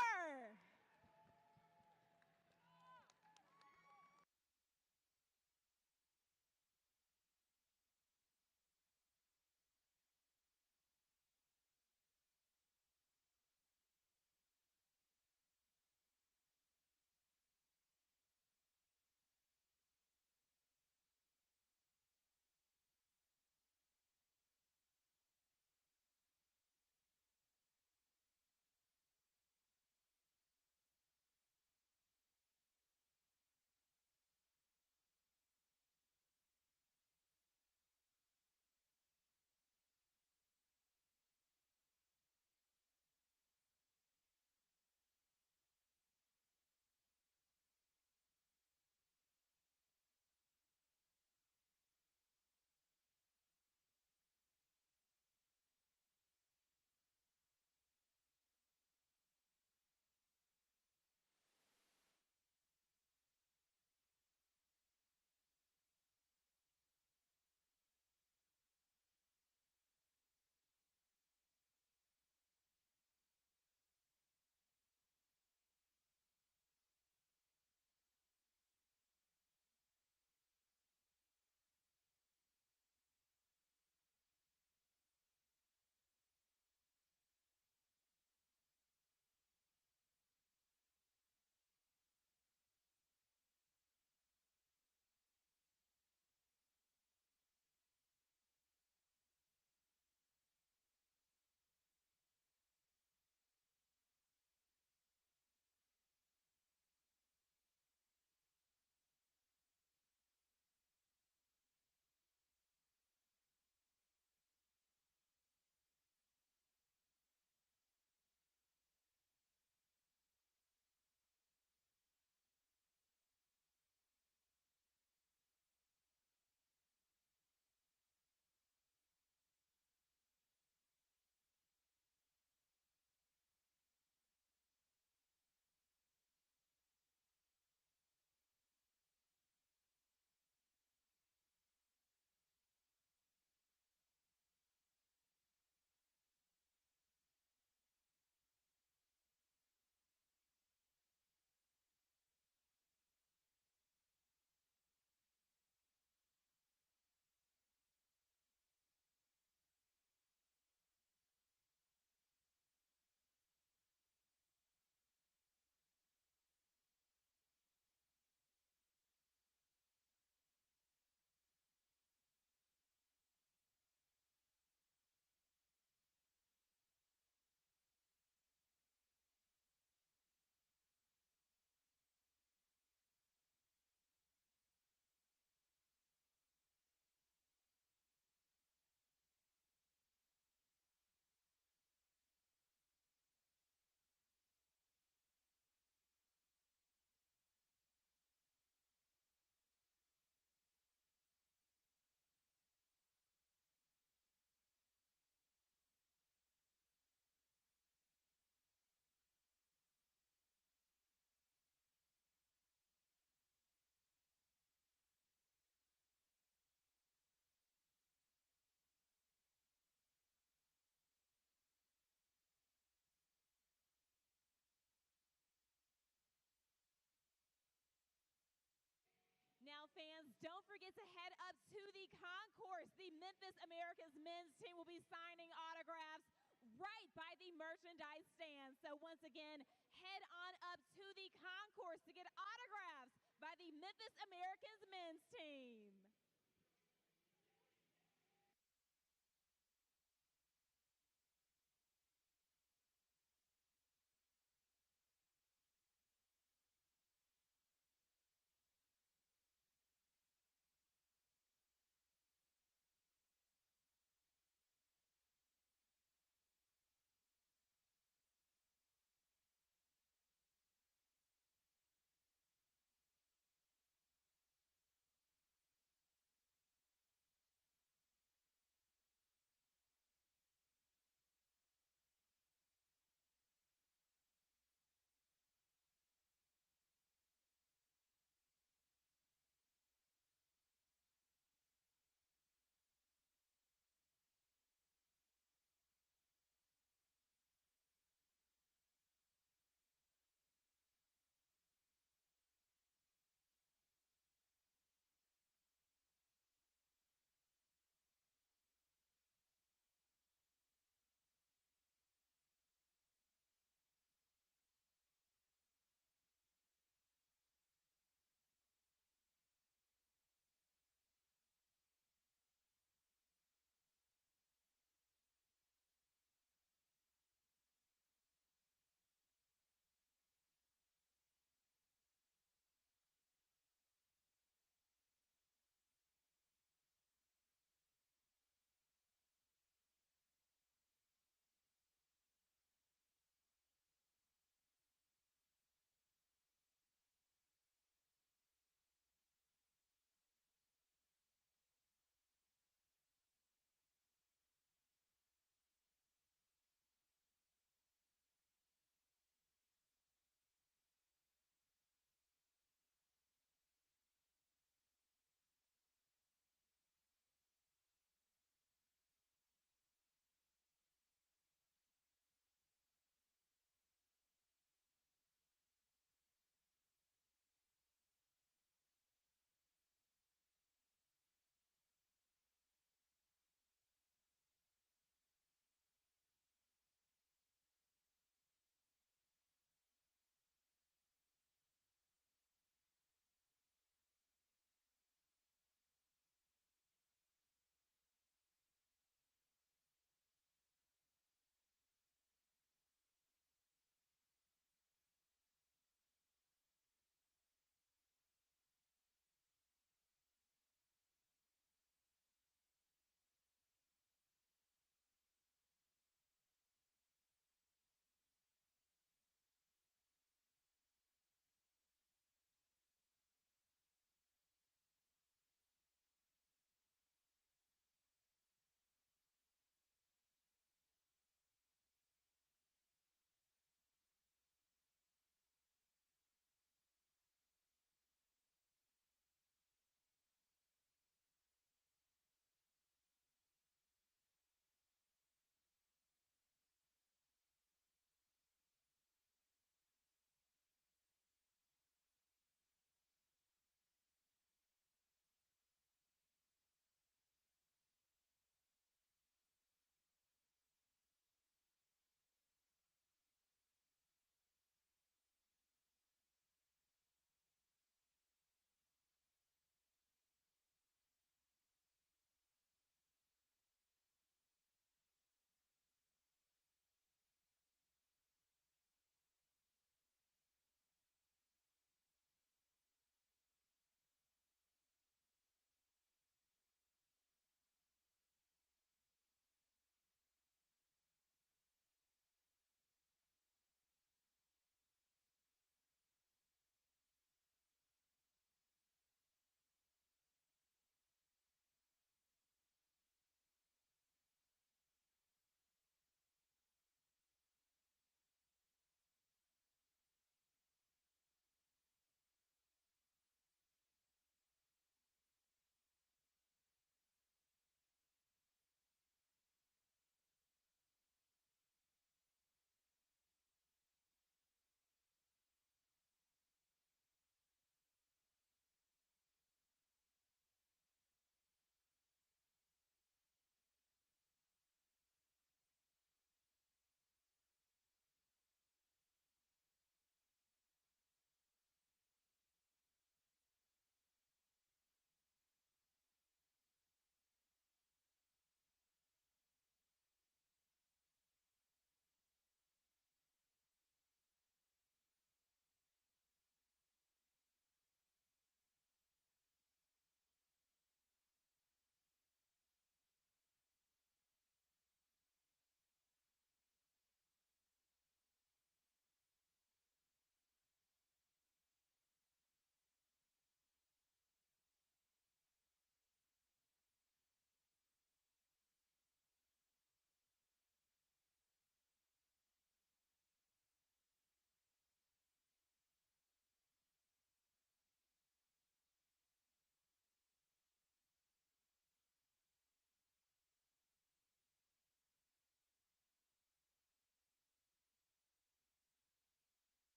fans, don't forget to head up to the concourse. The Memphis Americans men's team will be signing autographs right by the merchandise stand. So once again, head on up to the concourse to get autographs by the Memphis Americans men's team.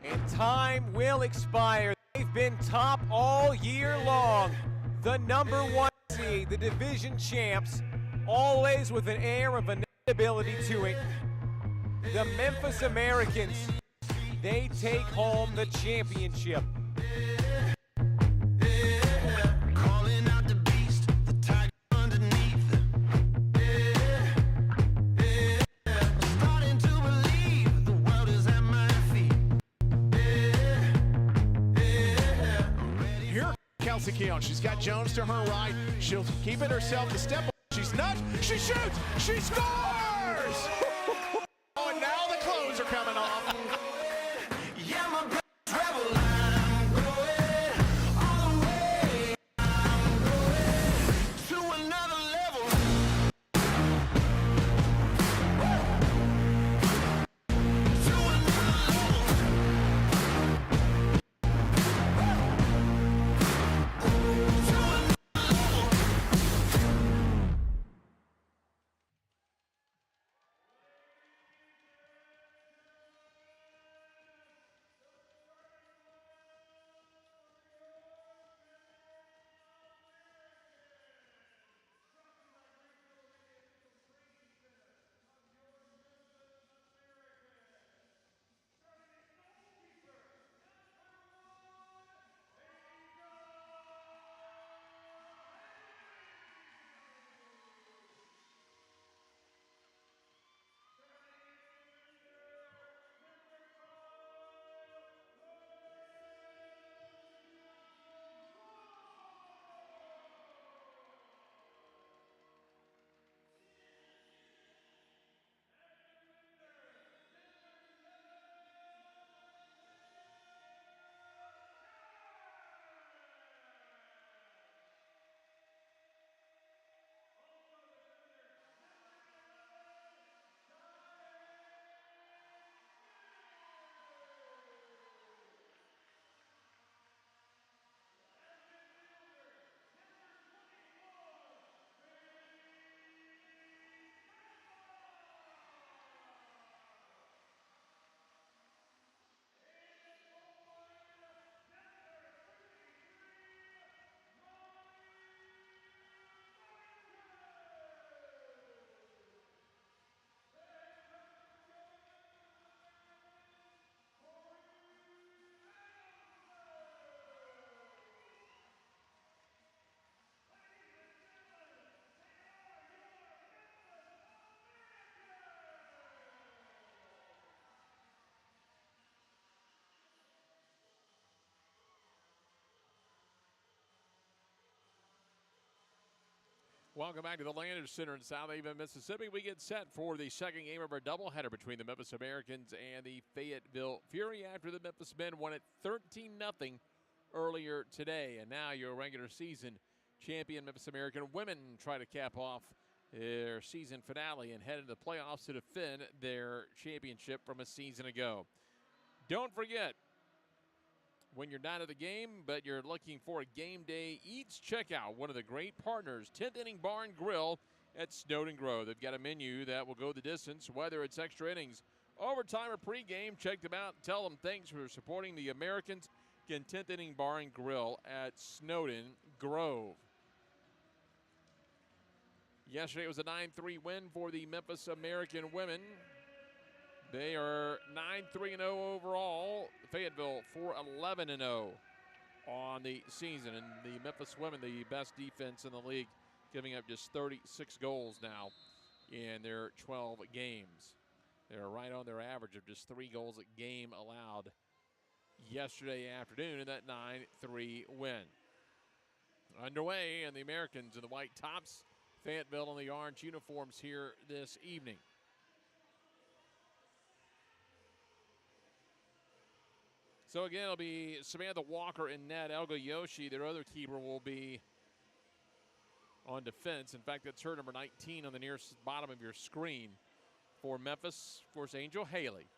And time will expire. They've been top all year long. The number 1 seed, the division champs, always with an air of inevitability to it. The Memphis Americans, they take home the championship. Calling out the beast, the tiger underneath. I'm starting to believe the world is at my feet. Here, Kelsey Keon. She's got Jones to her right. She'll keep it herself to step. She's nuts. She shoots. She scores. Oh, and now the clothes are coming off. Yeah, my brother's rebel. I'm going all the way. I'm going to another level. To another level. Welcome back to the Landers Center in South Haven, Mississippi. We get set for the second game of our doubleheader between the Memphis Americans and the Fayetteville Fury after the Memphis men won it 13-0 earlier today. And now your regular season champion Memphis American women try to cap off their season finale and head into the playoffs to defend their championship from a season ago. Don't forget, when you're not at the game, but you're looking for a game day eats, check out one of the great partners, 10th Inning Bar and Grill at Snowden Grove. They've got a menu that will go the distance, whether it's extra innings, overtime, or pregame. Check them out. Tell them thanks for supporting the Americans. Again, 10th Inning Bar and Grill at Snowden Grove. Yesterday was a 9-3 win for the Memphis American women. They are 9-3-0 overall. Fayetteville 4-11-0 on the season. And the Memphis women, the best defense in the league, giving up just 36 goals now in their 12 games. They're right on their average of just 3 goals a game allowed yesterday afternoon in that 9-3 win. Underway, and the Americans in the white tops, Fayetteville in the orange uniforms here this evening. So again, it'll be Samantha Walker and net. Elga Yoshi, their other keeper, will be on defense. In fact, that's her number 19 on the near bottom of your screen. For Memphis, of course, Angel Haley.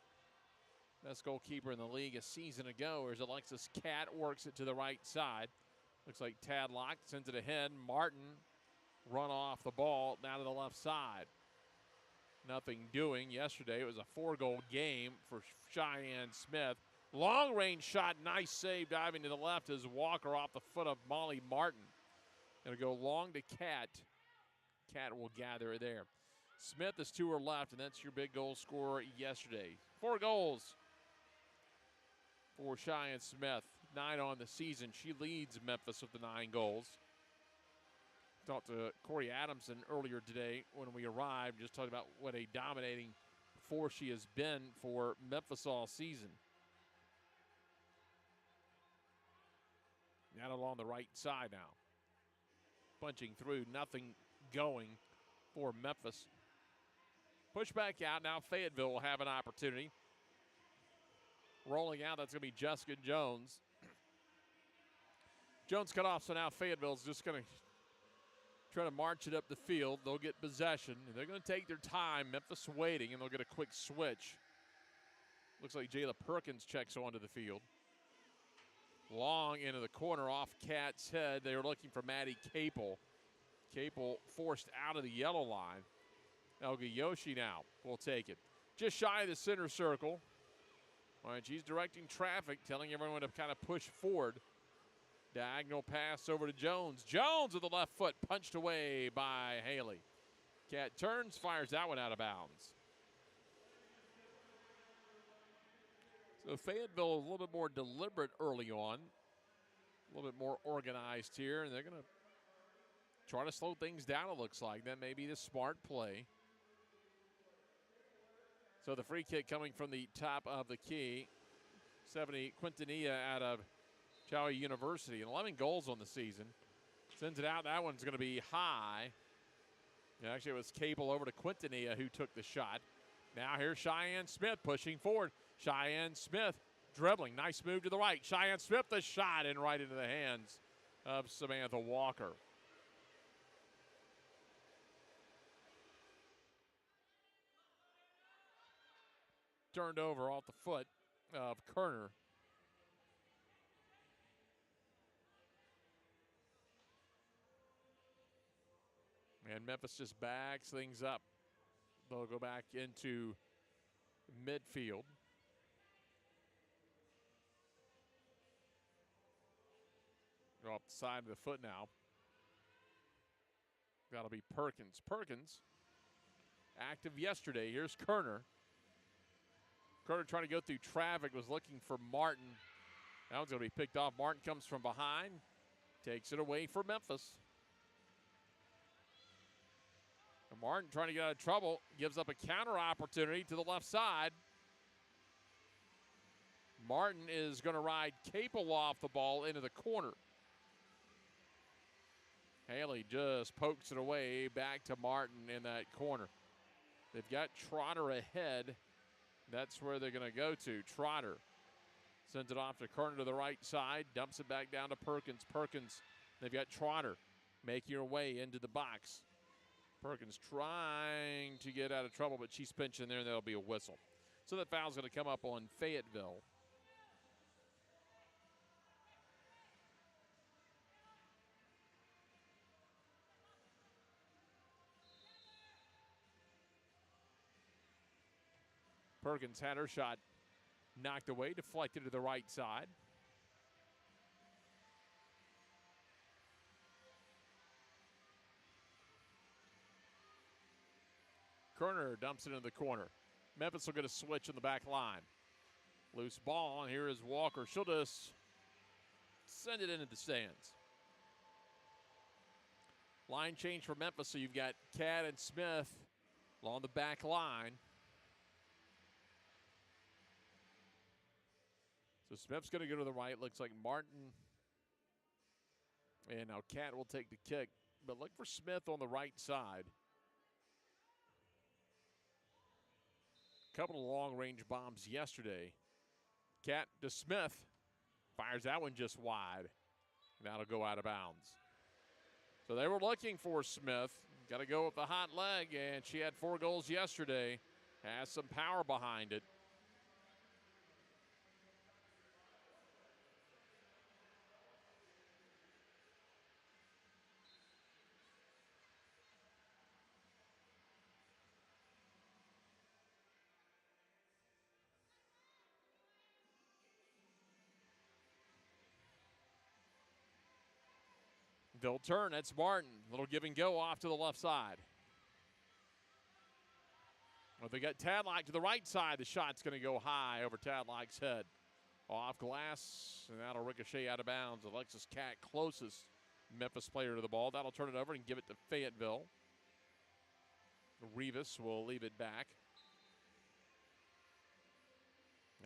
Best goalkeeper in the league a season ago as Alexis Catt works it to the right side. Looks like Tadlock sends it ahead. Martin run off the ball down to the left side. Nothing doing. Yesterday it was a 4-goal game for Cheyenne Smith. Long range shot, nice save diving to the left as Walker off the foot of Molly Martin. Gonna go long to Cat. Cat will gather it there. Smith is to her left, and that's your big goal scorer yesterday. 4 goals for Cheyenne Smith. 9 on the season. She leads Memphis with the 9 goals. Talked to Corey Adamson earlier today when we arrived, just talking about what a dominating force she has been for Memphis all season. Now along the right side now. Punching through, nothing going for Memphis. Push back out, now Fayetteville will have an opportunity. Rolling out, that's going to be Jessica Jones. Jones cut off, so now Fayetteville's just going to try to march it up the field. They'll get possession, and they're going to take their time. Memphis waiting, and they'll get a quick switch. Looks like Jayla Perkins checks onto the field. Long into the corner off Cat's head. They were looking for Maddie Capel. Capel forced out of the yellow line. Elga Yoshi now will take it. Just shy of the center circle. All right, she's directing traffic, telling everyone to kind of push forward. Diagonal pass over to Jones. Jones with the left foot, punched away by Haley. Cat turns, fires that one out of bounds. So Fayetteville a little bit more deliberate early on. A little bit more organized here, and they're going to try to slow things down, it looks like. That may be the smart play. So the free kick coming from the top of the key. 70 Quintanilla out of Chow University. 11 goals on the season. Sends it out. That one's going to be high. And actually, it was Cable over to Quintanilla who took the shot. Now here's Cheyenne Smith pushing forward. Cheyenne Smith dribbling. Nice move to the right. Cheyenne Smith, the shot, and right into the hands of Samantha Walker. Turned over off the foot of Kerner. And Memphis just backs things up. They'll go back into midfield. Go off the side of the foot now. That'll be Perkins. Perkins, active yesterday. Here's Kerner. Kerner trying to go through traffic, was looking for Martin. That one's going to be picked off. Martin comes from behind, takes it away for Memphis. And Martin trying to get out of trouble, gives up a counter opportunity to the left side. Martin is going to ride Capel off the ball into the corner. Haley just pokes it away back to Martin in that corner. They've got Trotter ahead. That's where they're going to go to. Trotter sends it off to Kerner to the right side, dumps it back down to Perkins. Perkins, they've got Trotter making her way into the box. Perkins trying to get out of trouble, but she's pinching there, and there'll be a whistle. So that foul's going to come up on Fayetteville. Perkins had her shot knocked away, deflected to the right side. Kerner dumps it into the corner. Memphis will get a switch in the back line. Loose ball, and here is Walker. She'll just send it into the stands. Line change for Memphis, so you've got Cat and Smith along the back line. So Smith's going to go to the right. Looks like Martin. And now Cat will take the kick. But look for Smith on the right side. Couple of long-range bombs yesterday. Cat to Smith. Fires that one just wide. That'll go out of bounds. So they were looking for Smith. Got to go with the hot leg, and she had 4 goals yesterday. Has some power behind it. They'll turn. That's Martin. Little give and go off to the left side. Well, they got Tadlock to the right side. The shot's going to go high over Tadlock's head. Off glass, and that'll ricochet out of bounds. Alexis Cat, closest Memphis player to the ball. That'll turn it over and give it to Fayetteville. Rivas will leave it back.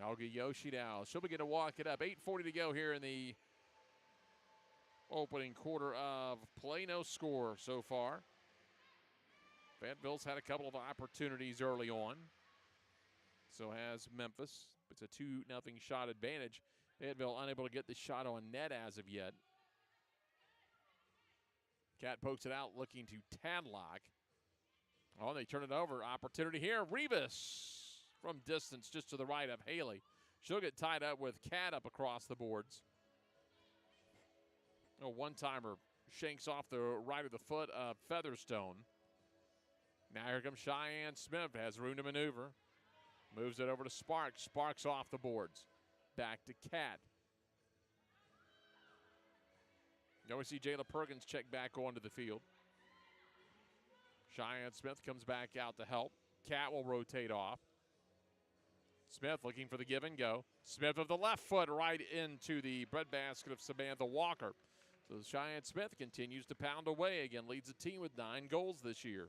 Olga Yoshi now. She'll begin to walk it up. 8:40 to go here in the opening quarter of play. No score so far. Fayetteville's had a couple of opportunities early on. So has Memphis. It's a 2-0 shot advantage. Fayetteville unable to get the shot on net as of yet. Cat pokes it out looking to Tadlock. Oh, they turn it over. Opportunity here. Rivas from distance just to the right of Haley. She'll get tied up with Cat up across the boards. A one-timer shanks off the right of the foot of Featherstone. Now here comes Cheyenne Smith. Has room to maneuver. Moves it over to Sparks. Sparks off the boards. Back to Cat. Now we see Jayla Perkins check back onto the field. Cheyenne Smith comes back out to help. Cat will rotate off. Smith looking for the give and go. Smith with the left foot right into the breadbasket of Samantha Walker. So Cheyenne Smith continues to pound away again. Leads the team with 9 goals this year.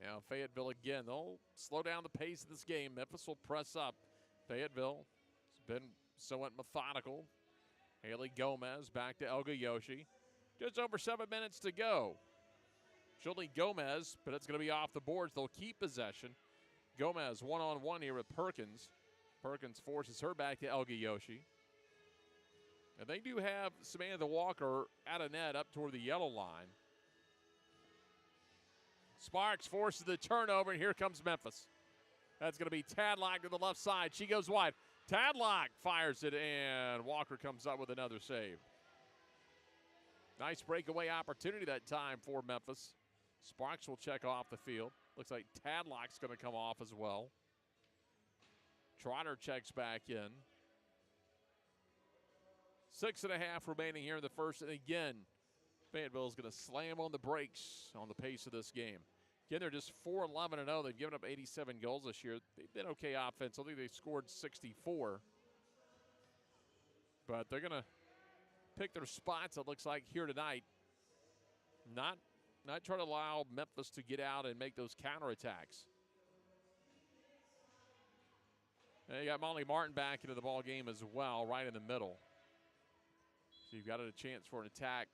Now Fayetteville again. They'll slow down the pace of this game. Memphis will press up. Fayetteville has been somewhat methodical. Haley Gomez back to Elga Yoshi. Just over 7 minutes to go. She'll lead Gomez, but it's going to be off the boards. They'll keep possession. Gomez one-on-one here with Perkins. Perkins forces her back to Elga Yoshi. And they do have Samantha Walker out of net up toward the yellow line. Sparks forces the turnover, and here comes Memphis. That's going to be Tadlock to the left side. She goes wide. Tadlock fires it, and Walker comes up with another save. Nice breakaway opportunity that time for Memphis. Sparks will check off the field. Looks like Tadlock's going to come off as well. Trotter checks back in. 6.5 remaining here in the first, and again, Fayetteville is going to slam on the brakes on the pace of this game. Again, they're just 4-11-0. They've given up 87 goals this year. They've been okay offensively. They scored 64. But they're going to pick their spots, it looks like, here tonight. Not try to allow Memphis to get out and make those counterattacks. And you got Molly Martin back into the ball game as well, right in the middle. So you've got a chance for an attack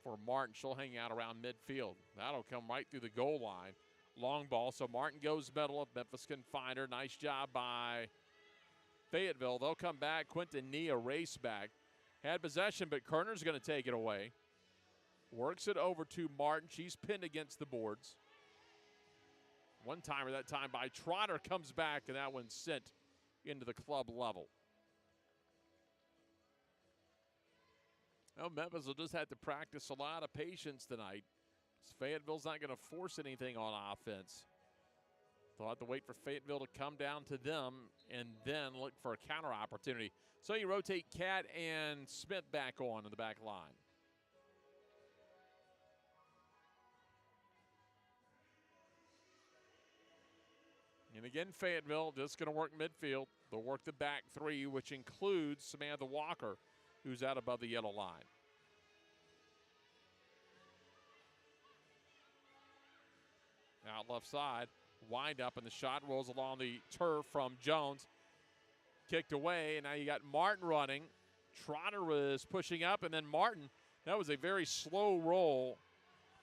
for Martin. She'll hang out around midfield. That'll come right through the goal line. Long ball, so Martin goes middle if Memphis can find her. Nice job by Fayetteville. They'll come back. Quintanilla race back. Had possession, but Kerner's going to take it away. Works it over to Martin. She's pinned against the boards. One-timer that time by Trotter comes back, and that one's sent into the club level. Well, Memphis will just have to practice a lot of patience tonight. Fayetteville's not going to force anything on offense. They'll have to wait for Fayetteville to come down to them and then look for a counter opportunity. So you rotate Cat and Smith back on in the back line. And again, Fayetteville just going to work midfield. They'll work the back three, which includes Samantha Walker, who's out above the yellow line. Out left side, wind up, and the shot rolls along the turf from Jones. Kicked away, and now you got Martin running. Trotter was pushing up, and then Martin. That was a very slow roll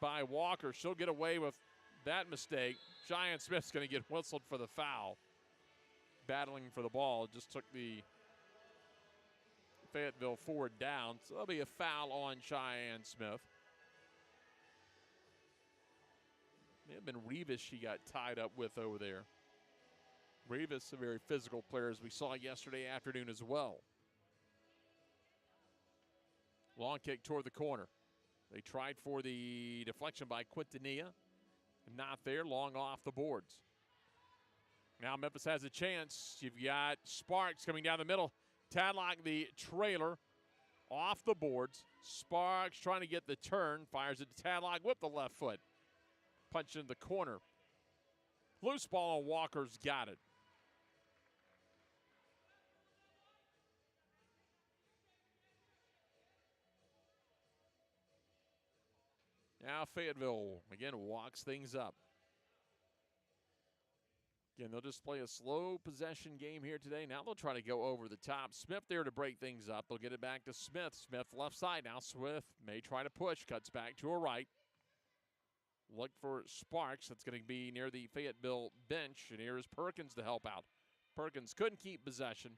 by Walker. She'll get away with that mistake. Cheyenne Smith's going to get whistled for the foul. Battling for the ball, just took the Fayetteville forward down. So there'll be a foul on Cheyenne Smith. May have been Rivas she got tied up with over there. Rivas, a very physical player, as we saw yesterday afternoon as well. Long kick toward the corner. They tried for the deflection by Quintanilla. Not there, long off the boards. Now Memphis has a chance. You've got Sparks coming down the middle. Tadlock, the trailer, off the boards. Sparks trying to get the turn. Fires it to Tadlock with the left foot. Punch in the corner. Loose ball, and Walker's got it. Now Fayetteville, again, walks things up. Again, they'll just play a slow possession game here today. Now they'll try to go over the top. Smith there to break things up. They'll get it back to Smith. Smith left side now. Smith may try to push. Cuts back to a right. Look for Sparks. That's going to be near the Fayetteville bench. And here's Perkins to help out. Perkins couldn't keep possession.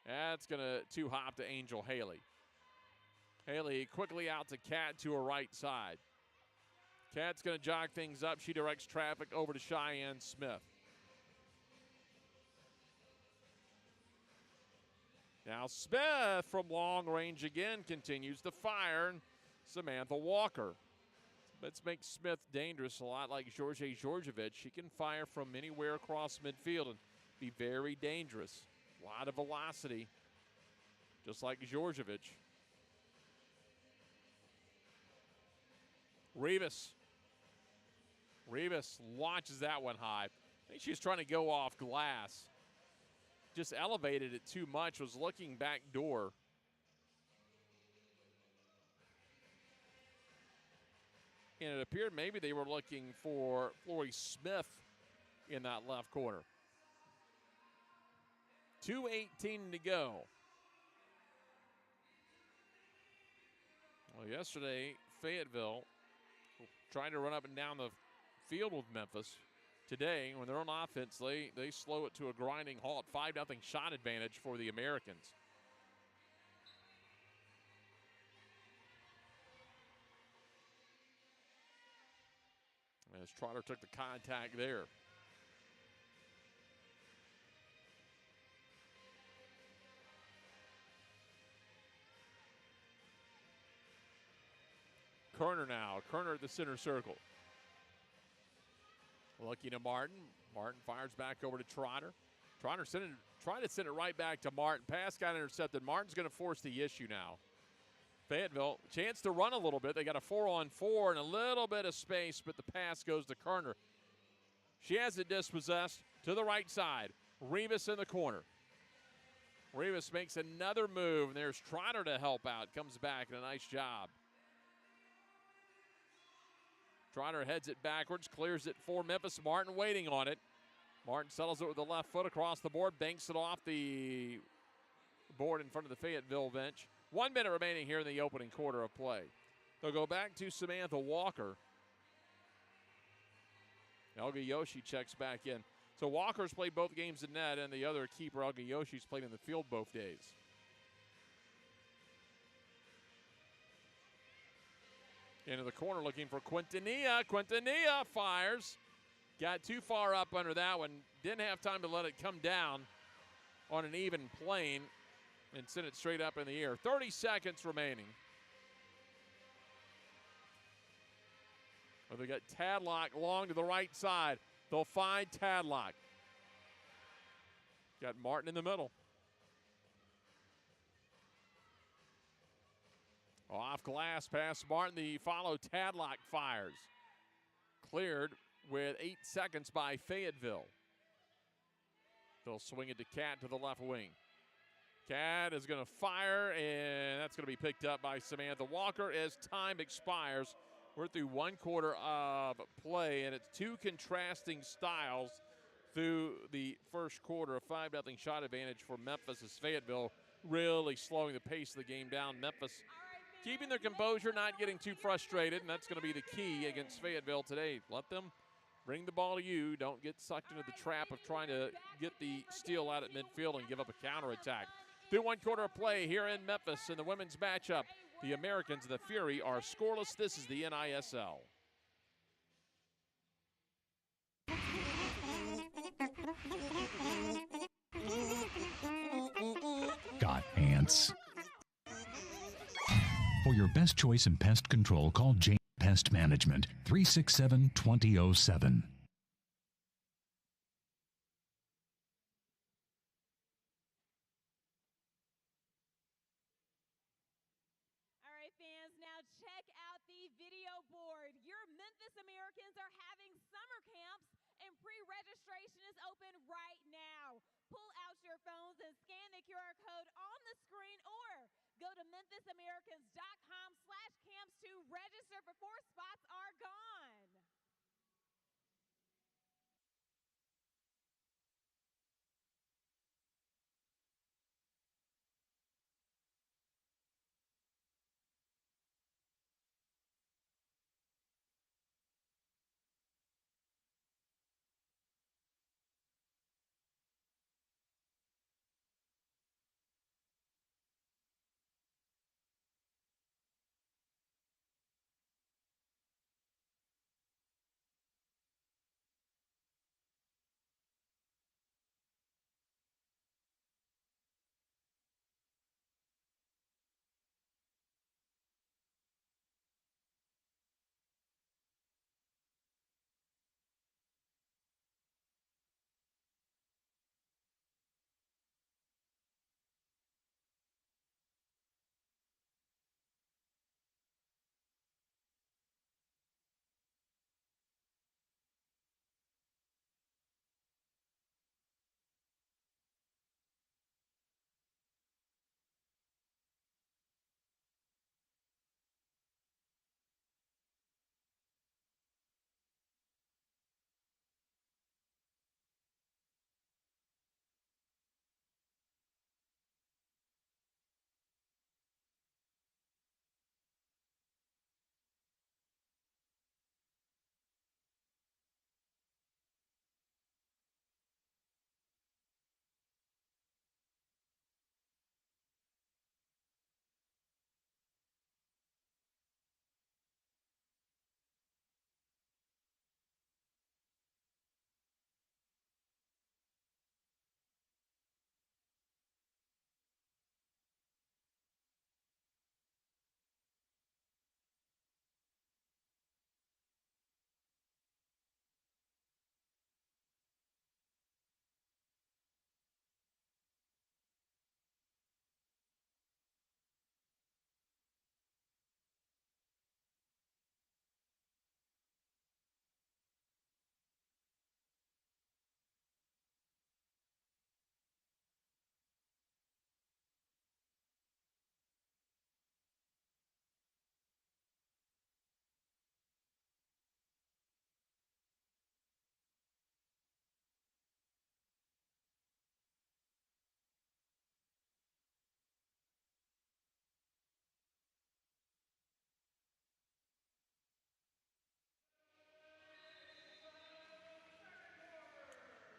That's going to two-hop to Angel Haley. Haley quickly out to Cat to her right side. Cat's going to jog things up. She directs traffic over to Cheyenne Smith. Now Smith from long range again continues to fire. And Samantha Walker. Let's make Smith dangerous, a lot like Georgie Georgievich. She can fire from anywhere across midfield and be very dangerous. A lot of velocity, just like Georgievich. Rivas launches that one high. I think she's trying to go off glass. Just elevated it too much, was looking back door. And it appeared maybe they were looking for Flory Smith in that left corner. 2:18 to go. Well, yesterday, Fayetteville trying to run up and down the field with Memphis. Today, when they're on offense, they slow it to a grinding halt. 5-0 shot advantage for the Americans. As Trotter took the contact there. Kerner now. Kerner at the center circle. Looking to Martin. Martin fires back over to Trotter. Trotter trying to send it right back to Martin. Pass got intercepted. Martin's going to force the issue now. Fayetteville, chance to run a little bit. They got a 4-on-4 and a little bit of space, but the pass goes to Kerner. She has it dispossessed to the right side. Rivas in the corner. Rivas makes another move, and there's Trotter to help out. Comes back, and a nice job. Trotter heads it backwards, clears it for Memphis. Martin waiting on it. Martin settles it with the left foot across the board, banks it off the board in front of the Fayetteville bench. 1 minute remaining here in the opening quarter of play. They'll go back to Samantha Walker. Elga Yoshi checks back in. So Walker's played both games in net, and the other keeper, Elga Yoshi's played in the field both days. Into the corner looking for Quintanilla. Quintanilla fires. Got too far up under that one. Didn't have time to let it come down on an even plane and send it straight up in the air. 30 seconds remaining. Well, they got Tadlock long to the right side. They'll find Tadlock. Got Martin in the middle. Off glass past Martin. The follow Tadlock fires. Cleared with 8 seconds by Fayetteville. They'll swing it to Cat to the left wing. Cat is going to fire, and that's going to be picked up by Samantha Walker as time expires. We're through 1 quarter of play, and it's two contrasting styles through the first quarter. A 5-0 shot advantage for Memphis as Fayetteville really slowing the pace of the game down. Memphis keeping their composure, not getting too frustrated, and that's going to be the key against Fayetteville today. Let them bring the ball to you. Don't get sucked into the trap of trying to get the steal out at midfield and give up a counterattack. Through 1 quarter of play here in Memphis in the women's matchup, the Americans, the Fury, are scoreless. This is the NISL. Got ants. For your best choice in pest control, call James Pest Management, 367-2007. Americans are having summer camps, and pre-registration is open right now. Pull out your phones and scan the QR code on the screen, or go to memphisamericans.com/camps to register before spots are gone.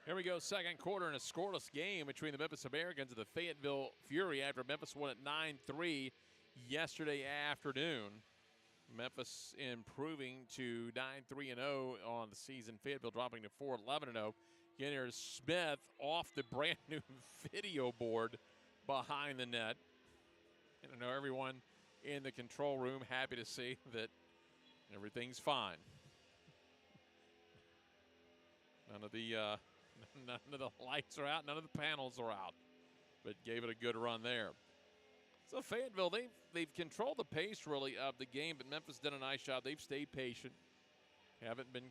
Here we go, second quarter in a scoreless game between the Memphis Americans and the Fayetteville Fury after Memphis won at 9-3 yesterday afternoon. Memphis improving to 9-3-0 on the season. Fayetteville dropping to 4-11-0. Again, here's Smith off the brand new video board behind the net. And I know everyone in the control room happy to see that everything's fine. None of the lights are out, none of the panels are out, but gave it a good run there. So Fayetteville, they've controlled the pace really of the game, but Memphis did a nice job. They've stayed patient, haven't been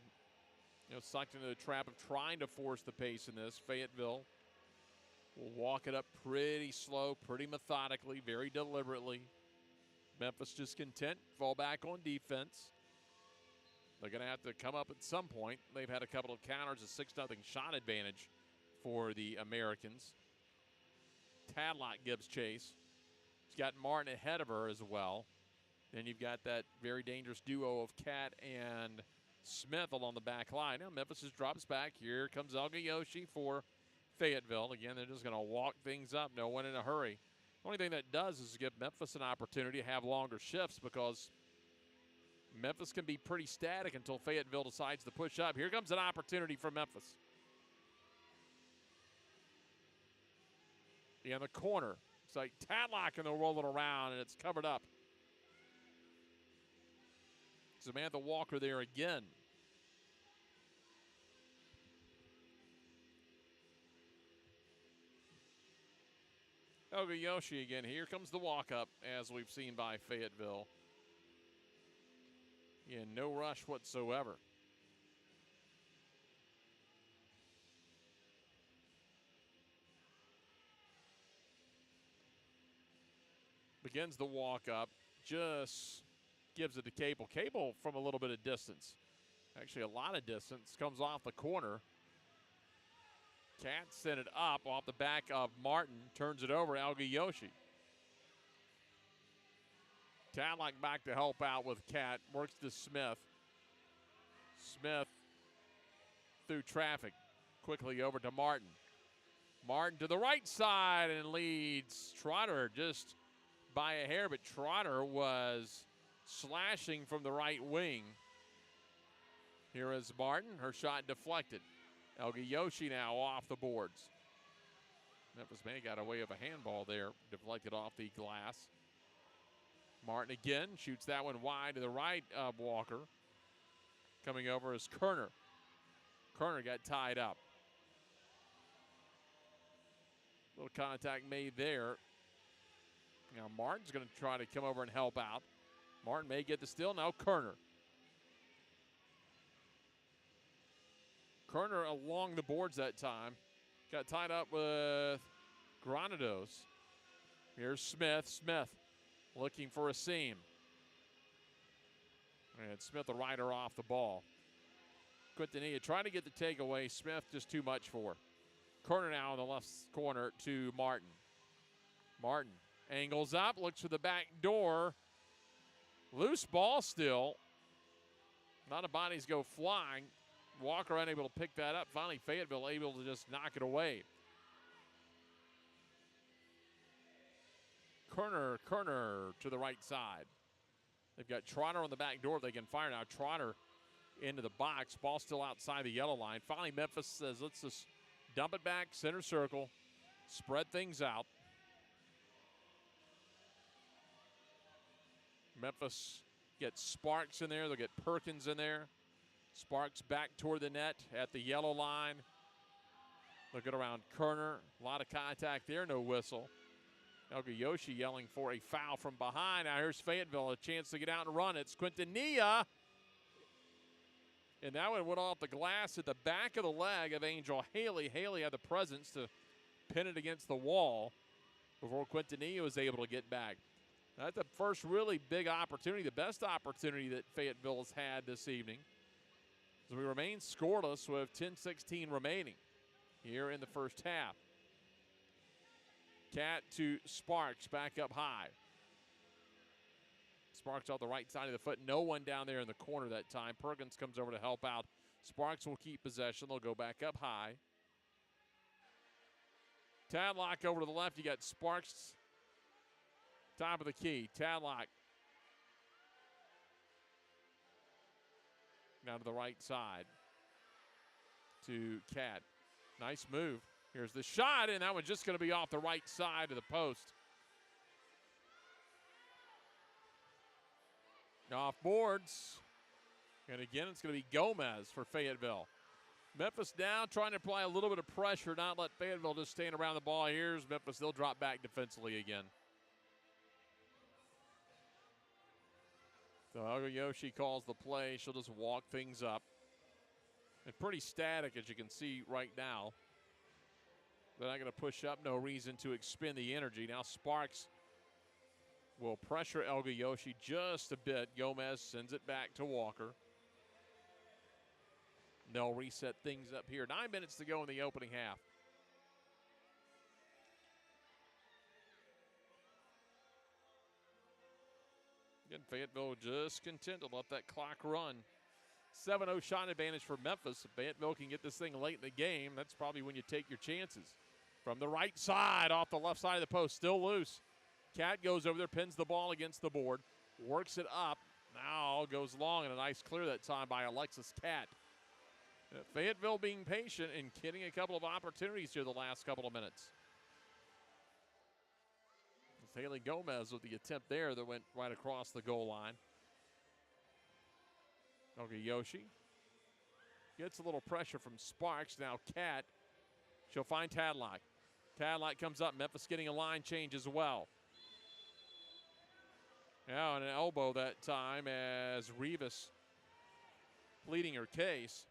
sucked into the trap of trying to force the pace in this. Fayetteville will walk it up pretty slow, pretty methodically, very deliberately. Memphis just content, fall back on defense. They're going to have to come up at some point. They've had a couple of counters, a 6-0 shot advantage for the Americans. Tadlock gives chase. She's got Martin ahead of her as well. Then you've got that very dangerous duo of Cat and Smith along the back line. Now Memphis just drops back. Here comes Elgayoshi for Fayetteville. Again, they're just going to walk things up. No one in a hurry. The only thing that does is give Memphis an opportunity to have longer shifts, because Memphis can be pretty static until Fayetteville decides to push up. Here comes an opportunity for Memphis. In the corner. It's like Tadlock, and they'll roll it around, and it's covered up. Samantha Walker there again. Elgayoshi again. Here comes the walk-up, as we've seen by Fayetteville. Yeah, no rush whatsoever. begins the walk up, just gives it to Cable. Cable from a little bit of distance. Actually, a lot of distance. Comes off the corner. Cat sent it up off the back of Martin. Turns it over, Elgiyoshi. Tadlock back to help out with Cat. Works to Smith. Smith through traffic. Quickly over to Martin. Martin to the right side and leads Trotter just by a hair, but Trotter was slashing from the right wing. Here is Martin. Her shot deflected. Elgiyoshi now off the boards. Memphis may got away with a handball there. Deflected off the glass. Martin again shoots that one wide to the right of Walker. Coming over is Kerner. Kerner got tied up. Little contact made there. Now Martin's going to try to come over and help out. Martin may get the steal. Now Kerner. Kerner along the boards that time. Got tied up with Granados. Here's Smith. Smith looking for a seam. And Smith will ride her off the ball. Quintanilla trying to get the takeaway. Smith just too much for her. Kerner now in the left corner to Martin. Martin angles up, looks for the back door. Loose ball still. A lot of bodies go flying. Walker unable to pick that up. Finally, Fayetteville able to just knock it away. Kerner to the right side. They've got Trotter on the back door. They can fire now. Trotter into the box. Ball still outside the yellow line. Finally, Memphis says, let's just dump it back, center circle, spread things out. Memphis gets Sparks in there. They'll get Perkins in there. Sparks back toward the net at the yellow line. Looking around Kerner. A lot of contact there, no whistle. Elgiyoshi yelling for a foul from behind. Now here's Fayetteville, a chance to get out and run. It's Quintanilla. And that one went off the glass at the back of the leg of Angel Haley. Haley had the presence to pin it against the wall before Quintanilla was able to get back. That's the first really big opportunity, the best opportunity that Fayetteville has had this evening. So we remain scoreless with 10:16 remaining here in the first half. Cat to Sparks, back up high. Sparks off the right side of the foot. No one down there in the corner that time. Perkins comes over to help out. Sparks will keep possession. They'll go back up high. Tadlock over to the left. You got Sparks, top of the key. Tadlock down to the right side to Cat. Nice move. Here's the shot, and that one's just going to be off the right side of the post. Off boards. And again, it's going to be Gomez for Fayetteville. Memphis now trying to apply a little bit of pressure, not let Fayetteville just stand around the ball. Here's Memphis. They'll drop back defensively again. So Elgiyoshi calls the play. She'll just walk things up. And pretty static, as you can see right now. They're not going to push up. No reason to expend the energy. Now Sparks will pressure Elgiyoshi just a bit. Gomez sends it back to Walker. They'll reset things up here. 9 minutes to go in the opening half. Again, Fayetteville just content to let that clock run. 7-0 shot advantage for Memphis. If Fayetteville can get this thing late in the game, that's probably when you take your chances. From the right side, off the left side of the post, still loose. Cat goes over there, pins the ball against the board, works it up. Now goes long, and a nice clear that time by Alexis Cat. Fayetteville being patient and getting a couple of opportunities here the last couple of minutes. It's Haley Gomez with the attempt there that went right across the goal line. Elgiyoshi gets a little pressure from Sparks. Now Cat, she'll find Tadlock. Tadlock comes up. Memphis getting a line change as well. Now an elbow that time as Rivas pleading her case.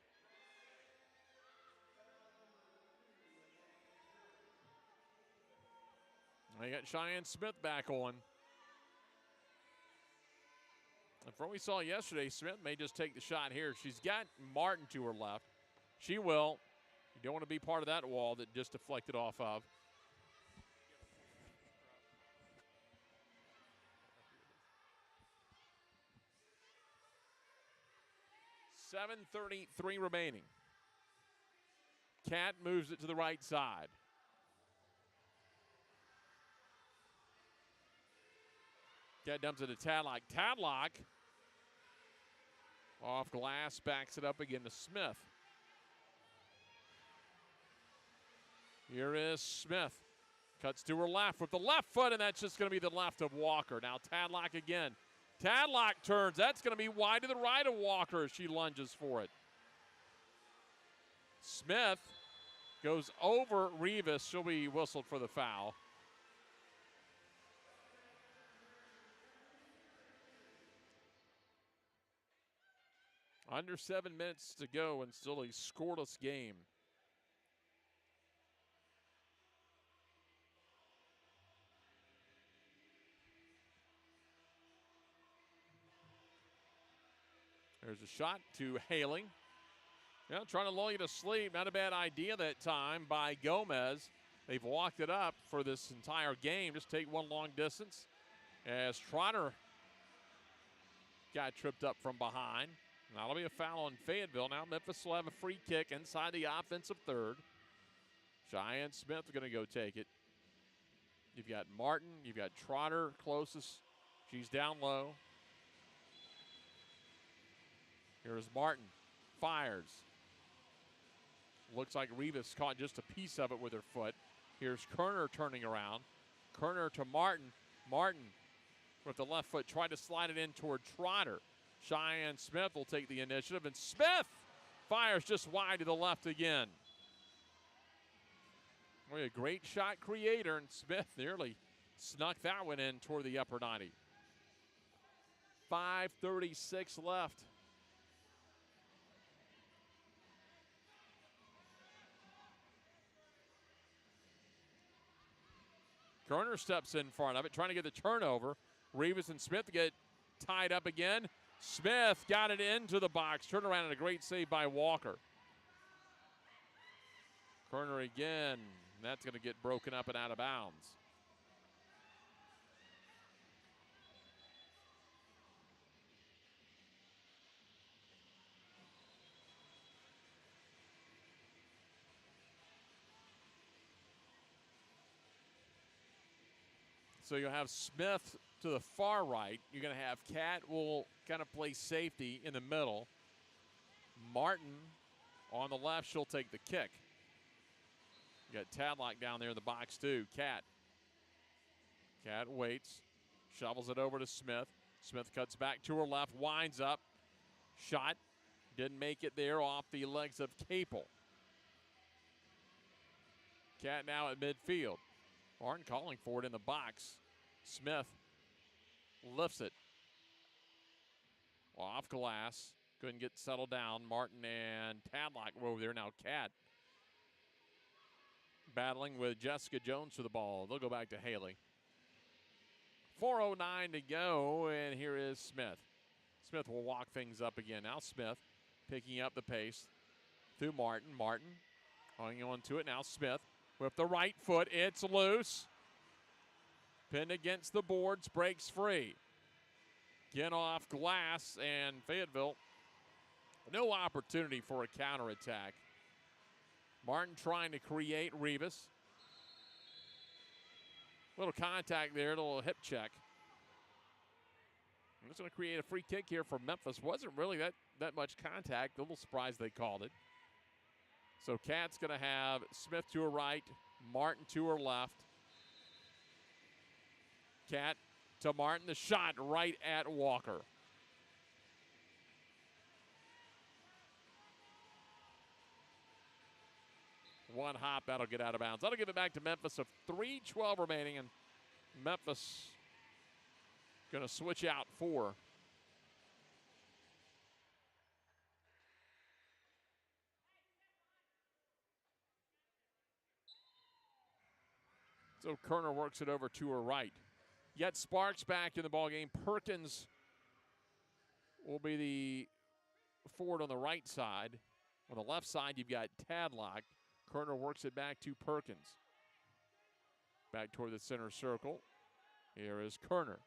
They got Cheyenne Smith back on. And from what we saw yesterday, Smith may just take the shot here. She's got Martin to her left. She will. You don't want to be part of that wall that just deflected off of. .733 remaining. Cat moves it to the right side. Cat dumps it to Tadlock. Tadlock off glass, backs it up again to Smith. Here is Smith. Cuts to her left with the left foot, and that's just going to be the left of Walker. Now Tadlock again. Tadlock turns. That's going to be wide to the right of Walker as she lunges for it. Smith goes over Rivas. She'll be whistled for the foul. Under 7 minutes to go and still a scoreless game. There's a shot to Haley. Yeah, trying to lull you to sleep. Not a bad idea that time by Gomez. They've walked it up for this entire game. Just take one long distance as Trotter got tripped up from behind. That'll be a foul on Fayetteville. Now Memphis will have a free kick inside the offensive third. Cheyenne Smith is going to go take it. You've got Martin. You've got Trotter closest. She's down low. Here's Martin. Fires. Looks like Rivas caught just a piece of it with her foot. Here's Kerner turning around. Kerner to Martin. Martin with the left foot tried to slide it in toward Trotter. Cheyenne Smith will take the initiative, and Smith fires just wide to the left again. Boy, a great shot creator, and Smith nearly snuck that one in toward the upper 90. 5:36 left. Kerner steps in front of it, trying to get the turnover. Rivas and Smith get tied up again. Smith got it into the box. Turn around and a great save by Walker. Kerner again. That's going to get broken up and out of bounds. So you'll have Smith to the far right. You're going to have Cat will kind of play safety in the middle. Martin on the left, she'll take the kick. You got Tadlock down there in the box too. Cat waits, shovels it over to Smith. Smith cuts back to her left, winds up. Shot, didn't make it there off the legs of Capel. Cat now at midfield. Martin calling for it in the box. Smith lifts it. Off glass. Couldn't get settled down. Martin and Tadlock were over there. Now Cat battling with Jessica Jones for the ball. They'll go back to Haley. 4:09 to go, and here is Smith. Smith will walk things up again. Now Smith picking up the pace through Martin. Martin hanging on to it. Now Smith with the right foot. It's loose. Pinned against the boards, breaks free. Again off glass, and Fayetteville, no opportunity for a counterattack. Martin trying to create Rivas. Little contact there, a little hip check. I'm just going to create a free kick here for Memphis. Wasn't really that much contact. A little surprised they called it. So Cat's going to have Smith to her right, Martin to her left. Cat to Martin, the shot right at Walker. One hop, that'll get out of bounds. That'll give it back to Memphis of 3:12 remaining, and Memphis going to switch out 4. So Kerner works it over to her right. Yet Sparks back in the ballgame. Perkins will be the forward on the right side. On the left side, you've got Tadlock. Kerner works it back to Perkins. Back toward the center circle. Here is Kerner.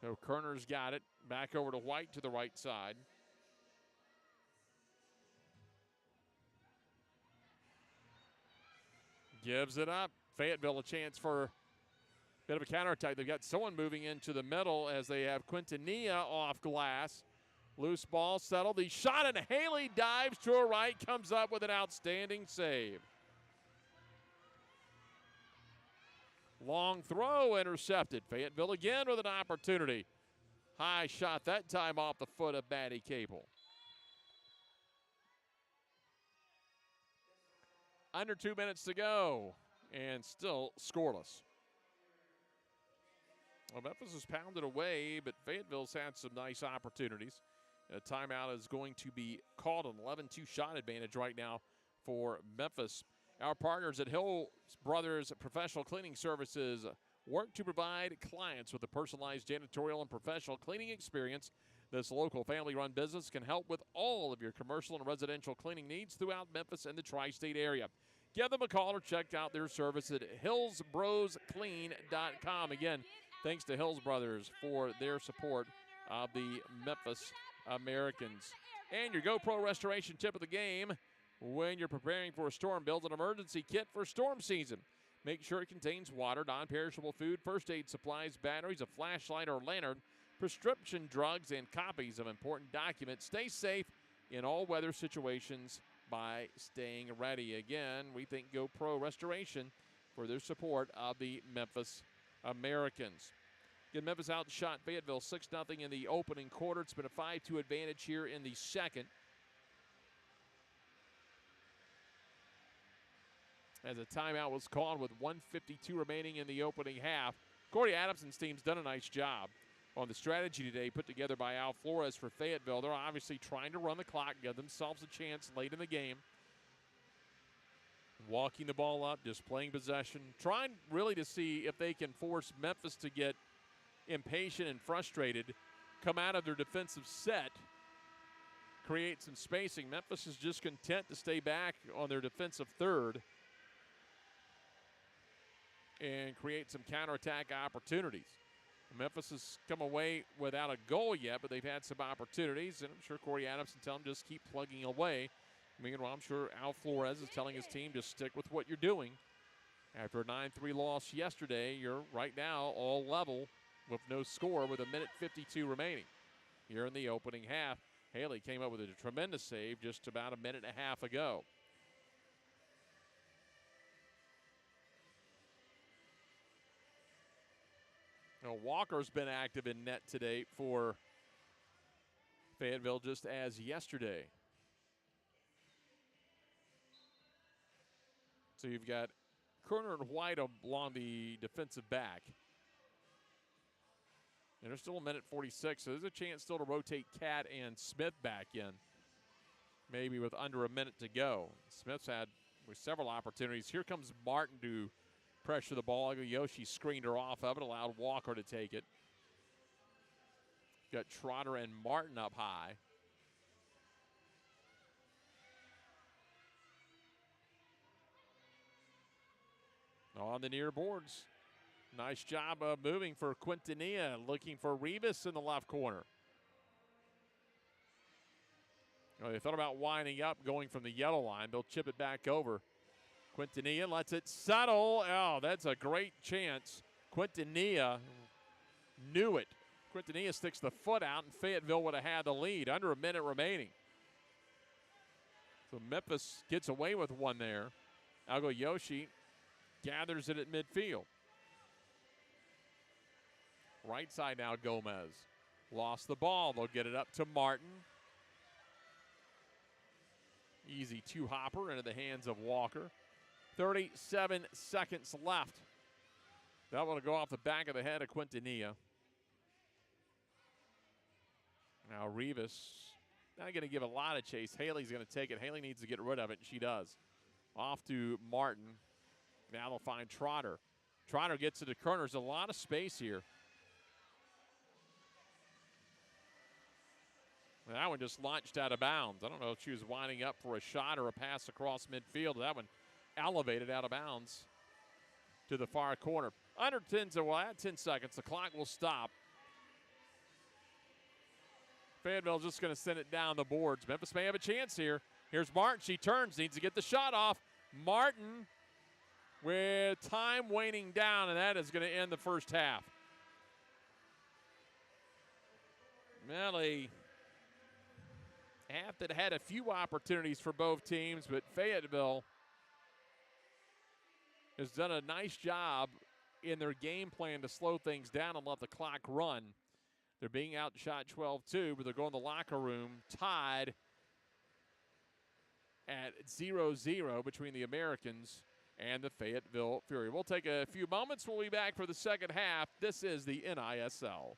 So Kerner's got it. Back over to White to the right side. Gives it up. Fayetteville a chance for a bit of a counterattack. They've got someone moving into the middle as they have Quintanilla off glass. Loose ball settled. The shot, and Haley dives to her right, comes up with an outstanding save. Long throw intercepted. Fayetteville again with an opportunity. High shot that time off the foot of Maddie Cable. Under 2 minutes to go, and still scoreless. Well, Memphis has pounded away, but Fayetteville's had some nice opportunities. A timeout is going to be called, an 11-2 shot advantage right now for Memphis. Our partners at Hill Brothers Professional Cleaning Services work to provide clients with a personalized janitorial and professional cleaning experience. This local family-run business can help with all of your commercial and residential cleaning needs throughout Memphis and the tri-state area. Give them a call or check out their service at hillsbrosclean.com. Again, thanks to Hills Brothers for their support of the Memphis Americans. And your GoPro restoration tip of the game: when you're preparing for a storm, build an emergency kit for storm season. Make sure it contains water, non-perishable food, first aid supplies, batteries, a flashlight or lantern, prescription drugs, and copies of important documents. Stay safe in all weather situations by staying ready. Again, we thank GoPro Restoration for their support of the Memphis Americans. Again, Memphis outshot Fayetteville 6-0 in the opening quarter. It's been a 5-2 advantage here in the second. As a timeout was called with 1:52 remaining in the opening half. Corey Adamson's team's done a nice job on the strategy today put together by Al Flores for Fayetteville. They're obviously trying to run the clock, give themselves a chance late in the game. Walking the ball up, just playing possession, trying really to see if they can force Memphis to get impatient and frustrated, come out of their defensive set, create some spacing. Memphis is just content to stay back on their defensive third and create some counterattack opportunities. Memphis has come away without a goal yet, but they've had some opportunities, and I'm sure Corey Adamson telling them just keep plugging away. Meanwhile, I'm sure Al Flores is telling his team just stick with what you're doing. After a 9-3 loss yesterday, you're right now all level with no score with 1:52 remaining. Here in the opening half, Haley came up with a tremendous save just about a minute and a half ago. Now, Walker's been active in net today for Fayetteville, just as yesterday. So you've got Kerner and White along the defensive back. And there's still a minute 46, so there's a chance still to rotate Cat and Smith back in, maybe with under a minute to go. Smith's had several opportunities. Here comes Martin to pressure the ball. Yoshi screened her off of it, allowed Walker to take it. Got Trotter and Martin up high. On the near boards. Nice job of moving for Quintanilla, looking for Rivas in the left corner. They thought about winding up, going from the yellow line. They'll chip it back over. Quintanilla lets it settle. Oh, that's a great chance. Quintanilla knew it. Quintanilla sticks the foot out, and Fayetteville would have had the lead. Under a minute remaining. So Memphis gets away with one there. Algo Yoshi gathers it at midfield. Right side now, Gomez. Lost the ball. They'll get it up to Martin. Easy two-hopper into the hands of Walker. 37 seconds left. That one will go off the back of the head of Quintanilla. Now Rivas not going to give a lot of chase. Haley's going to take it. Haley needs to get rid of it, and she does. Off to Martin. Now they'll find Trotter. Trotter gets to the corner. There's a lot of space here. And that one just launched out of bounds. I don't know if she was winding up for a shot or a pass across midfield. That one elevated out of bounds to the far corner. Under 10, well, at 10 seconds, the clock will stop. Fayetteville's just going to send it down the boards. Memphis may have a chance here. Here's Martin. She turns, needs to get the shot off. Martin with time waning down, and that is going to end the first half. Melly half that had a few opportunities for both teams, but Fayetteville has done a nice job in their game plan to slow things down and let the clock run. They're being outshot 12-2, but they're going to the locker room tied at 0-0 between the Americans and the Fayetteville Fury. We'll take a few moments. We'll be back for the second half. This is the NISL.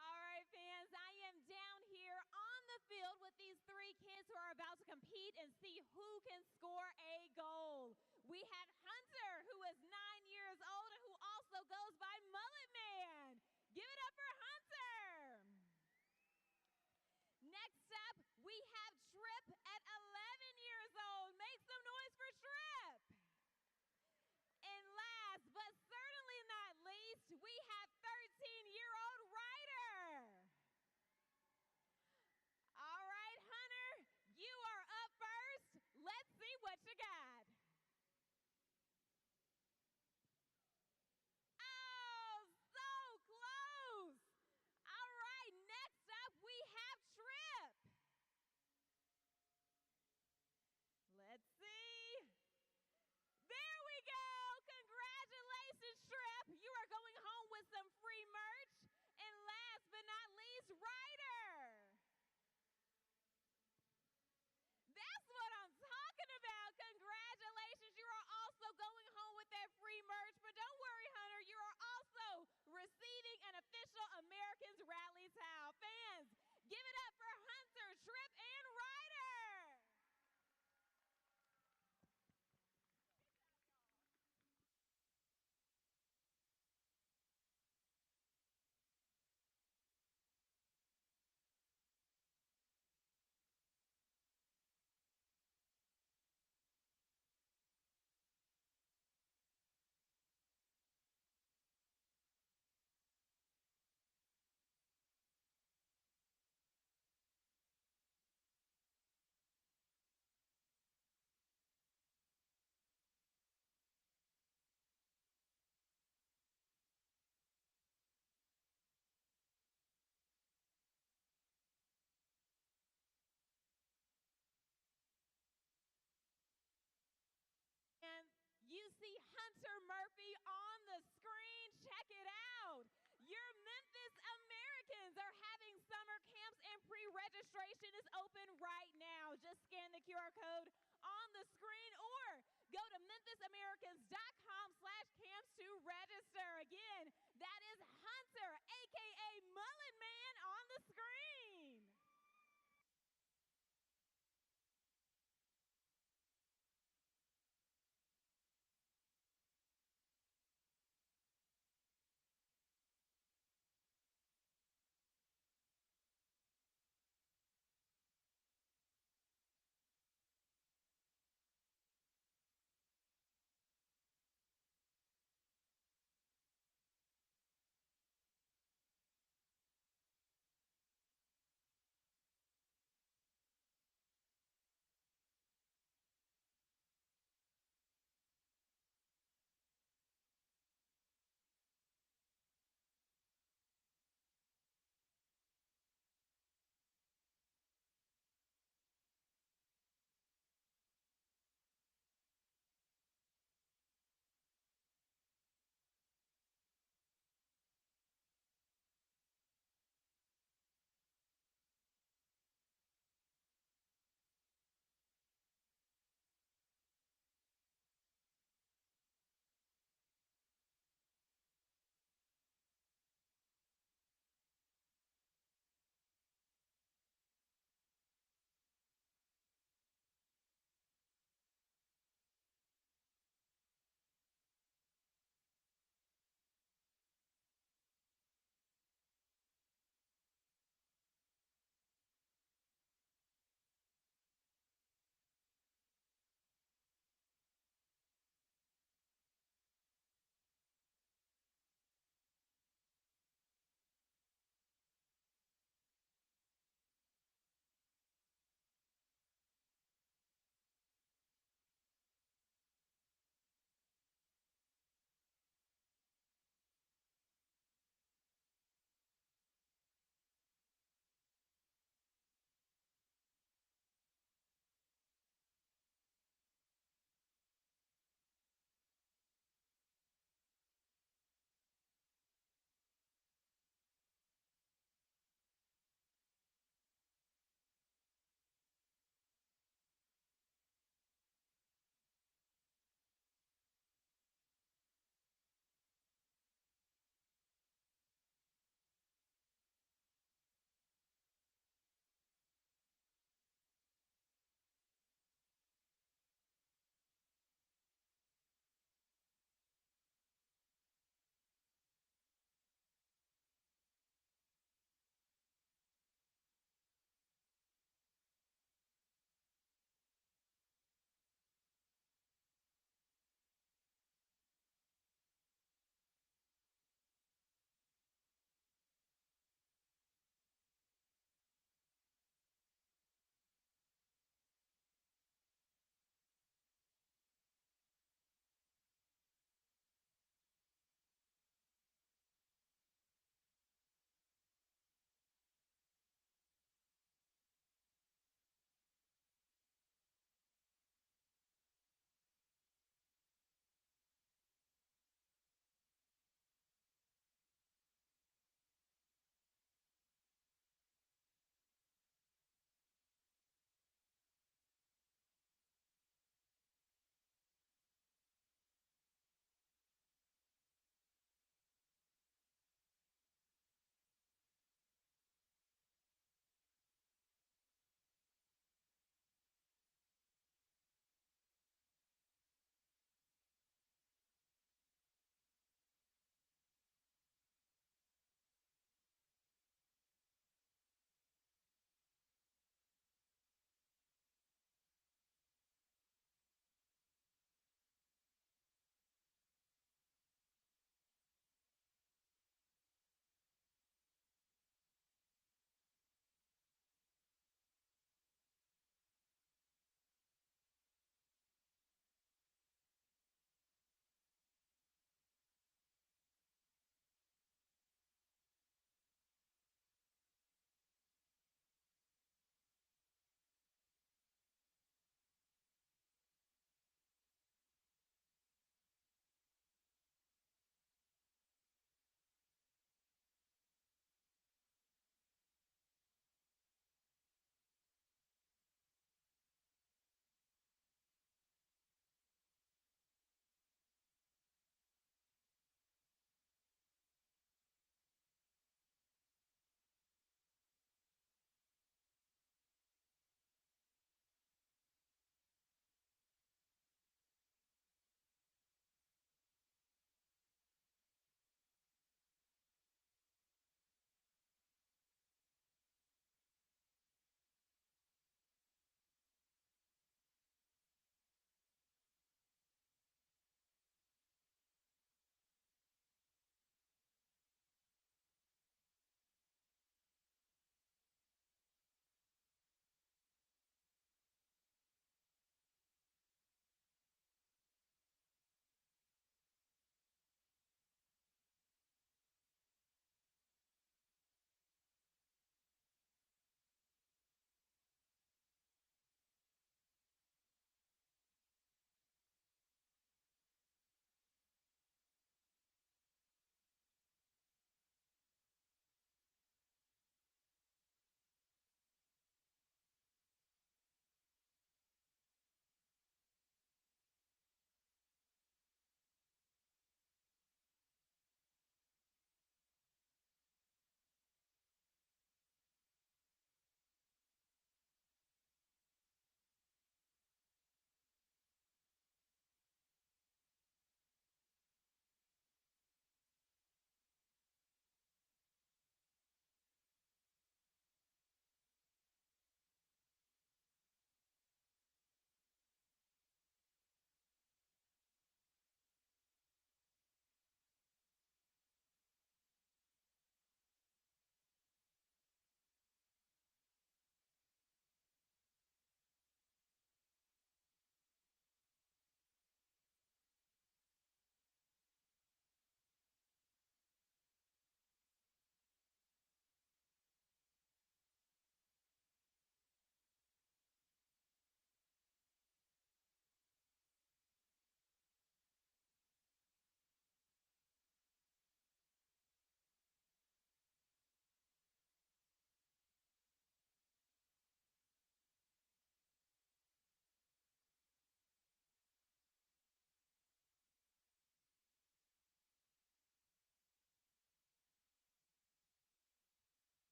All right, fans, I am down here on the field with these three kids who are about to compete and see who can score a goal. We have Hunter, who is 9 years old and who also goes by Mullet Man. Give it up for Hunter. Next up, we have Trip at 11 years old. Make some noise for Trip. And last, but certainly not least, we have 13-year-old Ryder. All right, Hunter, you are up first. Let's see what you got. Oh, so close. All right, next up, we have Trip. Let's see. There we go. Congratulations, Trip. You are going home with some free merch. And last but not least, Ryder. That's what I'm talking about. Congratulations. You are also going home with that free merch. But don't worry, Hunter. You are also receiving an official Americans Rally towel. Fans, give it up for Hunter, Trip, and Ryder. And you see Hunter Murphy on the screen. Check it out. Your Memphis Americans are having summer camps and pre-registration is open right now. Just scan the QR code on the screen or go to memphisamericans.com/camps to register. Again, that is Hunter, a.k.a. Mullet Man, on the screen.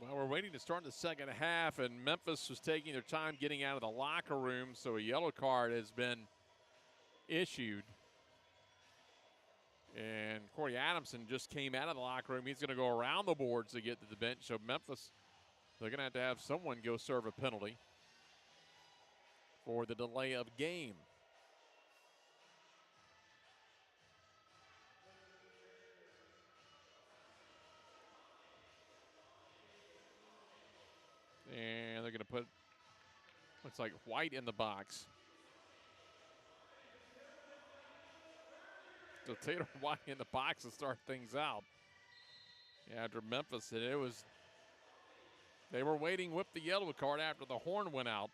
Well, we're waiting to start the second half, and Memphis was taking their time getting out of the locker room, so a yellow card has been issued. And Corey Adamson just came out of the locker room. He's going to go around the boards to get to the bench. So Memphis, they're going to have someone go serve a penalty for the delay of game. And they're going to put, looks like White in the box. So Taylor White in the box to start things out. After Memphis, and they were waiting with the yellow card after the horn went out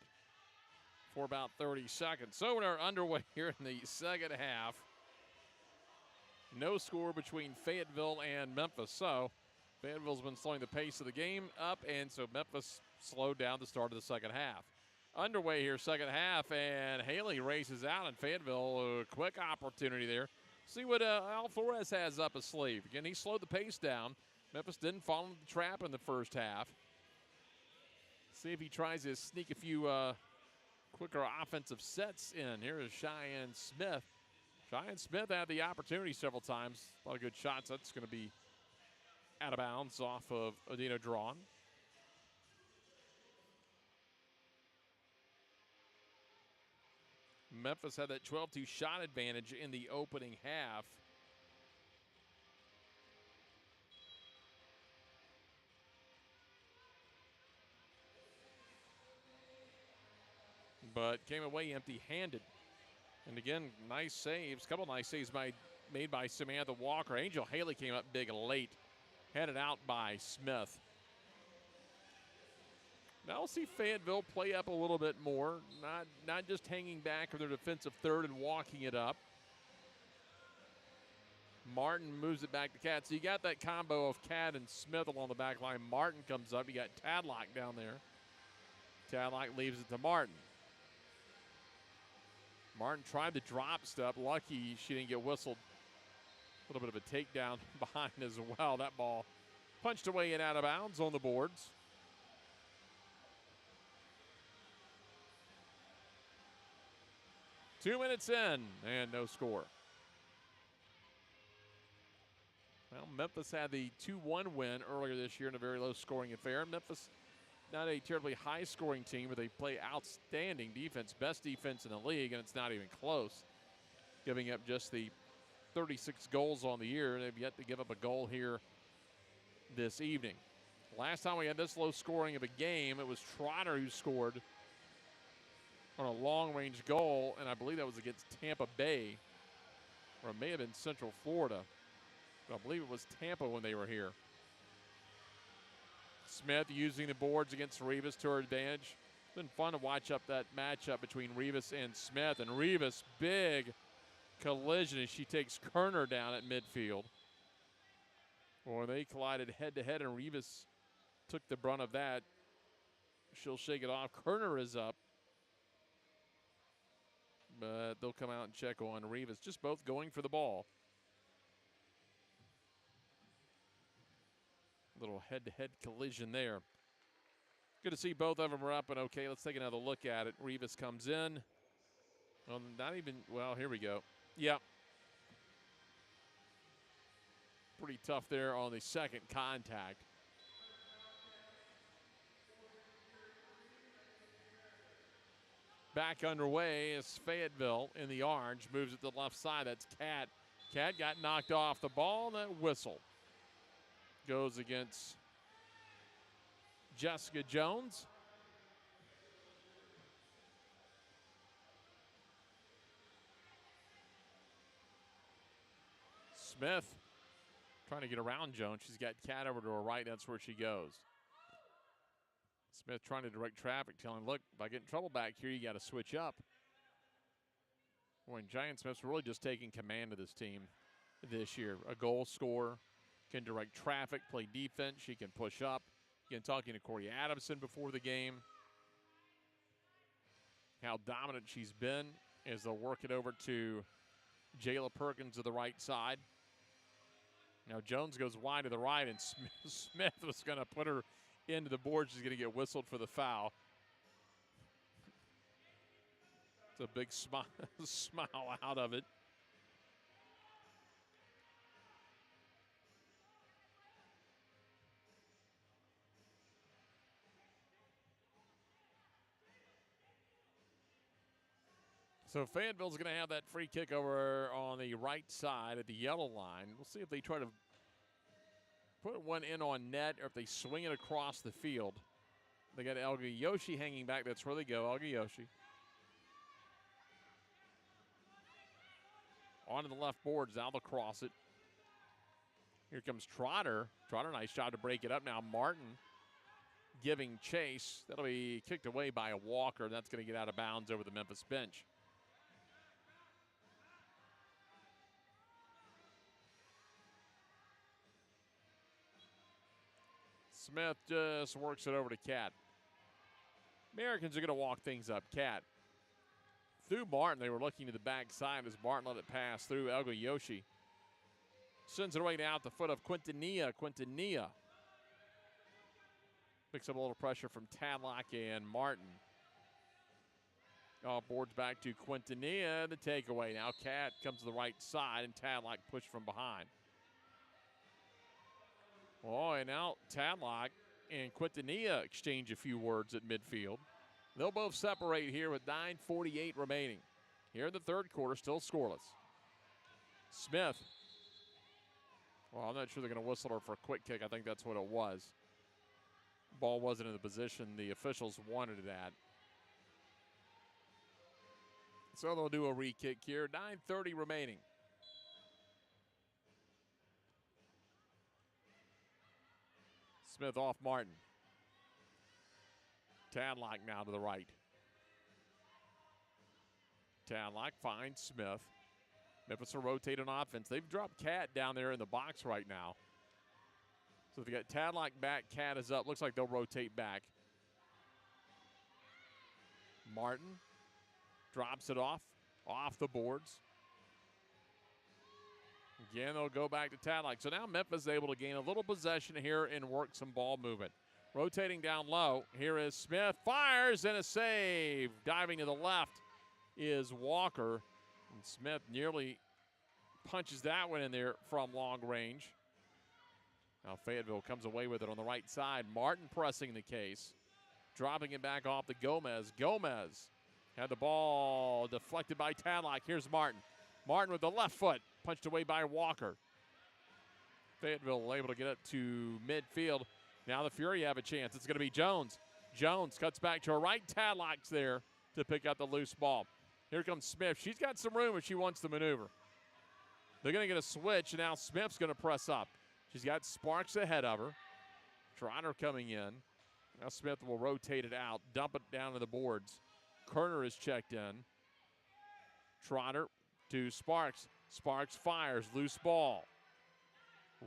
for about 30 seconds. So we're underway here in the second half. No score between Fayetteville and Memphis. So Fayetteville's been slowing the pace of the game up, and so Memphis slowed down the start of the second half. Underway here, second half, and Haley races out, and Fayetteville, a quick opportunity there. See what Al Flores has up his sleeve. Again, he slowed the pace down. Memphis didn't fall into the trap in the first half. See if he tries to sneak a few quicker offensive sets in. Here is Cheyenne Smith. Cheyenne Smith had the opportunity several times. A lot of good shots. That's going to be out of bounds off of Adina Drawn. Memphis had that 12-2 shot advantage in the opening half. But came away empty-handed. And again, nice saves. A couple nice saves made by Samantha Walker. Angel Haley came up big late. Headed out by Smith. Now we'll see Fayetteville play up a little bit more. Not just hanging back with their defensive third and walking it up. Martin moves it back to Cat. So you got that combo of Cat and Smith along the back line. Martin comes up. You got Tadlock down there. Tadlock leaves it to Martin. Martin tried the drop step. Lucky she didn't get whistled. A little bit of a takedown behind as well. That ball punched away and out of bounds on the boards. Two minutes in and no score. Well, Memphis had the 2-1 win earlier this year in a very low-scoring affair. Memphis, not a terribly high-scoring team, but they play outstanding defense, best defense in the league, and it's not even close. Giving up just the 36 goals on the year. They've yet to give up a goal here this evening. Last time we had this low scoring of a game, it was Trotter who scored on a long-range goal, and I believe that was against Tampa Bay, or it may have been Central Florida. But I believe it was Tampa when they were here. Smith using the boards against Rivas to her advantage. It's been fun to watch up that matchup between Rivas and Smith, and Rivas, big collision as she takes Kerner down at midfield. Or they collided head-to-head, and Rivas took the brunt of that. She'll shake it off. Kerner is up. But they'll come out and check on Rivas. Just both going for the ball. Little head-to-head collision there. Good to see both of them are up and okay. Let's take another look at it. Rivas comes in. Well, not even, well, here we go. Yep. Pretty tough there on the second contact. Back underway is Fayetteville in the orange. Moves it to the left side. That's Cat. Cat got knocked off the ball, and that whistle goes against Jessica Jones. Smith trying to get around Jones. She's got Cat over to her right. That's where she goes. Smith trying to direct traffic, telling, look, if I get in trouble back here, you got to switch up. Boy, Giant Smith's really just taking command of this team this year. A goal scorer, can direct traffic, play defense. She can push up. Again, talking to Corey Adamson before the game. How dominant she's been as they'll work it over to Jayla Perkins to the right side. Now Jones goes wide to the right, and Smith was going to put her into the board. She's going to get whistled for the foul. It's a big smile out of it. So Fayetteville's going to have that free kick over on the right side at the yellow line. We'll see if they try to put one in on net or if they swing it across the field. They got Elga Yoshi hanging back. That's where they go, Elga Yoshi. Onto the left boards, now they'll cross it. Here comes Trotter. Trotter, nice job to break it up now. Martin giving chase. That'll be kicked away by a Walker. That's going to get out of bounds over the Memphis bench. Smith just works it over to Cat. Americans are going to walk things up. Cat. Through Martin, they were looking to the backside as Martin let it pass through Elga Yoshi. Sends it away now at the foot of Quintanilla. Quintanilla picks up a little pressure from Tadlock and Martin. Boards back to Quintanilla. The takeaway now. Cat comes to the right side and Tadlock pushed from behind. Oh, and now Tadlock and Quintanilla exchange a few words at midfield. They'll both separate here with 9:48 remaining. Here in the third quarter, still scoreless. Smith. Well, I'm not sure they're going to whistle her for a quick kick. I think that's what it was. Ball wasn't in the position the officials wanted it at. So they'll do a re-kick here. 9:30 remaining. Smith off Martin. Tadlock now to the right. Tadlock finds Smith. Memphis will rotate on offense. They've dropped Cat down there in the box right now. So if they got Tadlock back, Cat is up. Looks like they'll rotate back. Martin drops it off the boards. Again, they'll go back to Tadlock. So now Memphis is able to gain a little possession here and work some ball movement. Rotating down low, here is Smith. Fires and a save. Diving to the left is Walker. And Smith nearly punches that one in there from long range. Now Fayetteville comes away with it on the right side. Martin pressing the case. Dropping it back off to Gomez. Gomez had the ball deflected by Tadlock. Here's Martin. Martin with the left foot. Punched away by Walker. Fayetteville able to get it to midfield. Now the Fury have a chance. It's going to be Jones. Jones cuts back to her right. Tadlock's there to pick up the loose ball. Here comes Smith. She's got some room if she wants to maneuver. They're going to get a switch, and now Smith's going to press up. She's got Sparks ahead of her. Trotter coming in. Now Smith will rotate it out, dump it down to the boards. Kerner is checked in. Trotter to Sparks. Sparks fires, loose ball.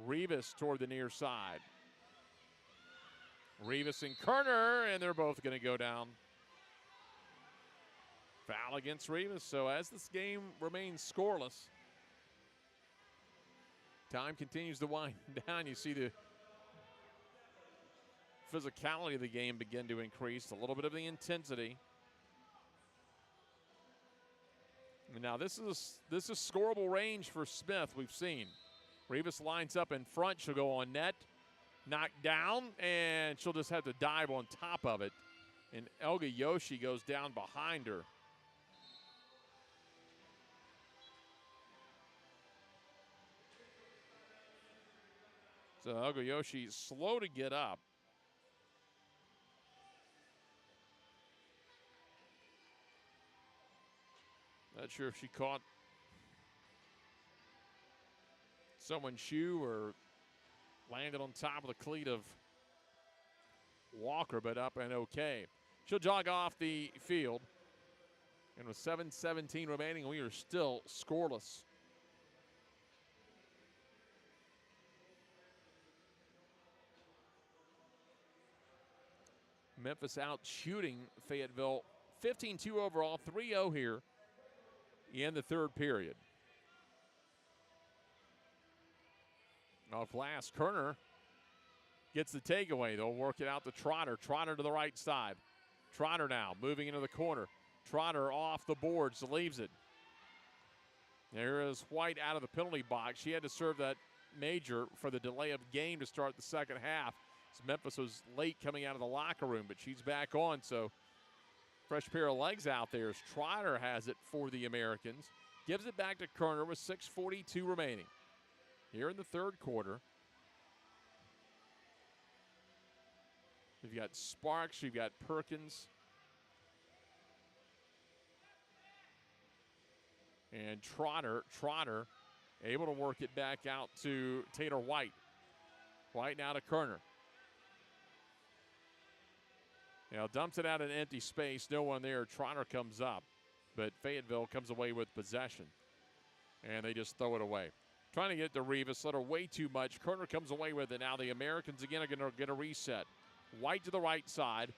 Rivas toward the near side. Rivas and Kerner, and they're both going to go down. Foul against Rivas. So as this game remains scoreless, time continues to wind down. You see the physicality of the game begin to increase, a little bit of the intensity. Now this is scoreable range for Smith. We've seen Rivas lines up in front. She'll go on net, knocked down, and she'll just have to dive on top of it. And Elga Yoshi goes down behind her. So Elga Yoshi slow to get up. Not sure if she caught someone's shoe or landed on top of the cleat of Walker, but up and okay. She'll jog off the field. And with 7:17 remaining, we are still scoreless. Memphis out shooting Fayetteville 15-2 overall, 3-0 here in the third period. Off last, Kerner gets the takeaway. They'll work it out to Trotter. Trotter to the right side. Trotter now moving into the corner. Trotter off the boards, leaves it. There is White out of the penalty box. She had to serve that major for the delay of game to start the second half. Memphis was late coming out of the locker room, but she's back on, so fresh pair of legs out there as Trotter has it for the Americans. Gives it back to Kerner with 6:42 remaining. Here in the third quarter. We've got Sparks, we've got Perkins. And Trotter able to work it back out to Taylor White. White now to Kerner. Now dumps it out in empty space. No one there. Trotter comes up. But Fayetteville comes away with possession. And they just throw it away. Trying to get it to Rivas. Let her way too much. Kerner comes away with it. Now the Americans again are going to get a reset. White to the right side.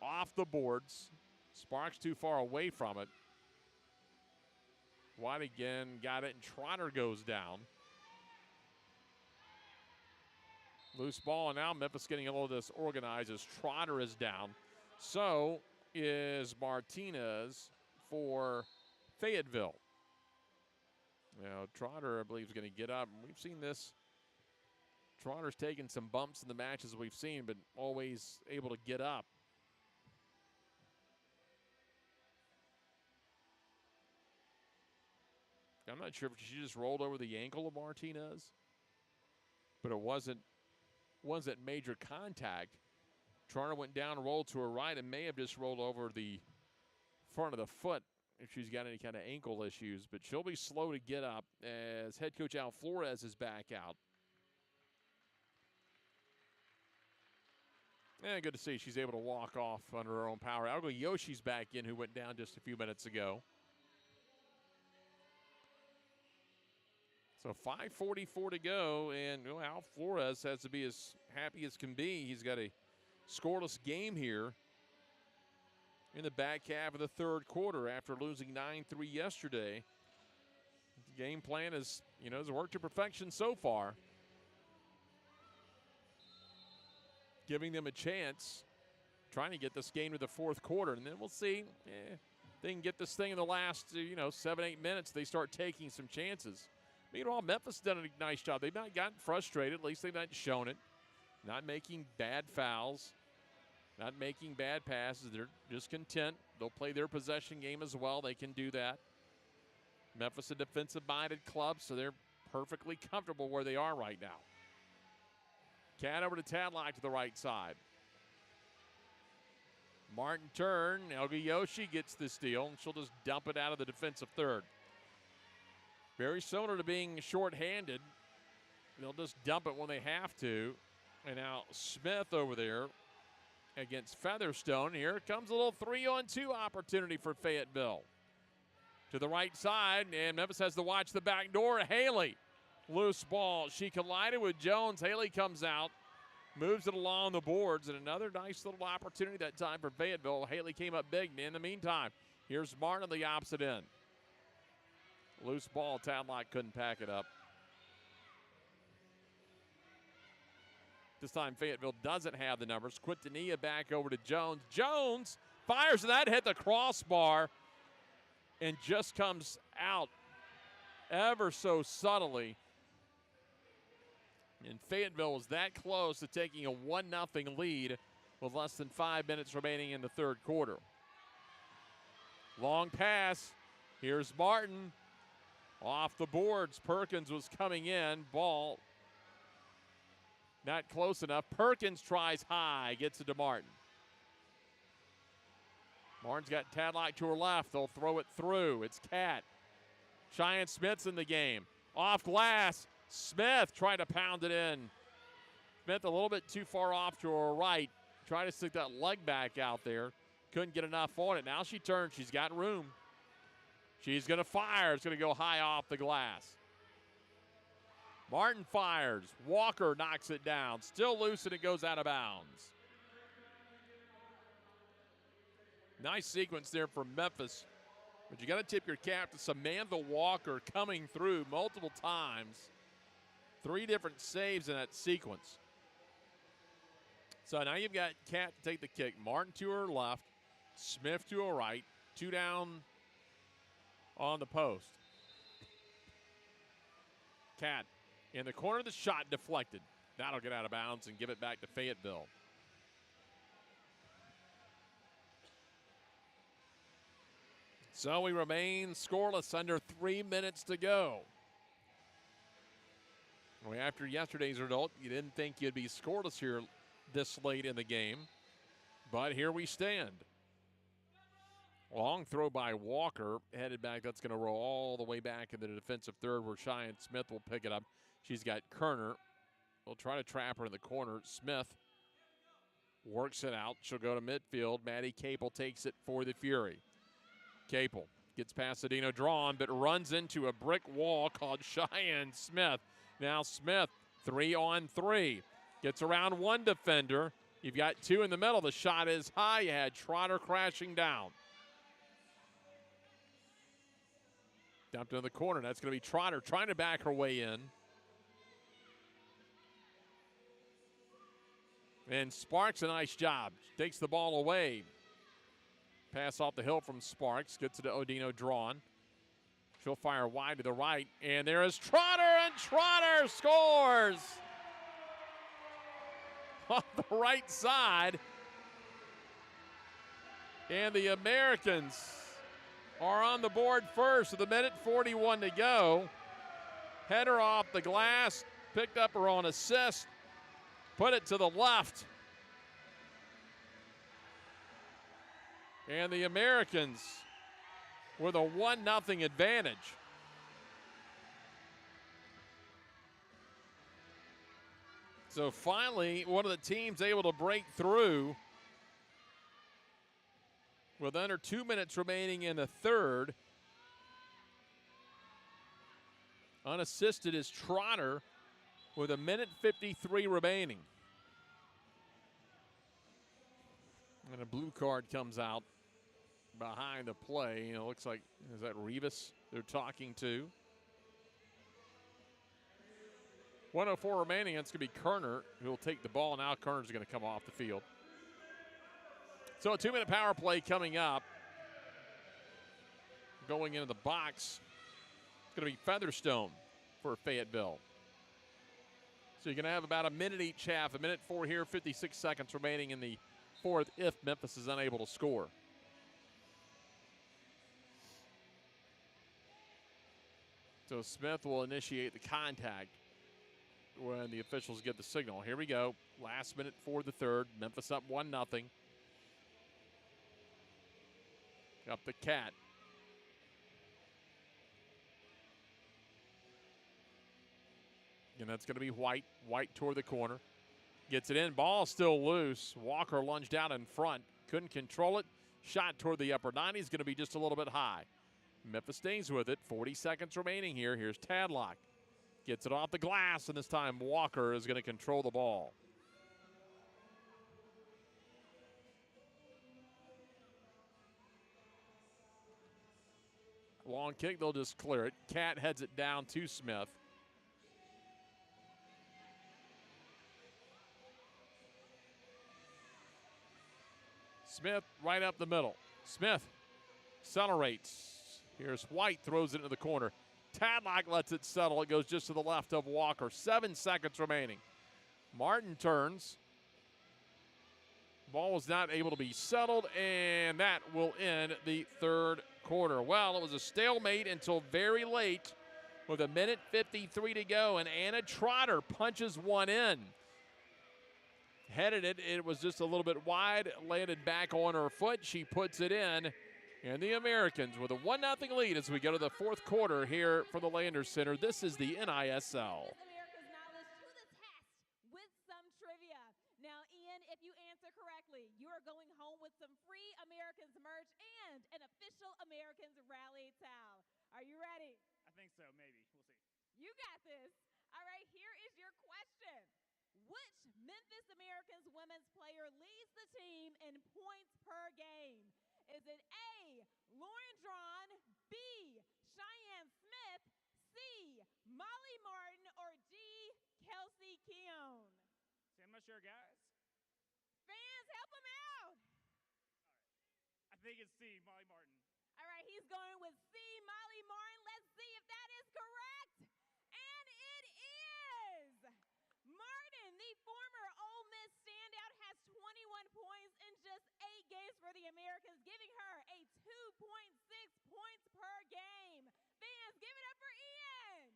Off the boards. Sparks too far away from it. White again got it, and Trotter goes down. Loose ball, and now Memphis getting a little disorganized as Trotter is down. So is Martinez for Fayetteville. Now, Trotter, I believe, is going to get up. We've seen this. Trotter's taken some bumps in the matches we've seen, but always able to get up. I'm not sure if she just rolled over the ankle of Martinez, but it wasn't major contact. Trotter went down, rolled to her right, and may have just rolled over the front of the foot if she's got any kind of ankle issues. But she'll be slow to get up as head coach Al Flores is back out. And good to see she's able to walk off under her own power. Algo Yoshi's back in, who went down just a few minutes ago. So 5:44 to go, and Al Flores has to be as happy as can be. He's got a scoreless game here in the back half of the third quarter after losing 9-3 yesterday. The game plan has worked to perfection so far, giving them a chance, trying to get this game to the fourth quarter, and then we'll see. They can get this thing in the last 7-8 minutes. They start taking some chances. Meanwhile, Memphis done a nice job. They've not gotten frustrated. At least they've not shown it. Not making bad fouls. Not making bad passes. They're just content. They'll play their possession game as well. They can do that. Memphis a defensive-minded club, so they're perfectly comfortable where they are right now. Cat over to Tadlock to the right side. Martin turn. Elga Yoshi gets the steal, and she'll just dump it out of the defensive third. Very similar to being shorthanded. They'll just dump it when they have to. And now Smith over there against Featherstone. Here comes a little 3-on-2 opportunity for Fayetteville. To the right side, and Memphis has to watch the back door. Haley, loose ball. She collided with Jones. Haley comes out, moves it along the boards, and another nice little opportunity that time for Fayetteville. Haley came up big. In the meantime, here's Martin on the opposite end. Loose ball, Tadlock couldn't pack it up. This time Fayetteville doesn't have the numbers. Quintanilla back over to Jones. Jones fires, and that hit the crossbar and just comes out ever so subtly. And Fayetteville was that close to taking a 1-0 lead with less than 5 minutes remaining in the third quarter. Long pass. Here's Martin. Off the boards, Perkins was coming in. Ball not close enough. Perkins tries high, gets it to Martin. Martin's got Tadlock to her left. They'll throw it through. It's Cat. Cheyenne Smith's in the game. Off glass. Smith trying to pound it in. Smith a little bit too far off to her right. Trying to stick that leg back out there. Couldn't get enough on it. Now she turns. She's got room. She's going to fire. It's going to go high off the glass. Martin fires. Walker knocks it down. Still loose, and it goes out of bounds. Nice sequence there for Memphis. But you got to tip your cap to Samantha Walker coming through multiple times. 3 different saves in that sequence. So now you've got Kat to take the kick. Martin to her left, Smith to her right, 2 down on the post. Kat in the corner of the shot, deflected. That'll get out of bounds and give it back to Fayetteville. So we remain scoreless, under 3 minutes to go. Well, after yesterday's result, you didn't think you'd be scoreless here this late in the game, but here we stand. Long throw by Walker, headed back. That's going to roll all the way back in the defensive third where Cheyenne Smith will pick it up. She's got Kerner. We'll try to trap her in the corner. Smith works it out. She'll go to midfield. Maddie Capel takes it for the Fury. Capel gets past Adino drawn, but runs into a brick wall called Cheyenne Smith. Now Smith, 3-on-3. Gets around one defender. You've got 2 in the middle. The shot is high. You had Trotter crashing down. Dumped into the corner. That's going to be Trotter trying to back her way in. And Sparks, a nice job. Takes the ball away. Pass off the hill from Sparks. Gets it to Odino drawn. She'll fire wide to the right. And there is Trotter, and Trotter scores! On the right side. And the Americans are on the board first with 1:41 to go. Header off the glass. Picked up her own assist. Put it to the left. And the Americans with a 1-0 advantage. So finally, one of the teams able to break through with under 2 minutes remaining in the third. Unassisted is Trotter with 1:53 remaining. And a blue card comes out behind the play. It looks like, is that Rivas they're talking to? 1:04 remaining. It's going to be Kerner who will take the ball. Now Kerner's going to come off the field. So a 2-minute power play coming up. Going into the box. It's going to be Featherstone for Fayetteville. So you're going to have about a minute each half. 1:04 here, 56 seconds remaining in the fourth if Memphis is unable to score. So Smith will initiate the contact when the officials get the signal. Here we go. Last minute for the third. Memphis up 1-0. Up the Cat. And that's going to be White. White toward the corner. Gets it in. Ball still loose. Walker lunged out in front. Couldn't control it. Shot toward the upper 90s. Going to be just a little bit high. Memphis stays with it. 40 seconds remaining here. Here's Tadlock. Gets it off the glass, and this time Walker is going to control the ball. Long kick, they'll just clear it. Cat heads it down to Smith. Smith right up the middle. Smith accelerates. Here's White, throws it into the corner. Tadlock lets it settle. It goes just to the left of Walker. 7 seconds remaining. Martin turns. Ball was not able to be settled, and that will end the third quarter. Well, it was a stalemate until very late with 1:53 to go, and Anna Trotter punches one in. Headed it. It was just a little bit wide. Landed back on her foot. She puts it in. And the Americans with a 1-0 lead as we go to the fourth quarter here from the Landers Center. This is the NISL. America's knowledge to the test with some trivia. Now, Ian, if you answer correctly, you are going home with some free Americans merch and an official Americans rally towel. Are you ready? I think so, maybe. We'll see. You got this. All right, here is your question. Which Memphis Americans women's player leads the team in points per game? Is it A, Lauren Drawn, B, Cheyenne Smith, C, Molly Martin, or D, Kelsey Keown? See, I'm not sure, guys. fans, help him out. I think it's C, Molly Martin. All right, he's going with C, Molly Martin. Let's see if that is correct. And it is. Martin, the former Ole Miss standout, has 21 points in just 8 games for the Americans, giving her a 2.6 points per game. Fans, give it up for Ian.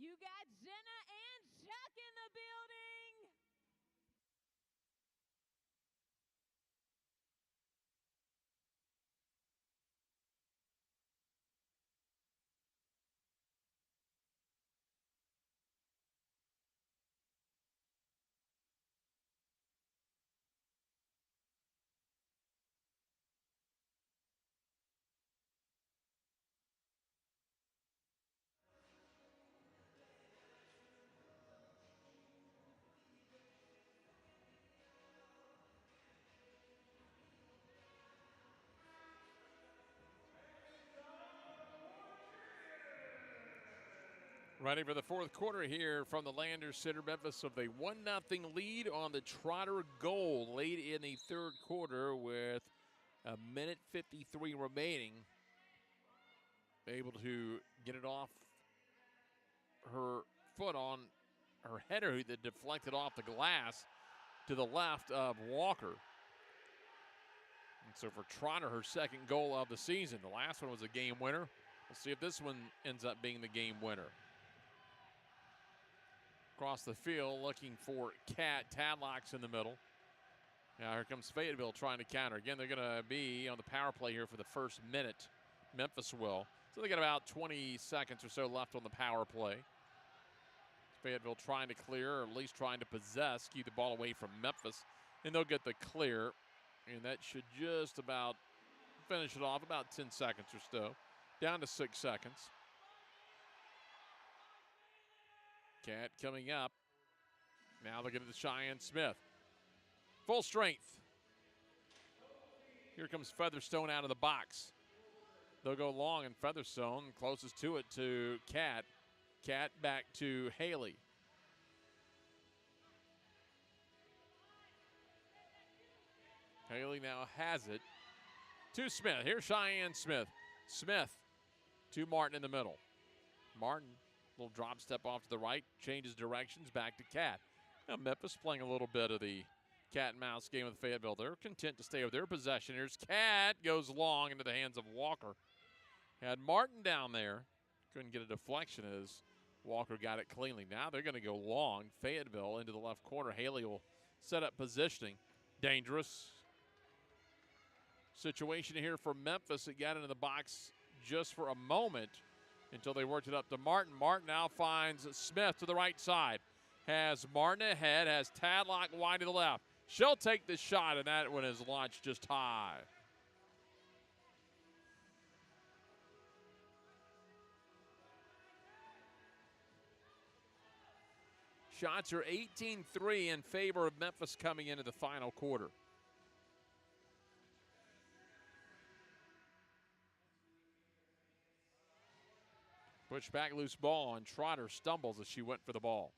You got Jenna and Chuck in the building. Ready for the fourth quarter here from the Landers Center. Memphis with a 1-0 lead on the Trotter goal late in the third quarter with a minute 53 remaining. Able to get it off her foot on her header that deflected off the glass to the left of Walker. And so for Trotter, her second goal of the season. The last one was a game winner. We'll see if this one ends up being the game winner. Across the field looking for Tadlock's in the middle. Now here comes Fayetteville trying to counter. Again, they're going to be on the power play here for the first minute. Memphis will. So they got about 20 seconds or so left on the power play. Fayetteville trying to clear, or at least trying to possess, keep the ball away from Memphis. And they'll get the clear. And that should just about finish it off, about 10 seconds or so. Down to 6 seconds. Cat coming up. Now they're getting to Cheyenne Smith. Full strength. Here comes Featherstone out of the box. They'll go long, and Featherstone closest to it to Cat. Cat back to Haley. Haley now has it to Smith. Here's Cheyenne Smith. Smith to Martin in the middle. Martin, little drop step off to the right, changes directions back to Cat. Now Memphis playing a little bit of the cat and mouse game with Fayetteville. They're content to stay with their possession. Here's Cat, goes long into the hands of Walker. Had Martin down there, couldn't get a deflection as Walker got it cleanly. Now they're going to go long. Fayetteville into the left corner. Haley will set up positioning. Dangerous situation here for Memphis. It got into the box just for a moment until they worked it up to Martin. Martin now finds Smith to the right side. Has Martin ahead, has Tadlock wide to the left. She'll take the shot, and that one is launched just high. Shots are 18-3 in favor of Memphis coming into the final quarter. Push back loose ball, and Trotter stumbles as she went for the ball.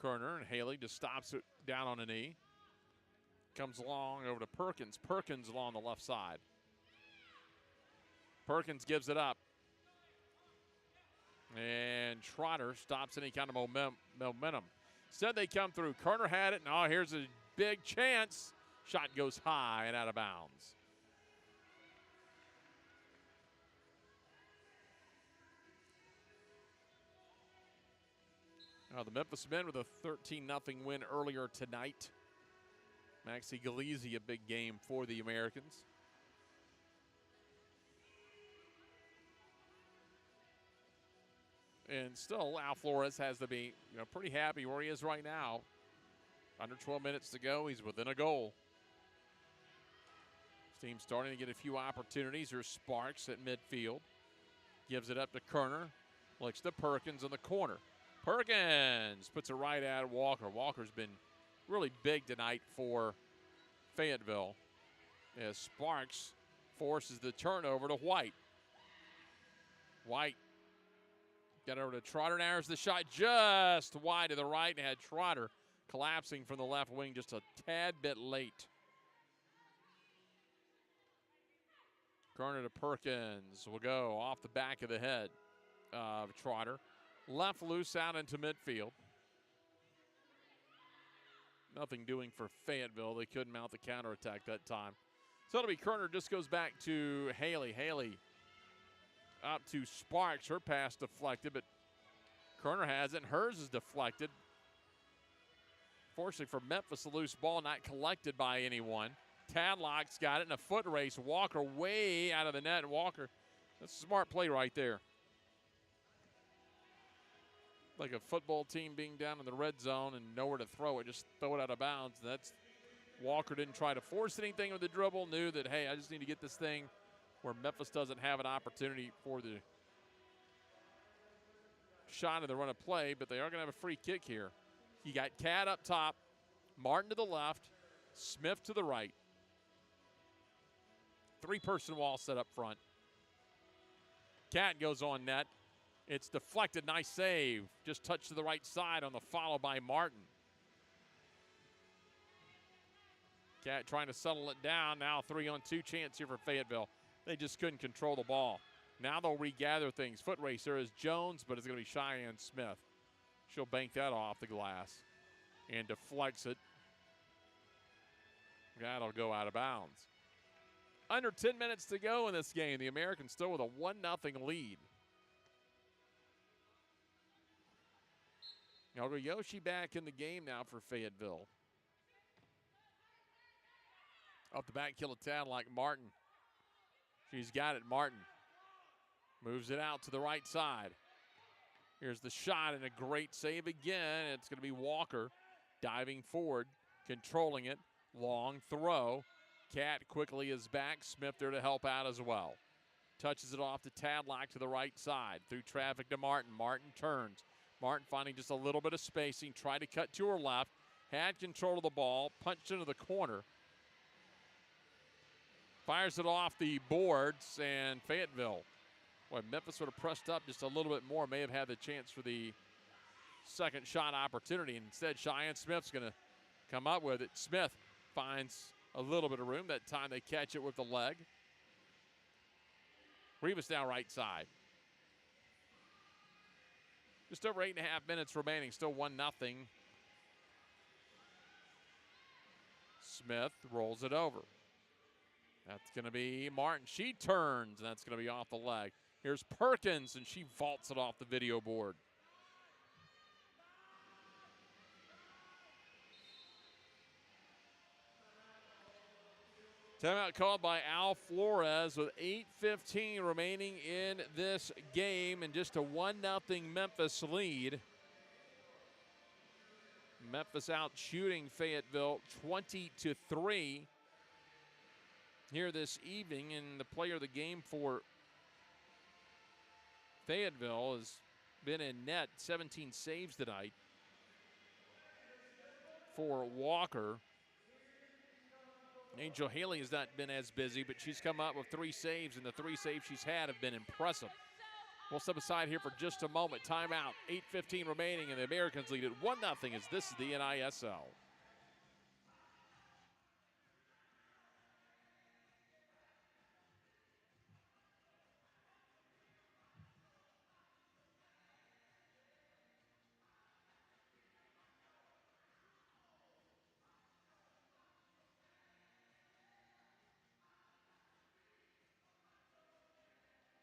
Kerner and Haley just stops it down on a knee. Comes along over to Perkins. Perkins along the left side. Perkins gives it up. And Trotter stops any kind of momentum. Instead, they come through. Kerner had it, and oh, here's a big chance. Shot goes high and out of bounds. The Memphis men with a 13-0 win earlier tonight. Maxie Galizzi, a big game for the Americans. And still, Al Flores has to be pretty happy where he is right now. Under 12 minutes to go, he's within a goal. His team's starting to get a few opportunities. There's Sparks at midfield. Gives it up to Kerner. Looks to Perkins in the corner. Perkins puts it right at Walker. Walker's been really big tonight for Fayetteville as Sparks forces the turnover to White. White got over to Trotter. There's the shot just wide to the right, and had Trotter collapsing from the left wing just a tad bit late. Kerner to Perkins will go off the back of the head of Trotter. Left loose out into midfield. Nothing doing for Fayetteville. They couldn't mount the counterattack that time. So it'll be Kerner, just goes back to Haley. Haley up to Sparks. Her pass deflected, but Kerner has it, and hers is deflected. Fortunately for Memphis, a loose ball not collected by anyone. Tadlock's got it in a foot race. Walker way out of the net. Walker, that's a smart play right there. Like a football team being down in the red zone and nowhere to throw it, just throw it out of bounds. That's Walker didn't try to force anything with the dribble, knew that, hey, I just need to get this thing where Memphis doesn't have an opportunity for the shot of the run of play, but they are going to have a free kick here. You got Cat up top, Martin to the left, Smith to the right. Three-person wall set up front. Cat goes on net. It's deflected, nice save. Just touched to the right side on the follow by Martin. Cat trying to settle it down. Now 3-on-2 chance here for Fayetteville. They just couldn't control the ball. Now they'll regather things. Foot racer is Jones, but it's going to be Cheyenne Smith. She'll bank that off the glass and deflects it. That'll go out of bounds. Under 10 minutes to go in this game. The Americans still with a 1-0 lead. Yoshi back in the game now for Fayetteville. Up the back, kill a tad like Martin. She's got it, Martin. Moves it out to the right side. Here's the shot and a great save again. It's going to be Walker diving forward, controlling it. Long throw. Cat quickly is back. Smith there to help out as well. Touches it off to Tadlock to the right side. Through traffic to Martin. Martin turns. Martin finding just a little bit of spacing. Tried to cut to her left. Had control of the ball. Punched into the corner. Fires it off the boards, and Fayetteville. Boy, Memphis would have pressed up just a little bit more. May have had the chance for the second shot opportunity. Instead, Cheyenne Smith's going to come up with it. Smith finds a little bit of room. That time they catch it with the leg. Rivas now right side. Just over 8.5 minutes remaining. Still 1-0. Smith rolls it over. That's going to be Martin. She turns, and that's going to be off the leg. Here's Perkins, and she vaults it off the video board. Timeout called by Al Flores with 8:15 remaining in this game and just a 1-0 Memphis lead. Memphis out shooting Fayetteville 20-3 here this evening, and the player of the game for Fayetteville has been in net, 17 saves tonight for Walker. Angel Haley has not been as busy, but she's come up with 3 saves, and the 3 saves she's had have been impressive. We'll step aside here for just a moment. Timeout, 8:15 remaining, and the Americans lead at 1-0 as this is the NISL.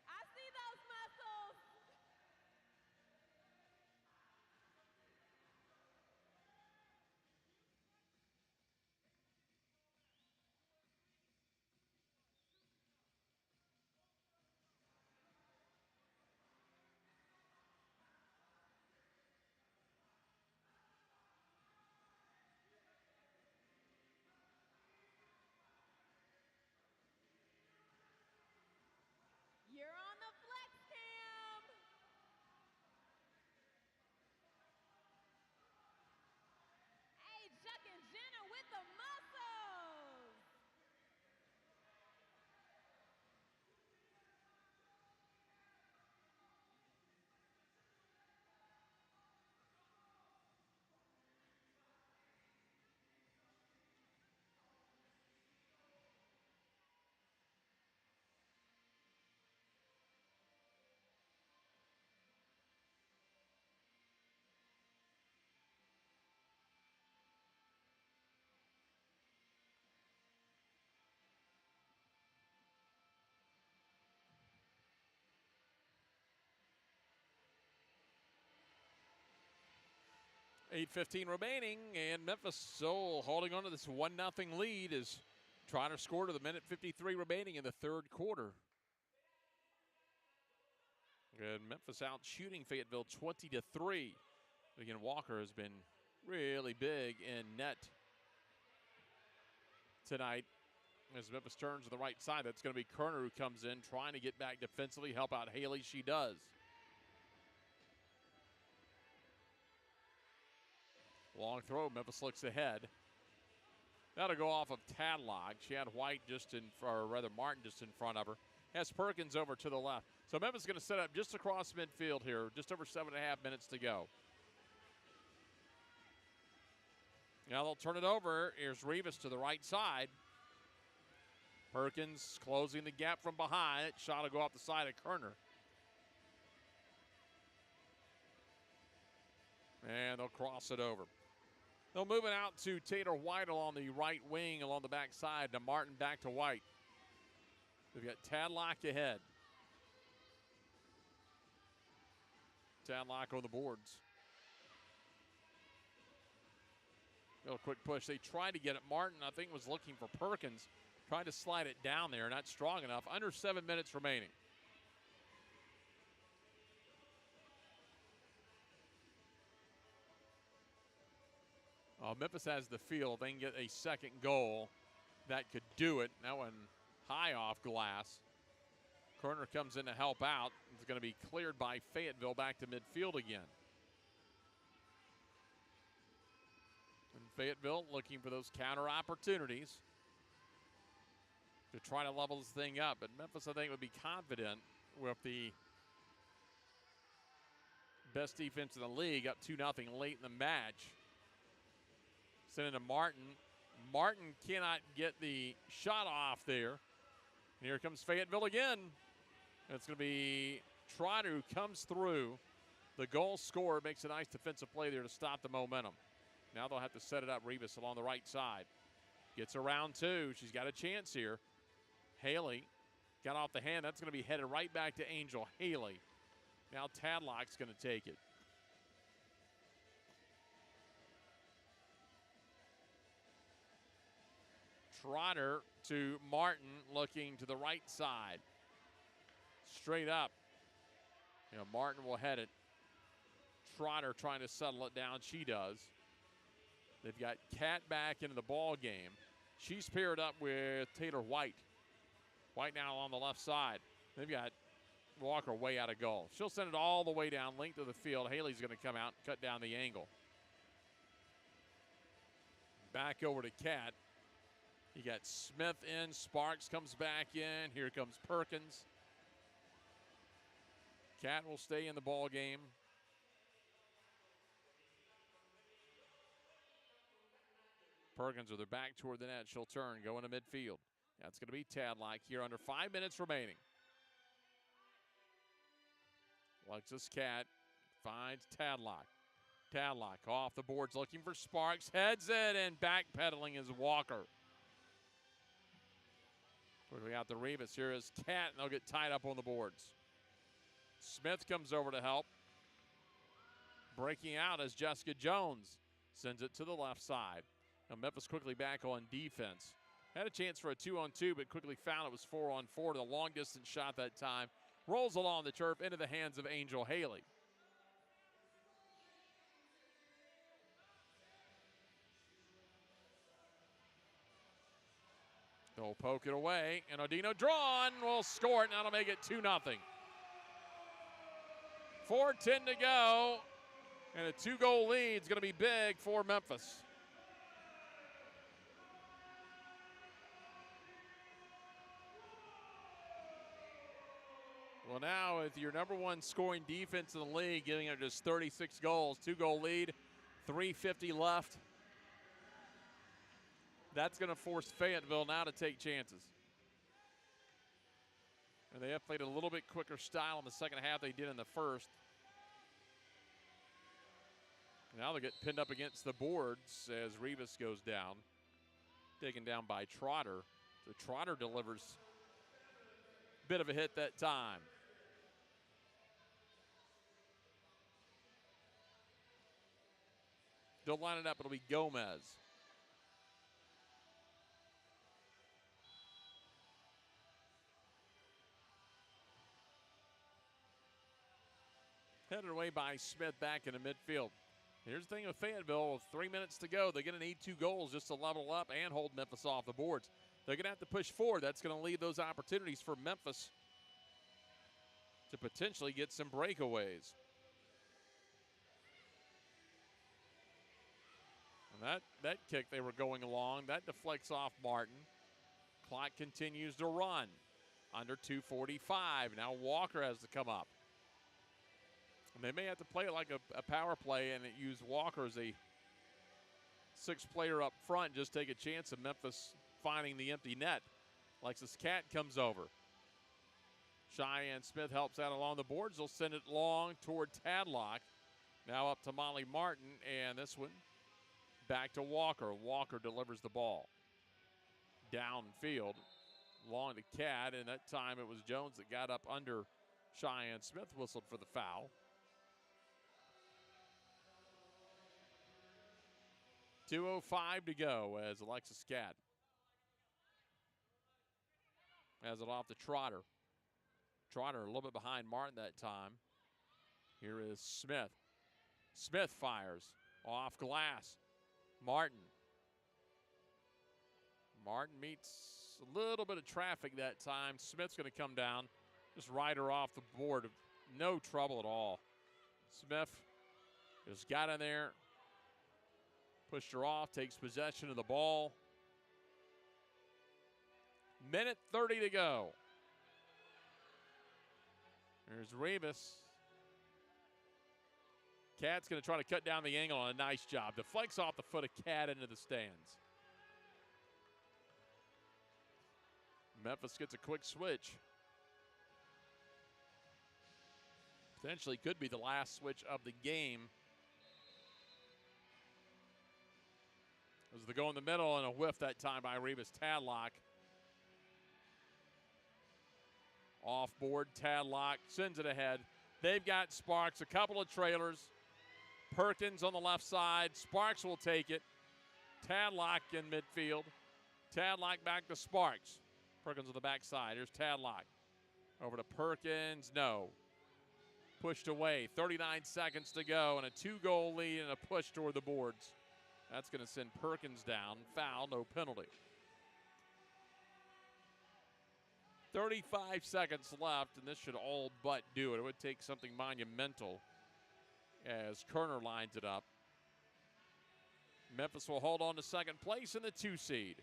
I see those muscles. You're on the flex cam. Hey, Chuck and Jenna with the muscles. $8:15 remaining, and Memphis still holding on to this 1-0 lead as Trotter scored with 1:53 remaining in the third quarter. And Memphis out shooting Fayetteville 20-3. Again, Walker has been really big in net tonight. As Memphis turns to the right side, that's going to be Kerner who comes in trying to get back defensively, help out Haley. She does. Long throw, Memphis looks ahead. That'll go off of Tadlock. She had White just in, or rather Martin just in front of her. Has Perkins over to the left. So Memphis is going to set up just across midfield here, just over 7.5 minutes to go. Now they'll turn it over. Here's Rivas to the right side. Perkins closing the gap from behind. Shot will go off the side of Kerner. And they'll cross it over. They'll move it out to Tater White along the right wing, along the backside to Martin, back to White. They've got Tadlock ahead. Tadlock on the boards. Real quick push. They tried to get it. Martin, I think, was looking for Perkins. Tried to slide it down there. Not strong enough. Under 7 minutes remaining. Memphis has the field. They can get a second goal. That could do it. That one high off glass. Kerner comes in to help out. It's going to be cleared by Fayetteville back to midfield again. And Fayetteville looking for those counter opportunities to try to level this thing up. But Memphis, I think, would be confident with the best defense in the league, up 2-0 late in the match. Send it to Martin. Martin cannot get the shot off there. And here comes Fayetteville again. It's going to be Trotter who comes through. The goal scorer makes a nice defensive play there to stop the momentum. Now they'll have to set it up. Rivas along the right side. Gets around 2. She's got a chance here. Haley got off the hand. That's going to be headed right back to Angel Haley. Now Tadlock's going to take it. Trotter to Martin, looking to the right side. Straight up. You know, Martin will head it. Trotter trying to settle it down. She does. They've got Cat back into the ball game. She's paired up with Tater White. White now on the left side. They've got Walker way out of goal. She'll send it all the way down, length of the field. Haley's going to come out and cut down the angle. Back over to Cat. You got Smith in, Sparks comes back in. Here comes Perkins. Cat will stay in the ball game. Perkins with her back toward the net. She'll turn, go into midfield. That's going to be Tadlock here under 5 minutes remaining. Alexis Cat finds Tadlock. Tadlock off the boards looking for Sparks. Heads it and backpedaling is Walker. Quickly out to Rivas. Here is Cat, and they'll get tied up on the boards. Smith comes over to help. Breaking out as Jessica Jones sends it to the left side. Now Memphis quickly back on defense. Had a chance for a 2-on-2, but quickly found it was 4-on-4 to the long distance shot that time. Rolls along the turf into the hands of Angel Haley. They'll poke it away, and Odino drawn will score it, and that'll make it 2-0. 4:10 to go, and a 2-goal lead is going to be big for Memphis. Well, now with your number one scoring defense in the league, giving it just 36 goals, 2-goal lead, 3:50 left. That's going to force Fayetteville now to take chances. And they have played a little bit quicker style in the second half than they did in the first. Now they get pinned up against the boards as Rivas goes down. Taken down by Trotter. So Trotter delivers a bit of a hit that time. They'll line it up. It'll be Gomez. Headed away by Smith back into midfield. Here's the thing with Fayetteville, with 3 minutes to go, they're going to need 2 goals just to level up and hold Memphis off the boards. They're going to have to push forward. That's going to leave those opportunities for Memphis to potentially get some breakaways. And that kick they were going along, that deflects off Martin. Clock continues to run. Under 2:45. Now Walker has to come up. And they may have to play it like a power play and use Walker as a 6th player up front. Just take a chance of Memphis finding the empty net. Alexis Cat comes over. Cheyenne Smith helps out along the boards. They'll send it long toward Tadlock. Now up to Molly Martin, and this one back to Walker. Walker delivers the ball. Downfield, long to Cat, and that time it was Jones that got up under Cheyenne Smith, whistled for the foul. 2:05 to go as Alexis Cat has it off to Trotter. Trotter a little bit behind Martin that time. Here is Smith. Smith fires off glass. Martin. Martin meets a little bit of traffic that time. Smith's going to come down. Just ride her off the board. No trouble at all. Smith just got in there. Pushed her off, takes possession of the ball. Minute 30 to go. There's Rivas. Cat's going to try to cut down the angle on a nice job. Deflects off the foot of Cat into the stands. Memphis gets a quick switch. Potentially could be the last switch of the game. As they go in the middle and a whiff that time by Rivas. Tadlock. Off board, Tadlock sends it ahead. They've got Sparks, a couple of trailers. Perkins on the left side. Sparks will take it. Tadlock in midfield. Tadlock back to Sparks. Perkins on the backside. Here's Tadlock. Over to Perkins. No. Pushed away. 39 seconds to go and a 2-goal lead and a push toward the boards. That's going to send Perkins down. Foul, no penalty. 35 seconds left, and this should all but do it. It would take something monumental as Kerner lines it up. Memphis will hold on to second place in the 2 seed.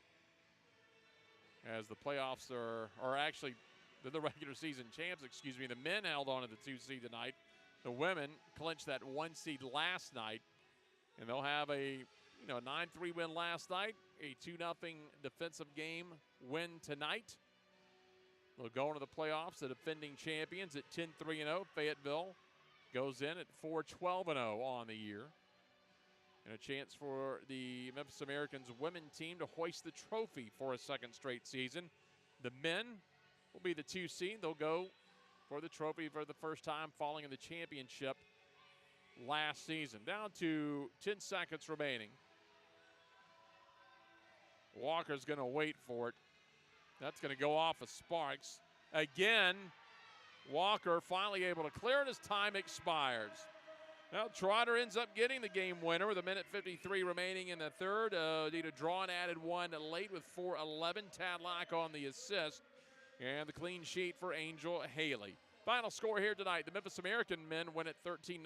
as the playoffs are actually the regular season champs, excuse me. The men held on to the 2 seed tonight. The women clinched that 1 seed last night, and they'll have a 9-3 win last night, a 2-0 defensive game win tonight. They'll go into the playoffs, the defending champions at 10-3-0. Fayetteville goes in at 4-12-0 on the year. And a chance for the Memphis Americans women team to hoist the trophy for a second straight season. The men will be the 2 seed. They'll go for the trophy for the first time, falling in the championship last season. Down to 10 seconds remaining. Walker's going to wait for it. That's going to go off of Sparks. Again, Walker finally able to clear it as time expires. Well, Trotter ends up getting the game winner with 1:53 remaining in the third. Dita Drawn added one late with 4:11. Tadlock on the assist. And the clean sheet for Angel Haley. Final score here tonight. The Memphis American men win it 13-0.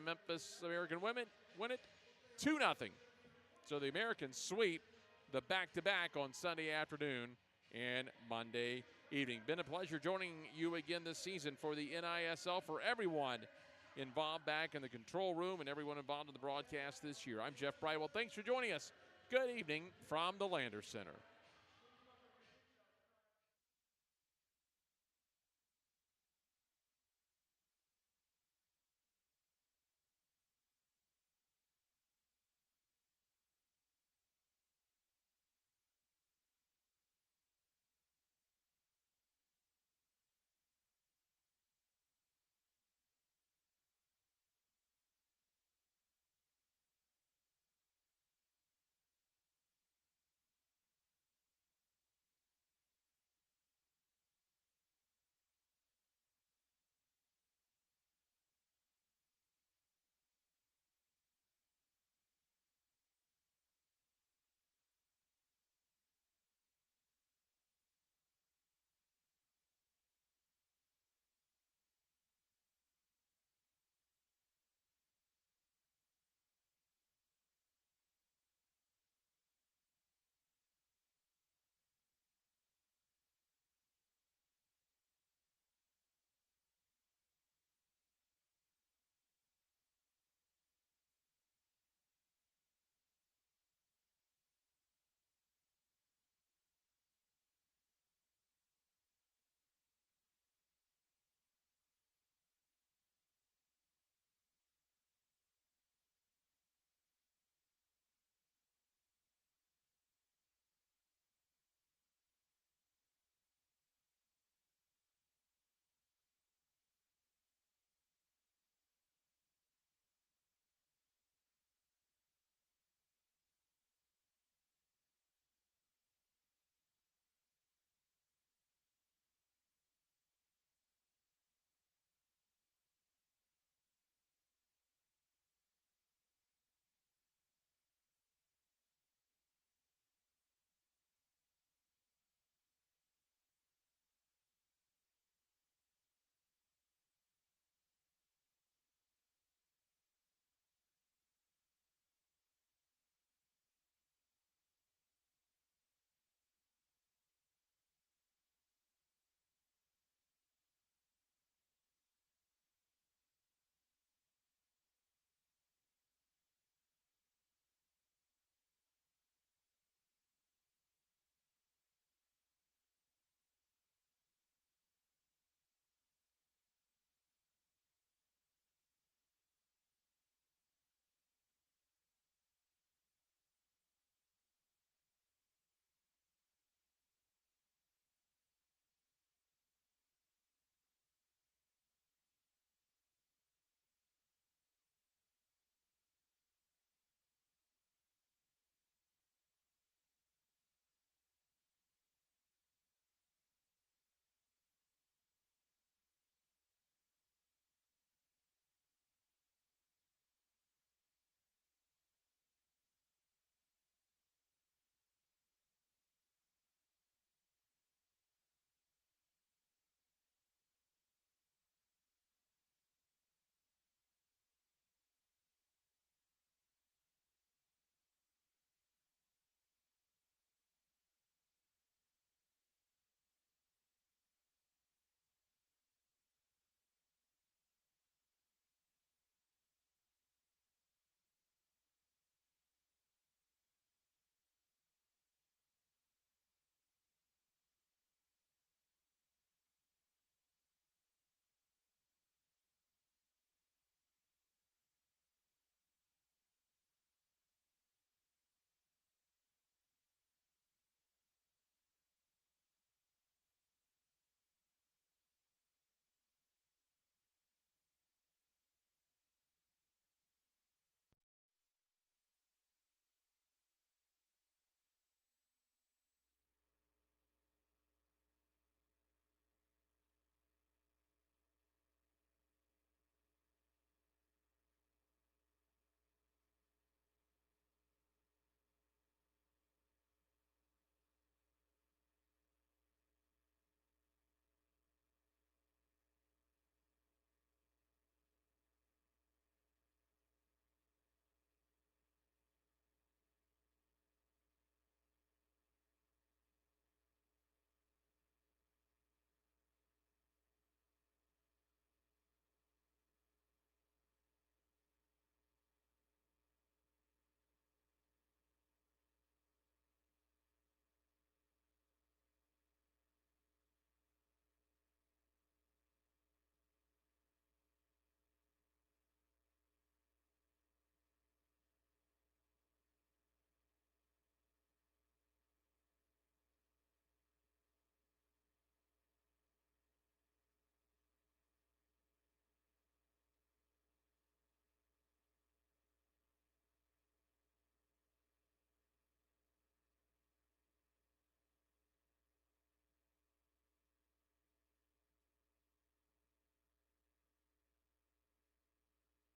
Memphis American women win it 2-0. So the Americans sweep the back-to-back on Sunday afternoon and Monday evening. Been a pleasure joining you again this season for the NISL. For everyone involved back in the control room and everyone involved in the broadcast this year, I'm Jeff Brightwell. Thanks for joining us. Good evening from the Lander Center.